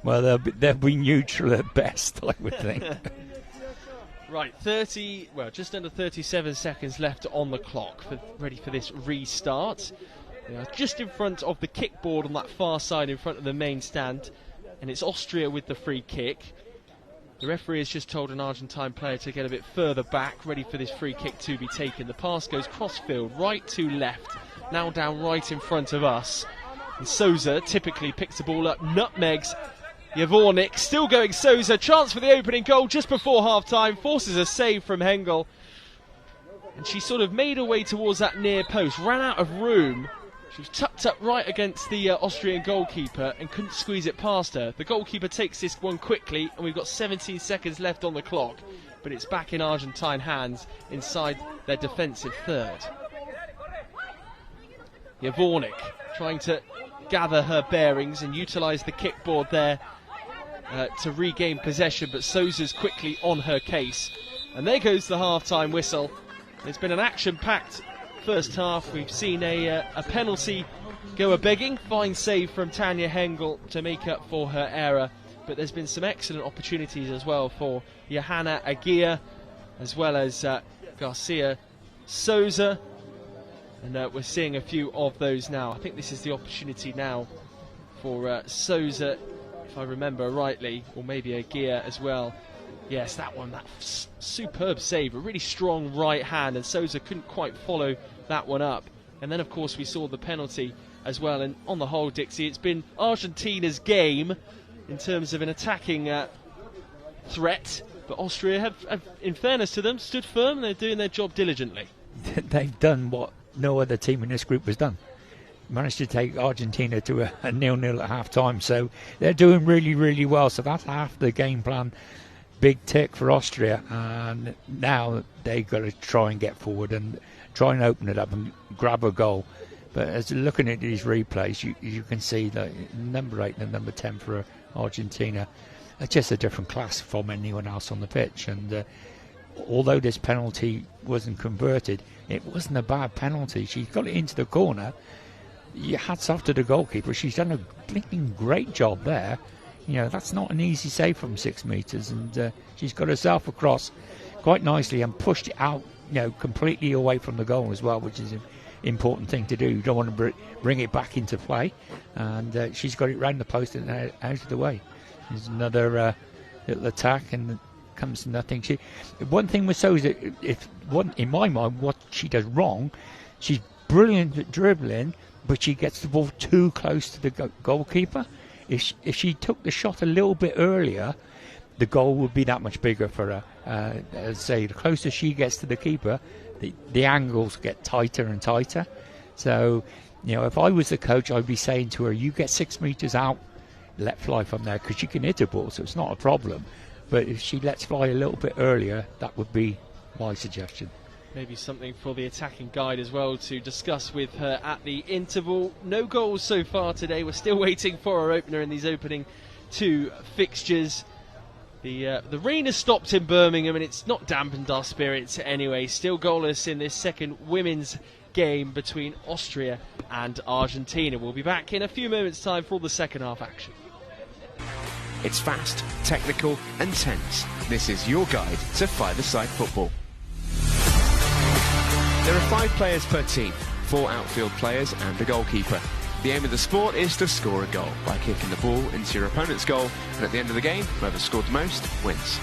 Well, they'll be neutral at best, I would think. Right, just under 37 seconds left on the clock, ready for this restart. They are just in front of the kickboard on that far side in front of the main stand, and it's Austria with the free kick. The referee has just told an Argentine player to get a bit further back, ready for this free kick to be taken. The pass goes cross-field, right to left, now down right in front of us. And Souza typically picks the ball up, nutmegs Javornik, still going Souza, chance for the opening goal just before half-time, forces a save from Hengel. And she sort of made her way towards that near post, ran out of room. She was tucked up right against the Austrian goalkeeper and couldn't squeeze it past her. The goalkeeper takes this one quickly, and we've got 17 seconds left on the clock. But it's back in Argentine hands inside their defensive third. Javornik trying to gather her bearings and utilise the kickboard there to regain possession, but Souza's quickly on her case. And there goes the half-time whistle. It's been an action-packed first half. We've seen a penalty go a-begging. Fine save from Tanja Hengel to make up for her error. But there's been some excellent opportunities as well for Johanna Aguirre, as well as Garcia Souza. And we're seeing a few of those now. I think this is the opportunity now for Souza, if I remember rightly, or maybe Aguirre as well. Yes, that one, that superb save, a really strong right hand, and Souza couldn't quite follow that one up. And then, of course, we saw the penalty as well. And on the whole, Dixie, it's been Argentina's game in terms of an attacking threat. But Austria have, in fairness to them, stood firm, and they're doing their job diligently. They've done what no other team in this group has done. Managed to take Argentina to a 0-0 at half-time. So they're doing really, really well. So that's half the game plan. Big tick for Austria, and now they've got to try and get forward and try and open it up and grab a goal. But as looking at these replays, you can see that number 8 and number 10 for Argentina are just a different class from anyone else on the pitch. And although this penalty wasn't converted, it wasn't a bad penalty. She got it into the corner. Hats off to the goalkeeper. She's done a blinking great job there. You know, that's not an easy save from 6 metres, and she's got herself across quite nicely and pushed it out, completely away from the goal as well, which is an important thing to do. You don't want to bring it back into play, and she's got it round the post and out of the way. There's another little attack, and it comes to nothing. One thing with Souza, in my mind, what she does wrong, she's brilliant at dribbling, but she gets the ball too close to the goalkeeper. if she took the shot a little bit earlier, the goal would be that much bigger for her. As I say, the closer she gets to the keeper, the angles get tighter and tighter. So, if I was the coach, I'd be saying to her, you get 6 meters out, let fly from there, because she can hit a ball, so it's not a problem. But if she lets fly a little bit earlier, that would be my suggestion. Maybe something for the attacking guide as well to discuss with her at the interval. No goals so far today. We're still waiting for our opener in these opening 2 fixtures. The rain has stopped in Birmingham, and it's not dampened our spirits anyway. Still goalless in this second women's game between Austria and Argentina. We'll be back in a few moments' time for all the second half action. It's fast, technical and tense. This is your guide to five-a-side football. There are 5 players per team, 4 outfield players and a goalkeeper. The aim of the sport is to score a goal by kicking the ball into your opponent's goal, and at the end of the game, whoever scored the most wins.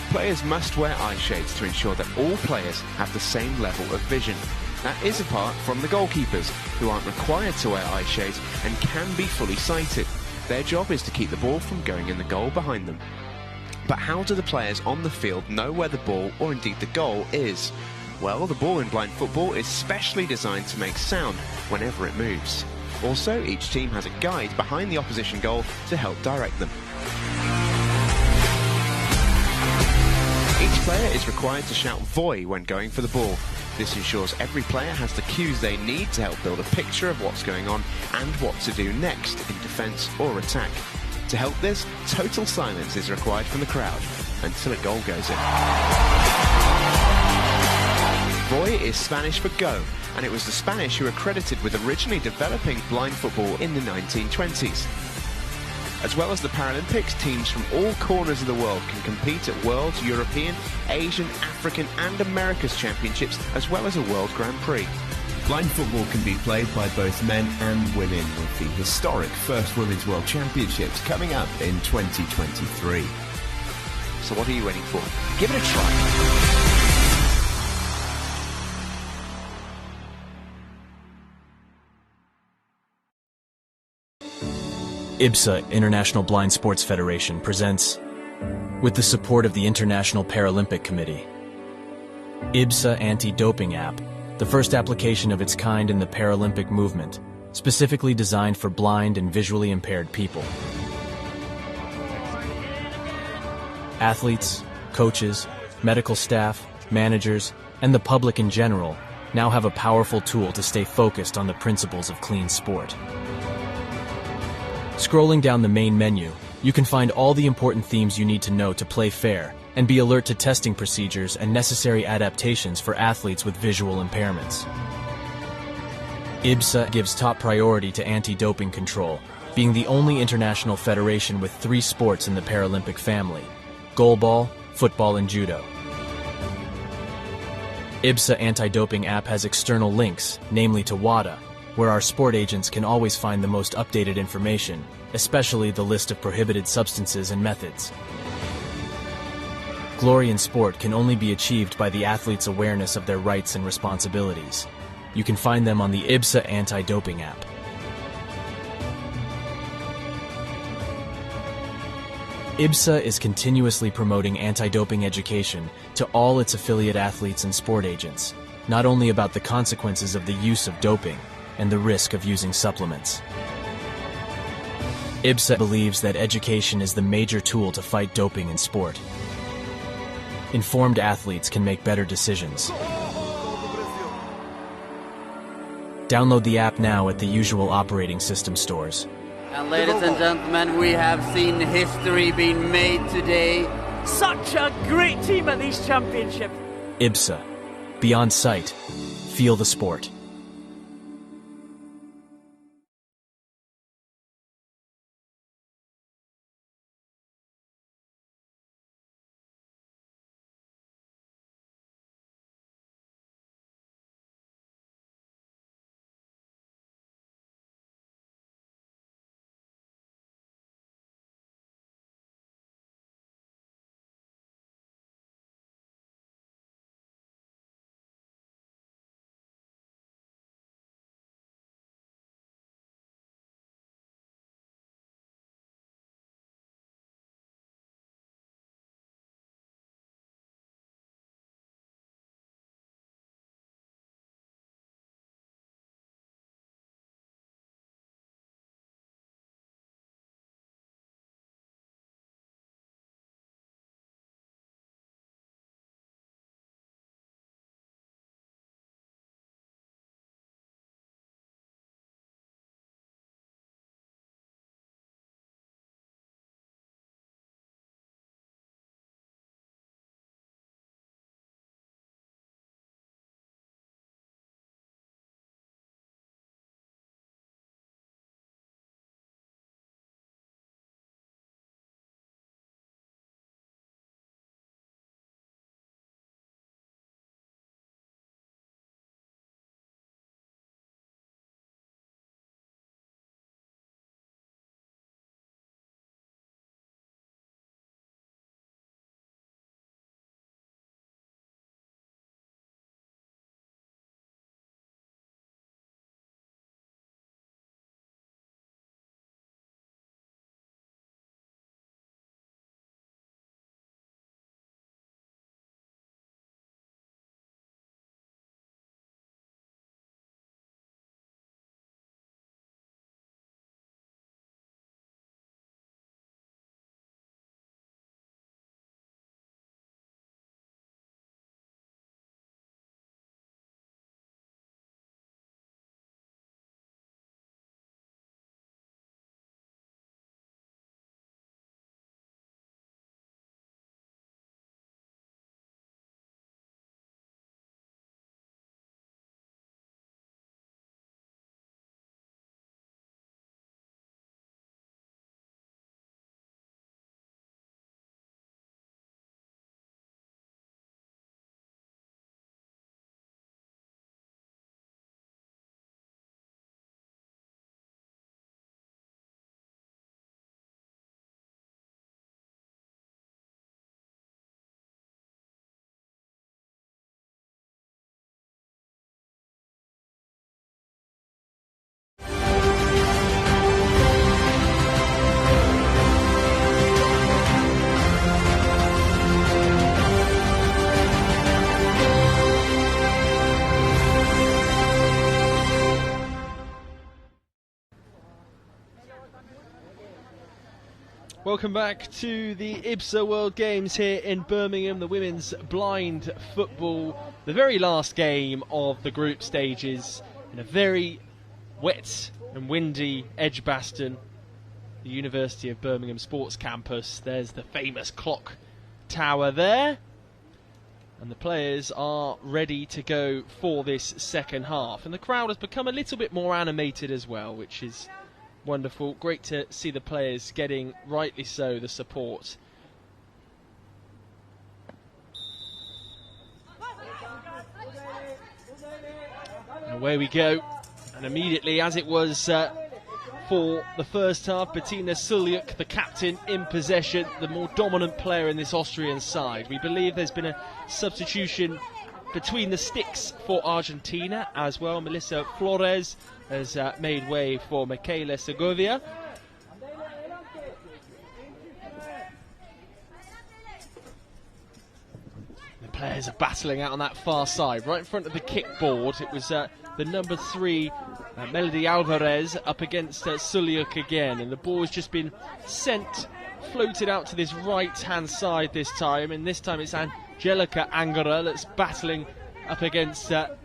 Players must wear eye shades to ensure that all players have the same level of vision. That is apart from the goalkeepers, who aren't required to wear eye shades and can be fully sighted. Their job is to keep the ball from going in the goal behind them. But how do the players on the field know where the ball, or indeed the goal, is? Well, the ball in blind football is specially designed to make sound whenever it moves. Also, each team has a guide behind the opposition goal to help direct them. Each player is required to shout "Voy" when going for the ball. This ensures every player has the cues they need to help build a picture of what's going on and what to do next in defence or attack. To help this, total silence is required from the crowd until a goal goes in. Voy is Spanish for go, and it was the Spanish who were credited with originally developing blind football in the 1920s. As well as the Paralympics, teams from all corners of the world can compete at World, European, Asian, African and America's Championships, as well as a World Grand Prix. Blind football can be played by both men and women, with the historic First Women's World Championships coming up in 2023. So what are you waiting for? Give it a try. IBSA, International Blind Sports Federation, presents, with the support of the International Paralympic Committee, IBSA Anti-Doping App, the first application of its kind in the Paralympic movement, specifically designed for blind and visually impaired people. Athletes, coaches, medical staff, managers, and the public in general now have a powerful tool to stay focused on the principles of clean sport. Scrolling down the main menu, you can find all the important themes you need to know to play fair and be alert to testing procedures and necessary adaptations for athletes with visual impairments. IBSA gives top priority to anti-doping control, being the only international federation with 3 sports in the Paralympic family: goalball, football, and judo. IBSA Anti-Doping App has external links, namely to WADA, where our sport agents can always find the most updated information, especially the list of prohibited substances and methods. Glory in sport can only be achieved by the athlete's awareness of their rights and responsibilities. You can find them on the IBSA Anti-Doping App. IBSA is continuously promoting anti-doping education to all its affiliate athletes and sport agents, not only about the consequences of the use of doping and the risk of using supplements. IBSA believes that education is the major tool to fight doping in sport. Informed athletes can make better decisions. Download the app now at the usual operating system stores. And ladies and gentlemen, we have seen history being made today. Such a great team at these championships. IBSA. Beyond sight. Feel the sport. Welcome back to the IBSA World Games here in Birmingham, the women's blind football, the very last game of the group stages in a very wet and windy Edgbaston, the University of Birmingham Sports Campus. There's the famous clock tower there, and the players are ready to go for this second half, and the crowd has become a little bit more animated as well, which is wonderful. Great to see the players getting, rightly so, the support. And away we go. And immediately, as it was for the first half, Bettina Suljak, the captain, in possession, the more dominant player in this Austrian side. We believe there's been a substitution between the sticks for Argentina as well. Melissa Flores has made way for Michaela Segovia. The players are battling out on that far side, right in front of the kickboard. It was the number 3, Melody Alvarez, up against Suljak again, and the ball has just been sent, floated out to this right-hand side this time, and this time it's Angelica Angara that's battling up against the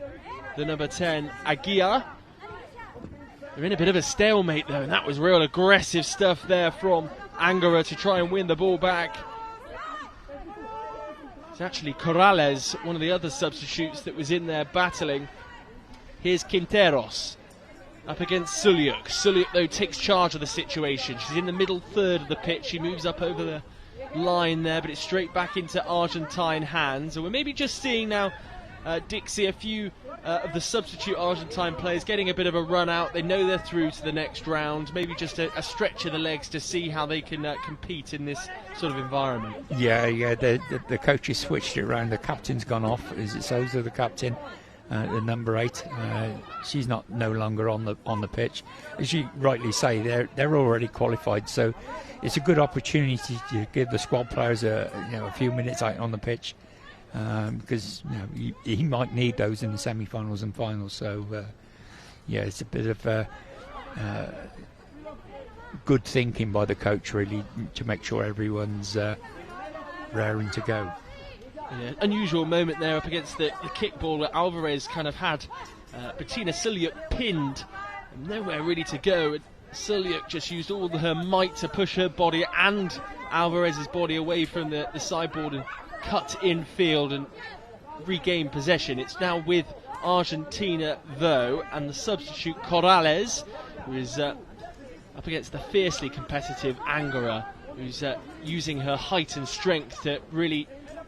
number 10, Aguirre. They're in a bit of a stalemate though, and that was real aggressive stuff there from Angara to try and win the ball back. It's actually Corrales, one of the other substitutes that was in there battling. Here's Quinteros up against Suljak. Suljak though takes charge of the situation. She's in the middle third of the pitch. She moves up over the line there, but it's straight back into Argentine hands. And we're maybe just seeing now, Dixie, a few of the substitute Argentine players getting a bit of a run out. They know they're through to the next round. Maybe just a stretch of the legs to see how they can compete in this sort of environment. Yeah. The coach has switched it around. The captain's gone off. Is it Sousa, the captain? The number 8. She's no longer on the pitch. As you rightly say, they're already qualified. So it's a good opportunity to give the squad players a few minutes out on the pitch. Because he might need those in the semi-finals and finals. So it's a bit of good thinking by the coach, really, to make sure everyone's raring to go. Yeah, unusual moment there up against the kickball where Alvarez kind of had Bettina Suljak pinned and nowhere really to go. Suljak just used all her might to push her body and Alvarez's body away from the sideboard and cut infield and regain possession. It's now with Argentina though, and the substitute Corrales, who is up against the fiercely competitive Angara, who's using her height and strength to really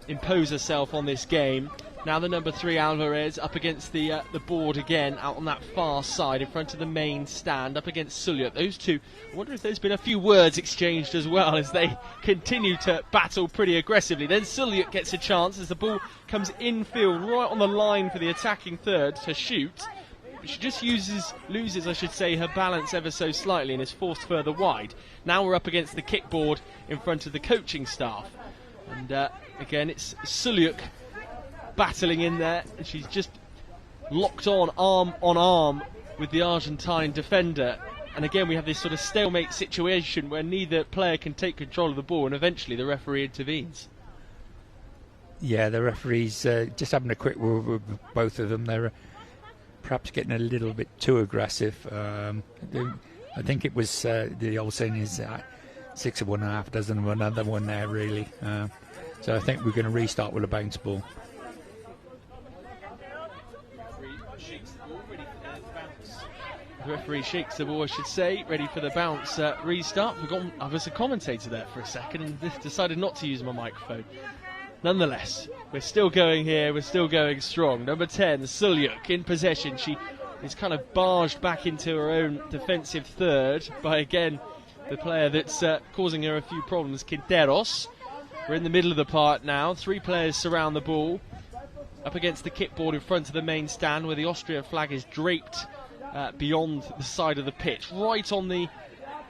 impose herself on this game. Now the number 3 Alvarez up against the board again, out on that far side in front of the main stand, up against Suljak. Those two, I wonder if there's been a few words exchanged as well as they continue to battle pretty aggressively. Then Suljak gets a chance as the ball comes infield right on the line for the attacking third to shoot. But she just loses, I should say, her balance ever so slightly and is forced further wide. Now we're up against the kickboard in front of the coaching staff. And again, it's Suljak battling in there, and she's just locked on arm with the Argentine defender. And again, we have this sort of stalemate situation where neither player can take control of the ball, and eventually the referee intervenes. Yeah, the referee's just having a quick word with both of them. They're perhaps getting a little bit too aggressive. I think it was the old saying is 6 of one and a half dozen of another one there, really. So I think we're going to restart with a bounce ball. The referee shakes the ball, I should say, ready for the bounce restart. I was a commentator there for a second and decided not to use my microphone. Nonetheless, we're still going here, we're still going strong. Number 10, Suljak, in possession. She is kind of barged back into her own defensive third by, again, the player that's causing her a few problems, Quinteros. We're in the middle of the part now. 3 players surround the ball up against the kickboard in front of the main stand where the Austrian flag is draped beyond the side of the pitch, right on the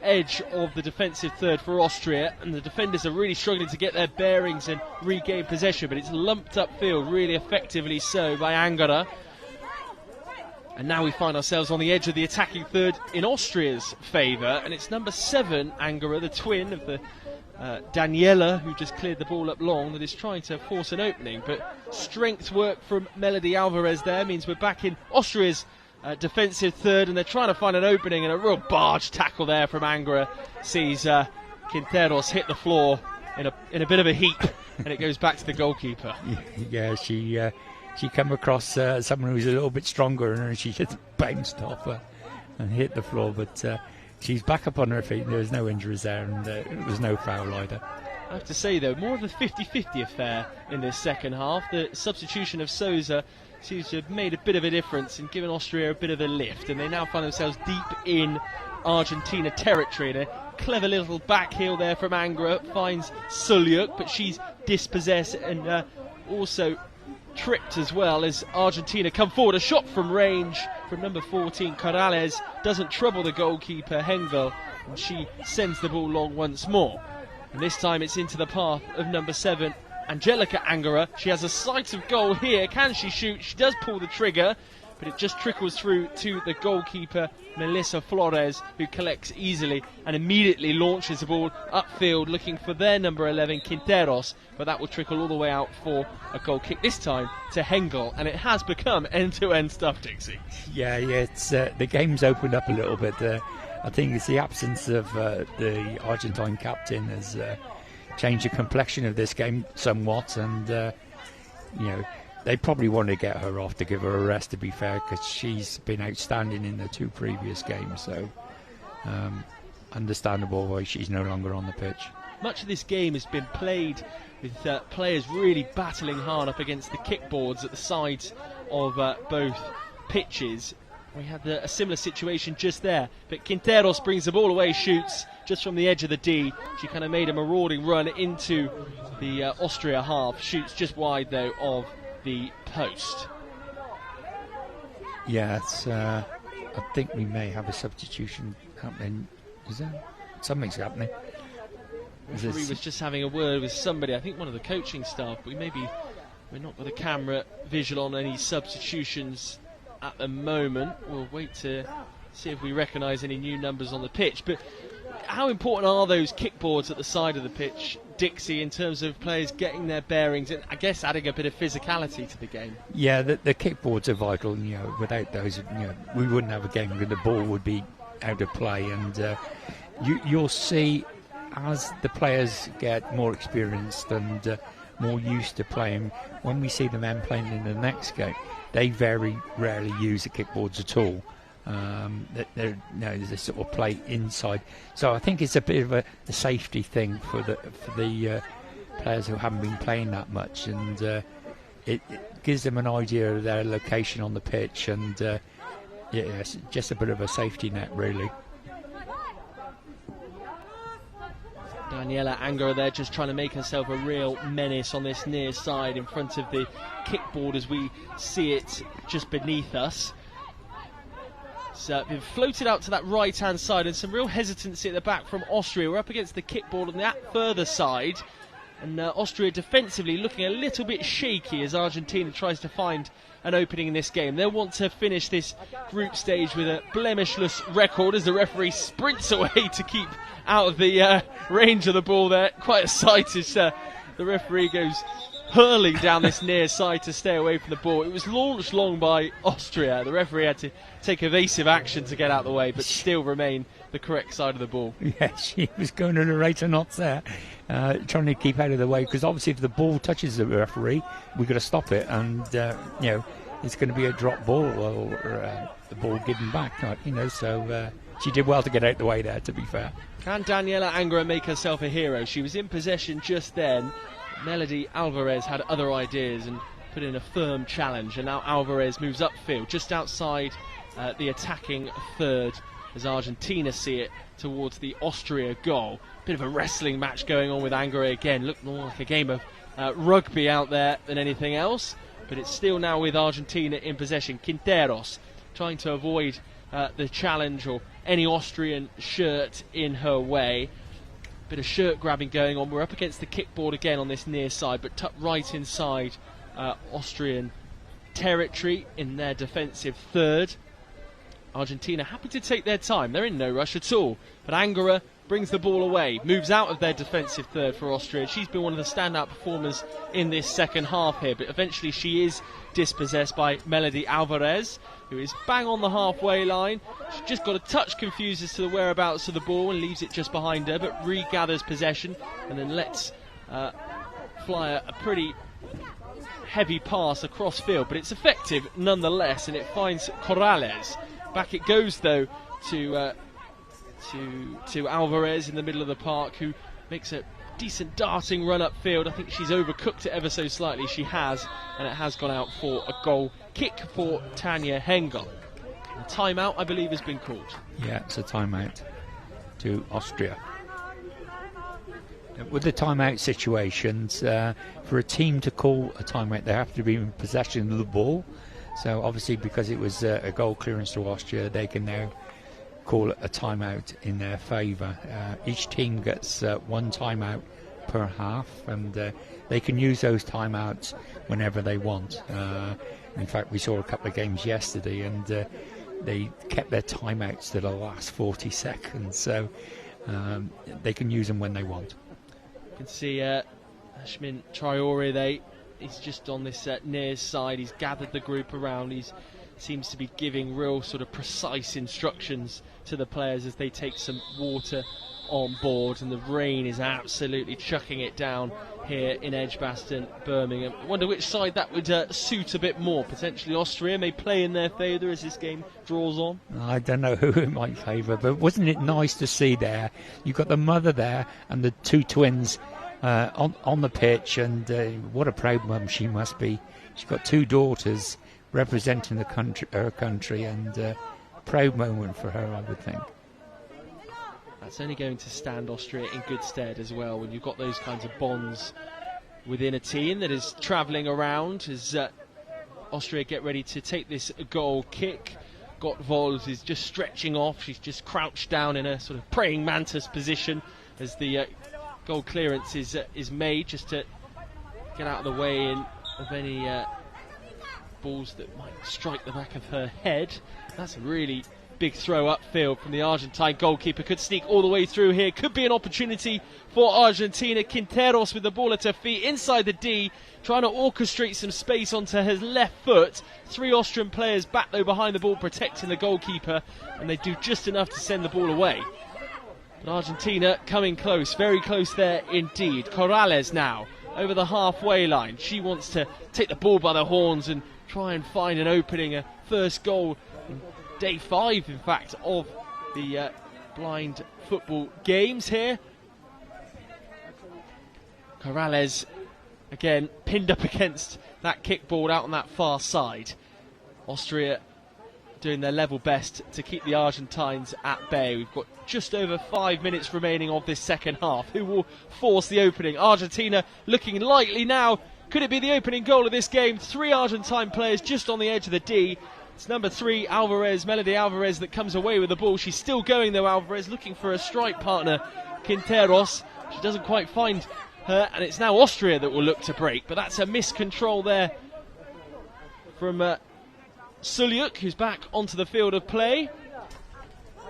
edge of the defensive third for Austria, and the defenders are really struggling to get their bearings and regain possession, but it's lumped upfield really effectively so by Angara. And now we find ourselves on the edge of the attacking third in Austria's favour, and it's number 7 Angara, the twin of the Daniela, who just cleared the ball up long, that is trying to force an opening. But strength work from Melody Alvarez there means we're back in Austria's defensive third, and they're trying to find an opening, and a real barge tackle there from Angra sees Quinteros hit the floor in a bit of a heap, and it goes back to the goalkeeper. Yeah, she came across someone who's a little bit stronger, and she just bounced off her and hit the floor, but she's back up on her feet. There was no injuries there, and there was no foul either. I have to say, though, more of a 50-50 affair in this second half. The substitution of Sousa seems to have made a bit of a difference and given Austria a bit of a lift, and they now find themselves deep in Argentina territory. And a clever little back heel there from Angra finds Sulyuk, but she's dispossessed and also tripped as well as Argentina come forward. A shot from range from number 14, Corrales, doesn't trouble the goalkeeper, Hengel, and she sends the ball long once more. And this time it's into the path of number 7, Angelica Angara. She has a sight of goal here. Can she shoot? She does pull the trigger, but it just trickles through to the goalkeeper, Melissa Flores, who collects easily and immediately launches the ball upfield, looking for their number 11, Quinteros, but that will trickle all the way out for a goal kick, this time to Hengel, and it has become end-to-end stuff, Dixie. Yeah, it's the game's opened up a little bit. I think it's the absence of the Argentine captain has changed the complexion of this game somewhat, and they probably want to get her off to give her a rest, to be fair, because she's been outstanding in the 2 previous games, so understandable why she's no longer on the pitch. Much of this game has been played with players really battling hard up against the kickboards at the sides of both pitches. We had a similar situation just there, but Quinteros brings the ball away, shoots just from the edge of the D. She kind of made a marauding run into the Austria half, shoots just wide though of the post. Yeah, I think we may have a substitution happening. Is there? Something's happening. The referee was just having a word with somebody, I think one of the coaching staff, but we're not got a camera visual on any substitutions at the moment. We'll wait to see if we recognise any new numbers on the pitch. But how important are those kickboards at the side of the pitch, Dixie, in terms of players getting their bearings and I guess adding a bit of physicality to the game? Yeah, the kickboards are vital. Without those, we wouldn't have a game where the ball would be out of play. And you'll see as the players get more experienced and more used to playing, when we see the men playing in the next game, they very rarely use the kickboards at all. They sort of play inside. So I think it's a bit of a safety thing for the players who haven't been playing that much, and it gives them an idea of their location on the pitch, and it's just a bit of a safety net, really. Daniela Angara there just trying to make herself a real menace on this near side in front of the kickboard as we see it just beneath us. It's been floated out to that right hand side, and some real hesitancy at the back from Austria. We're up against the kickboard on that further side, and Austria defensively looking a little bit shaky as Argentina tries to find an opening in this game. They'll want to finish this group stage with a blemishless record as the referee sprints away to keep out of the range of the ball there. Quite a sight as the referee goes hurling down this near side to stay away from the ball. It was launched long by Austria. The referee had to take evasive action to get out of the way, but still remain the correct side of the ball. Yeah, she was going at a rate of knots there, trying to keep out of the way, because obviously if the ball touches the referee, we've got to stop it, and it's going to be a drop ball or the ball given back, so she did well to get out of the way there, to be fair. Can Daniela Angara make herself a hero? She was in possession just then. Melody Alvarez had other ideas and put in a firm challenge, and now Alvarez moves upfield just outside the attacking third as Argentina see it towards the Austria goal. Bit of a wrestling match going on with Angara again. Looked more like a game of rugby out there than anything else, but it's still now with Argentina in possession. Quinteros trying to avoid the challenge or any Austrian shirt in her way. Bit of shirt grabbing going on. We're up against the kickboard again on this near side, but tucked right inside Austrian territory in their defensive third. Argentina happy to take their time. They're in no rush at all, but Angara brings the ball away, moves out of their defensive third for Austria. She's been one of the standout performers in this second half here, but eventually she is dispossessed by Melody Alvarez, who is bang on the halfway line. She's just got a touch confused as to the whereabouts of the ball and leaves it just behind her, but regathers possession and then lets fly a pretty heavy pass across field, but it's effective nonetheless, and it finds Corrales. Back it goes though to Alvarez in the middle of the park, who makes a decent darting run upfield. I think she's overcooked it ever so slightly. She has, and it has gone out for a goal kick for Tanja Hengel. A timeout, I believe, has been called. Yeah, it's a timeout to Austria. With the timeout situations, for a team to call a timeout, they have to be in possession of the ball. So obviously, because it was a goal clearance to Austria, they can now call a timeout in their favour. Each team gets one timeout per half, and they can use those timeouts whenever they want. In fact, we saw a couple of games yesterday, and they kept their timeouts to the last 40 seconds, so they can use them when they want. You can see Ashmin Traore, he's just on this near side. He's gathered the group around. He seems to be giving real sort of precise instructions to the players as they take some water on board, and the rain is absolutely chucking it down here in Edgbaston, Birmingham. I wonder which side that would suit a bit more. Potentially Austria may play in their favour as this game draws on. I don't know who it might favour, but wasn't it nice to see there? You've got the mother there and the two twins on the pitch, and what a proud mum she must be. She's got two daughters representing her country, and proud moment for her, I would think. That's only going to stand Austria in good stead as well, when you've got those kinds of bonds within a team that is travelling around as Austria get ready to take this goal kick. Gottwald is just stretching off. She's just crouched down in a sort of praying mantis position as the goal clearance is made, just to get out of the way of any balls that might strike the back of her head. That's a really big throw upfield from the Argentine goalkeeper. Could sneak all the way through here. Could be an opportunity for Argentina. Quinteros with the ball at her feet inside the D, trying to orchestrate some space onto his left foot. Three Austrian players back though behind the ball, protecting the goalkeeper, and they do just enough to send the ball away. But Argentina coming close, very close there indeed. Corrales now over the halfway line. She wants to take the ball by the horns and try and find an opening, a first goal in day 5, in fact, of the blind football games here. Corrales again pinned up against that kickboard out on that far side. Austria doing their level best to keep the Argentines at bay. We've got just over 5 minutes remaining of this second half. Who will force the opening? Argentina looking lightly now. Could it be the opening goal of this game? 3 Argentine players just on the edge of the D. It's number 3, Alvarez, Melody Alvarez, that comes away with the ball. She's still going though, Alvarez, looking for a strike partner, Quinteros. She doesn't quite find her, and it's now Austria that will look to break. But that's a miscontrol there from Suliuk, who's back onto the field of play.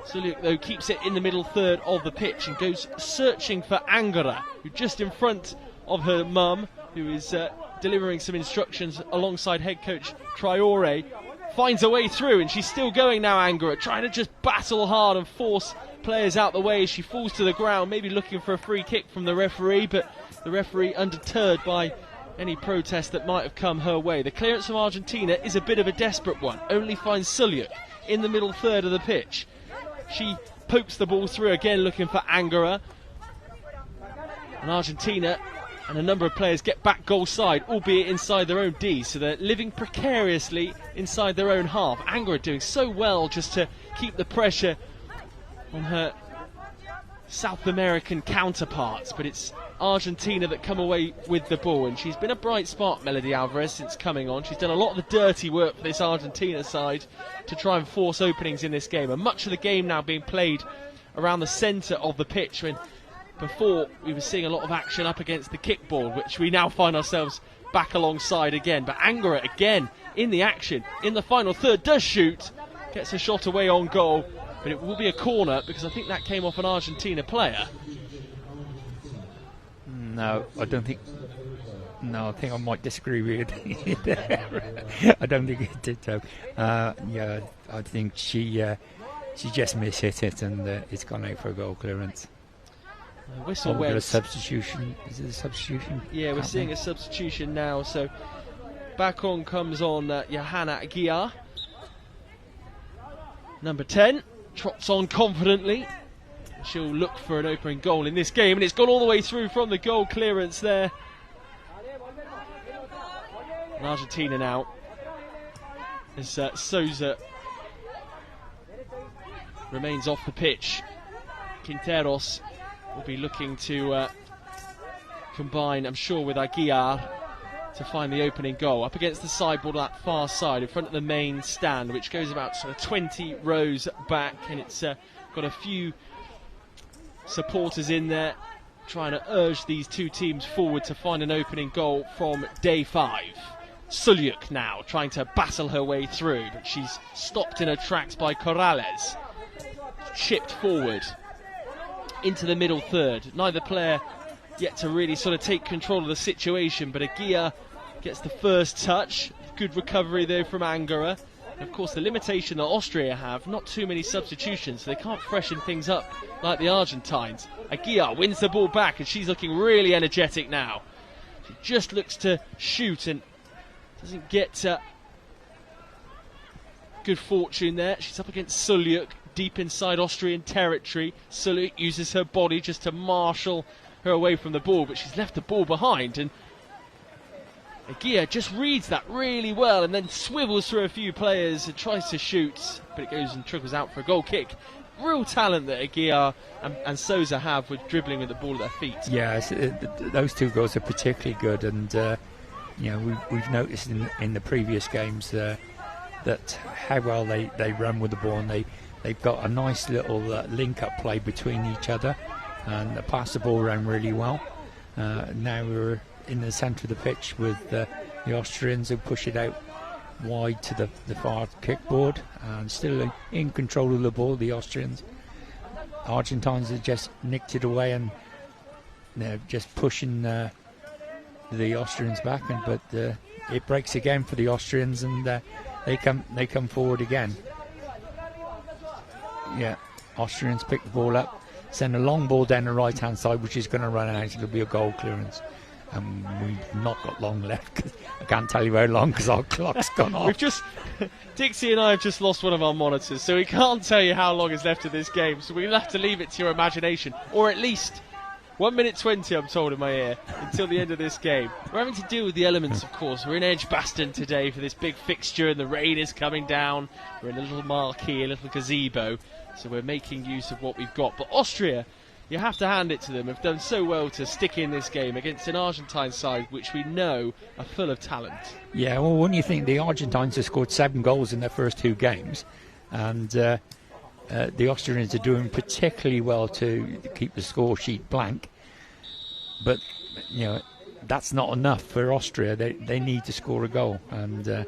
Suliuk, though, keeps it in the middle third of the pitch and goes searching for Angara, who just in front of her mum, who is delivering some instructions alongside head coach Traore, finds a way through, and she's still going now, Angara, trying to just battle hard and force players out the way as she falls to the ground, maybe looking for a free kick from the referee, but the referee undeterred by any protest that might have come her way. The clearance from Argentina is a bit of a desperate one, only finds Suliuk in the middle third of the pitch. She pokes the ball through again, looking for Angara, and Argentina and a number of players get back goal side, albeit inside their own D, so they're living precariously inside their own half. Angara doing so well just to keep the pressure on her South American counterparts, but it's Argentina that come away with the ball, and she's been a bright spot, Melody Alvarez, since coming on. She's done a lot of the dirty work for this Argentina side to try and force openings in this game, and much of the game now being played around the centre of the pitch, when before we were seeing a lot of action up against the kickboard, which we now find ourselves back alongside again. But Angara again in the action in the final third, does shoot, gets a shot away on goal, but it will be a corner because I think that came off an Argentina player. No, I don't think. No, I think I might disagree with you. I don't think it did, though. Yeah, I think she just mishit it, and it's gone out for a goal clearance. Whistle went. A substitution. Is it a substitution? Yeah, we're seeing a substitution now. So back on comes on Johanna Aguiar. Number 10 trots on confidently. She'll look for an opening goal in this game, and it's gone all the way through from the goal clearance there. And Argentina now, as Souza remains off the pitch. Quinteros will be looking to combine, I'm sure, with Aguiar to find the opening goal. Up against the sideboard on that far side, in front of the main stand, which goes about sort of 20 rows back, and it's got a few supporters in there trying to urge these two teams forward to find an opening goal from day 5. Sulyuk now trying to battle her way through, but she's stopped in her tracks by Corrales. Chipped forward into the middle third. Neither player yet to really sort of take control of the situation, but Aguiar gets the first touch. Good recovery there from Angara. And of course, the limitation that Austria have, not too many substitutions, so they can't freshen things up like the Argentines. Aguiar wins the ball back, and she's looking really energetic now. She just looks to shoot and doesn't get good fortune there. She's up against Sulyuk, deep inside Austrian territory. Sulyuk uses her body just to marshal her away from the ball, but she's left the ball behind, and Aguiar just reads that really well and then swivels through a few players and tries to shoot, but it goes and trickles out for a goal kick. Real talent that Aguiar and Souza have with dribbling with the ball at their feet. Yeah, those two goals are particularly good, and we've noticed in the previous games that how well they run with the ball, and they've got a nice little link-up play between each other, and they pass the ball around really well. Now we're in the centre of the pitch with the Austrians who push it out wide to the far kickboard, and still in control of the ball, the Austrians. Argentines have just nicked it away, and they're just pushing the Austrians back, but it breaks again for the Austrians, and they come forward again. Yeah, Austrians pick the ball up, send a long ball down the right hand side, which is going to run out. It'll be a goal clearance, and we've not got long left. Cause I can't tell you how long because our clock's gone off. Dixie and I have just lost one of our monitors, so we can't tell you how long is left of this game, so we'll have to leave it to your imagination, or at least 1 minute 20, I'm told in my ear, until the end of this game. We're having to deal with the elements, of course. We're in Edgbaston today for this big fixture, and the rain is coming down. We're in a little marquee, a little gazebo, so we're making use of what we've got. But Austria, you have to hand it to them, have done so well to stick in this game against an Argentine side which we know are full of talent. Yeah, well, wouldn't you think the Argentines have scored 7 goals in their first 2 games, and the Austrians are doing particularly well to keep the score sheet blank, but that's not enough for Austria. They need to score a goal, and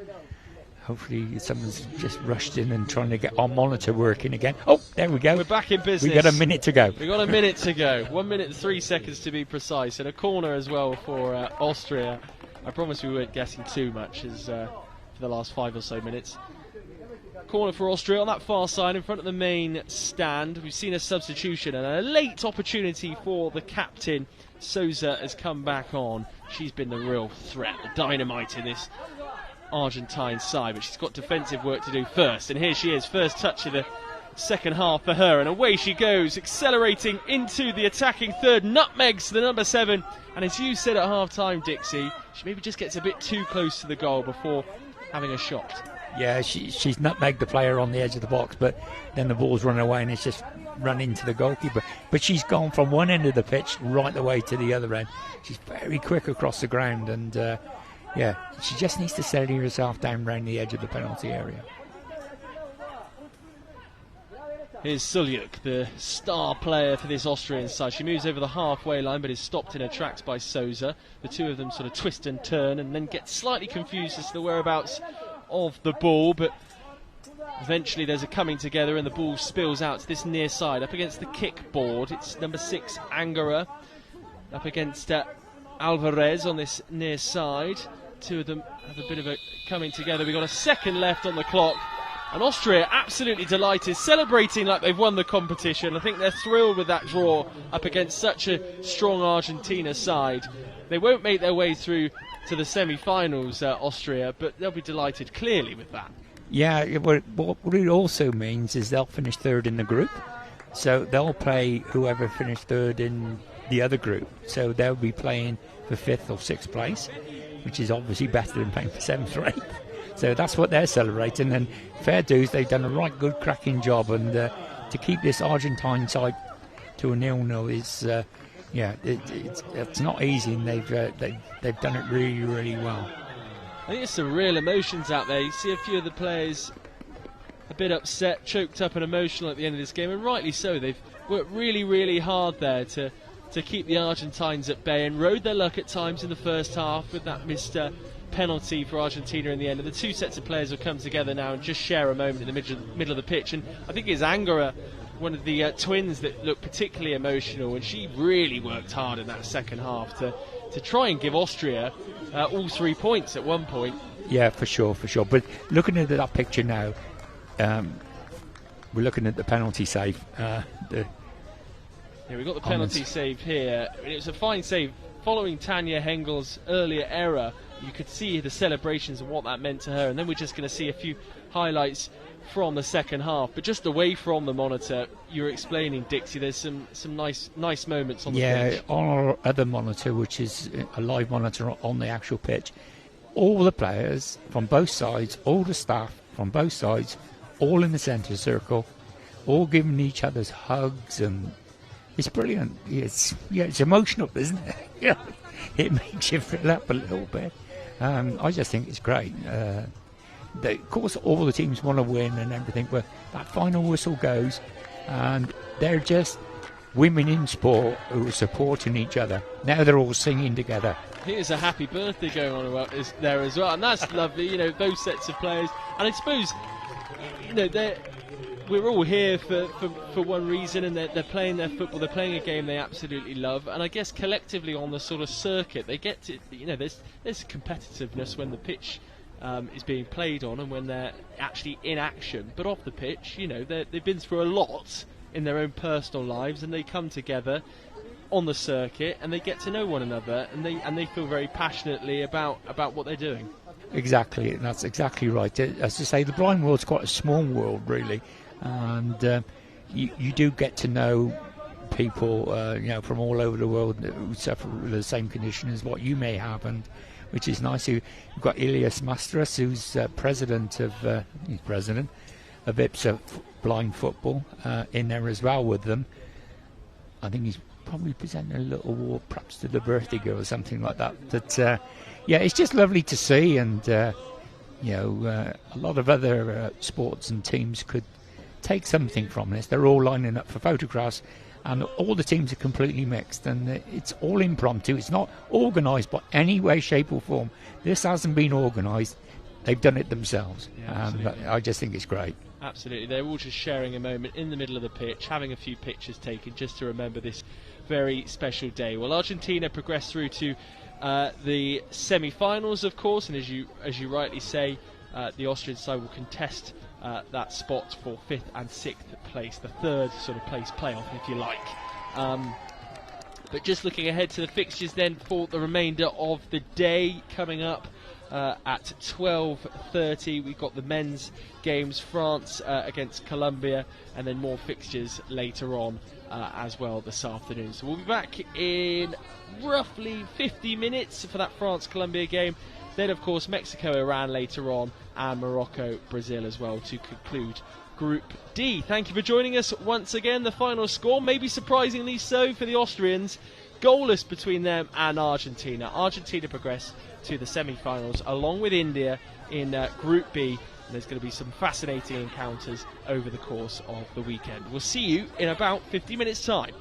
hopefully someone's just rushed in and trying to get our monitor working again. Oh, there we go. We're back in business. We've got a minute to go. We've got a minute to go. 1 minute and 3 seconds to be precise, and a corner as well for Austria. I promise we weren't guessing too much as for the last 5 or so minutes. Corner for Austria on that far side in front of the main stand. We've seen a substitution and a late opportunity for the captain. Souza has come back on. She's been the real threat, the dynamite in this Argentine side, but she's got defensive work to do first. And here she is, first touch of the second half for her, and away she goes, accelerating into the attacking third, nutmegs the number 7. And as you said at half-time, Dixie, she maybe just gets a bit too close to the goal before having a shot. Yeah, she's nutmegged the player on the edge of the box, but then the ball's run away and it's just run into the goalkeeper. But she's gone from one end of the pitch right the way to the other end. She's very quick across the ground, and she just needs to settle herself down around the edge of the penalty area. Here's Sulyuk, the star player for this Austrian side. She moves over the halfway line but is stopped in her tracks by Souza. The two of them sort of twist and turn and then get slightly confused as to the whereabouts of the ball, but Eventually there's a coming together and the ball spills out to this near side up against the kickboard. It's number 6 Angara up against Alvarez on this near side. Two of them have a bit of a coming together. We've got a second left on the clock, and Austria absolutely delighted, celebrating like they've won the competition. I think they're thrilled with that draw up against such a strong Argentina side. They won't make their way through to the semi-finals, Austria, but they'll be delighted clearly with that. Yeah, what it also means is they'll finish third in the group, so they'll play whoever finished third in the other group. So they'll be playing for 5th or 6th place, which is obviously better than playing for 7th or 8th. So that's what they're celebrating, and fair dues, they've done a right good cracking job, and to keep this Argentine side to a 0-0 is, it's not easy, and they've done it really, really well. I think there's some real emotions out there. You see a few of the players a bit upset, choked up and emotional at the end of this game, and rightly so. They've worked really, really hard there to keep the Argentines at bay, and rode their luck at times in the first half with that missed penalty for Argentina in the end. And the two sets of players will come together now and just share a moment in the middle of the pitch. And I think it's Angara, one of the twins, that looked particularly emotional, and she really worked hard in that second half to try and give Austria all 3 points at one point. Yeah, for sure. But looking at that picture now, we're looking at the penalty save. Yeah, we've got the penalty save here. It was a fine save following Tanya Hengel's earlier error. You could see the celebrations and what that meant to her, and then we're just going to see a few highlights from the second half. But just away from the monitor, you were explaining, Dixie, there's some nice moments on the pitch. Yeah, on our other monitor, which is a live monitor on the actual pitch, all the players from both sides, all the staff from both sides, all in the centre circle, all giving each other's hugs, and it's brilliant. It's emotional, isn't it? Yeah, it makes you fill up a little bit. I just think it's great. Of course, all the teams want to win and everything, but that final whistle goes, and they're just women in sport who are supporting each other. Now they're all singing together. Here's a happy birthday going on there as well, and that's lovely. You know, those sets of players, and I suppose, you know, we're all here for one reason, and they're playing their football. They're playing a game they absolutely love, and I guess collectively on the sort of circuit, they get to, you know, there's competitiveness when the pitch is being played on and when they're actually in action. But off the pitch, you know, they've been through a lot in their own personal lives, and they come together on the circuit and they get to know one another, and they feel very passionately about what they're doing. Exactly, that's exactly right. As I say, the blind world's quite a small world, really, and you do get to know people, you know, from all over the world who suffer with the same condition as what you may have, and which is nice. You've got Ilias Mastras, who's president of IBSA blind football, in there as well with them. I think he's probably presenting a little award, perhaps to the birthday girl or something like that. But yeah, it's just lovely to see, and you know, a lot of other sports and teams could take something from this. They're all lining up for photographs, and all the teams are completely mixed, and it's all impromptu. It's not organised by any way, shape or form. This hasn't been organised. They've done it themselves. Yeah, I just think it's great. Absolutely. They're all just sharing a moment in the middle of the pitch, having a few pictures taken just to remember this very special day. Well, Argentina progressed through to the semi-finals, of course, and as you rightly say, the Austrian side will contest that spot for 5th and 6th place, the third sort of place playoff, if you like. But just looking ahead to the fixtures then for the remainder of the day, coming up at 12:30, we've got the men's games, France against Colombia, and then more fixtures later on as well this afternoon. So we'll be back in roughly 50 minutes for that France-Colombia game. Then, of course, Mexico-Iran later on, and Morocco-Brazil as well to conclude Group D. Thank you for joining us once again. The final score, maybe surprisingly so for the Austrians, goalless between them and Argentina. Argentina progress to the semi-finals along with India in Group B. And there's going to be some fascinating encounters over the course of the weekend. We'll see you in about 50 minutes' time.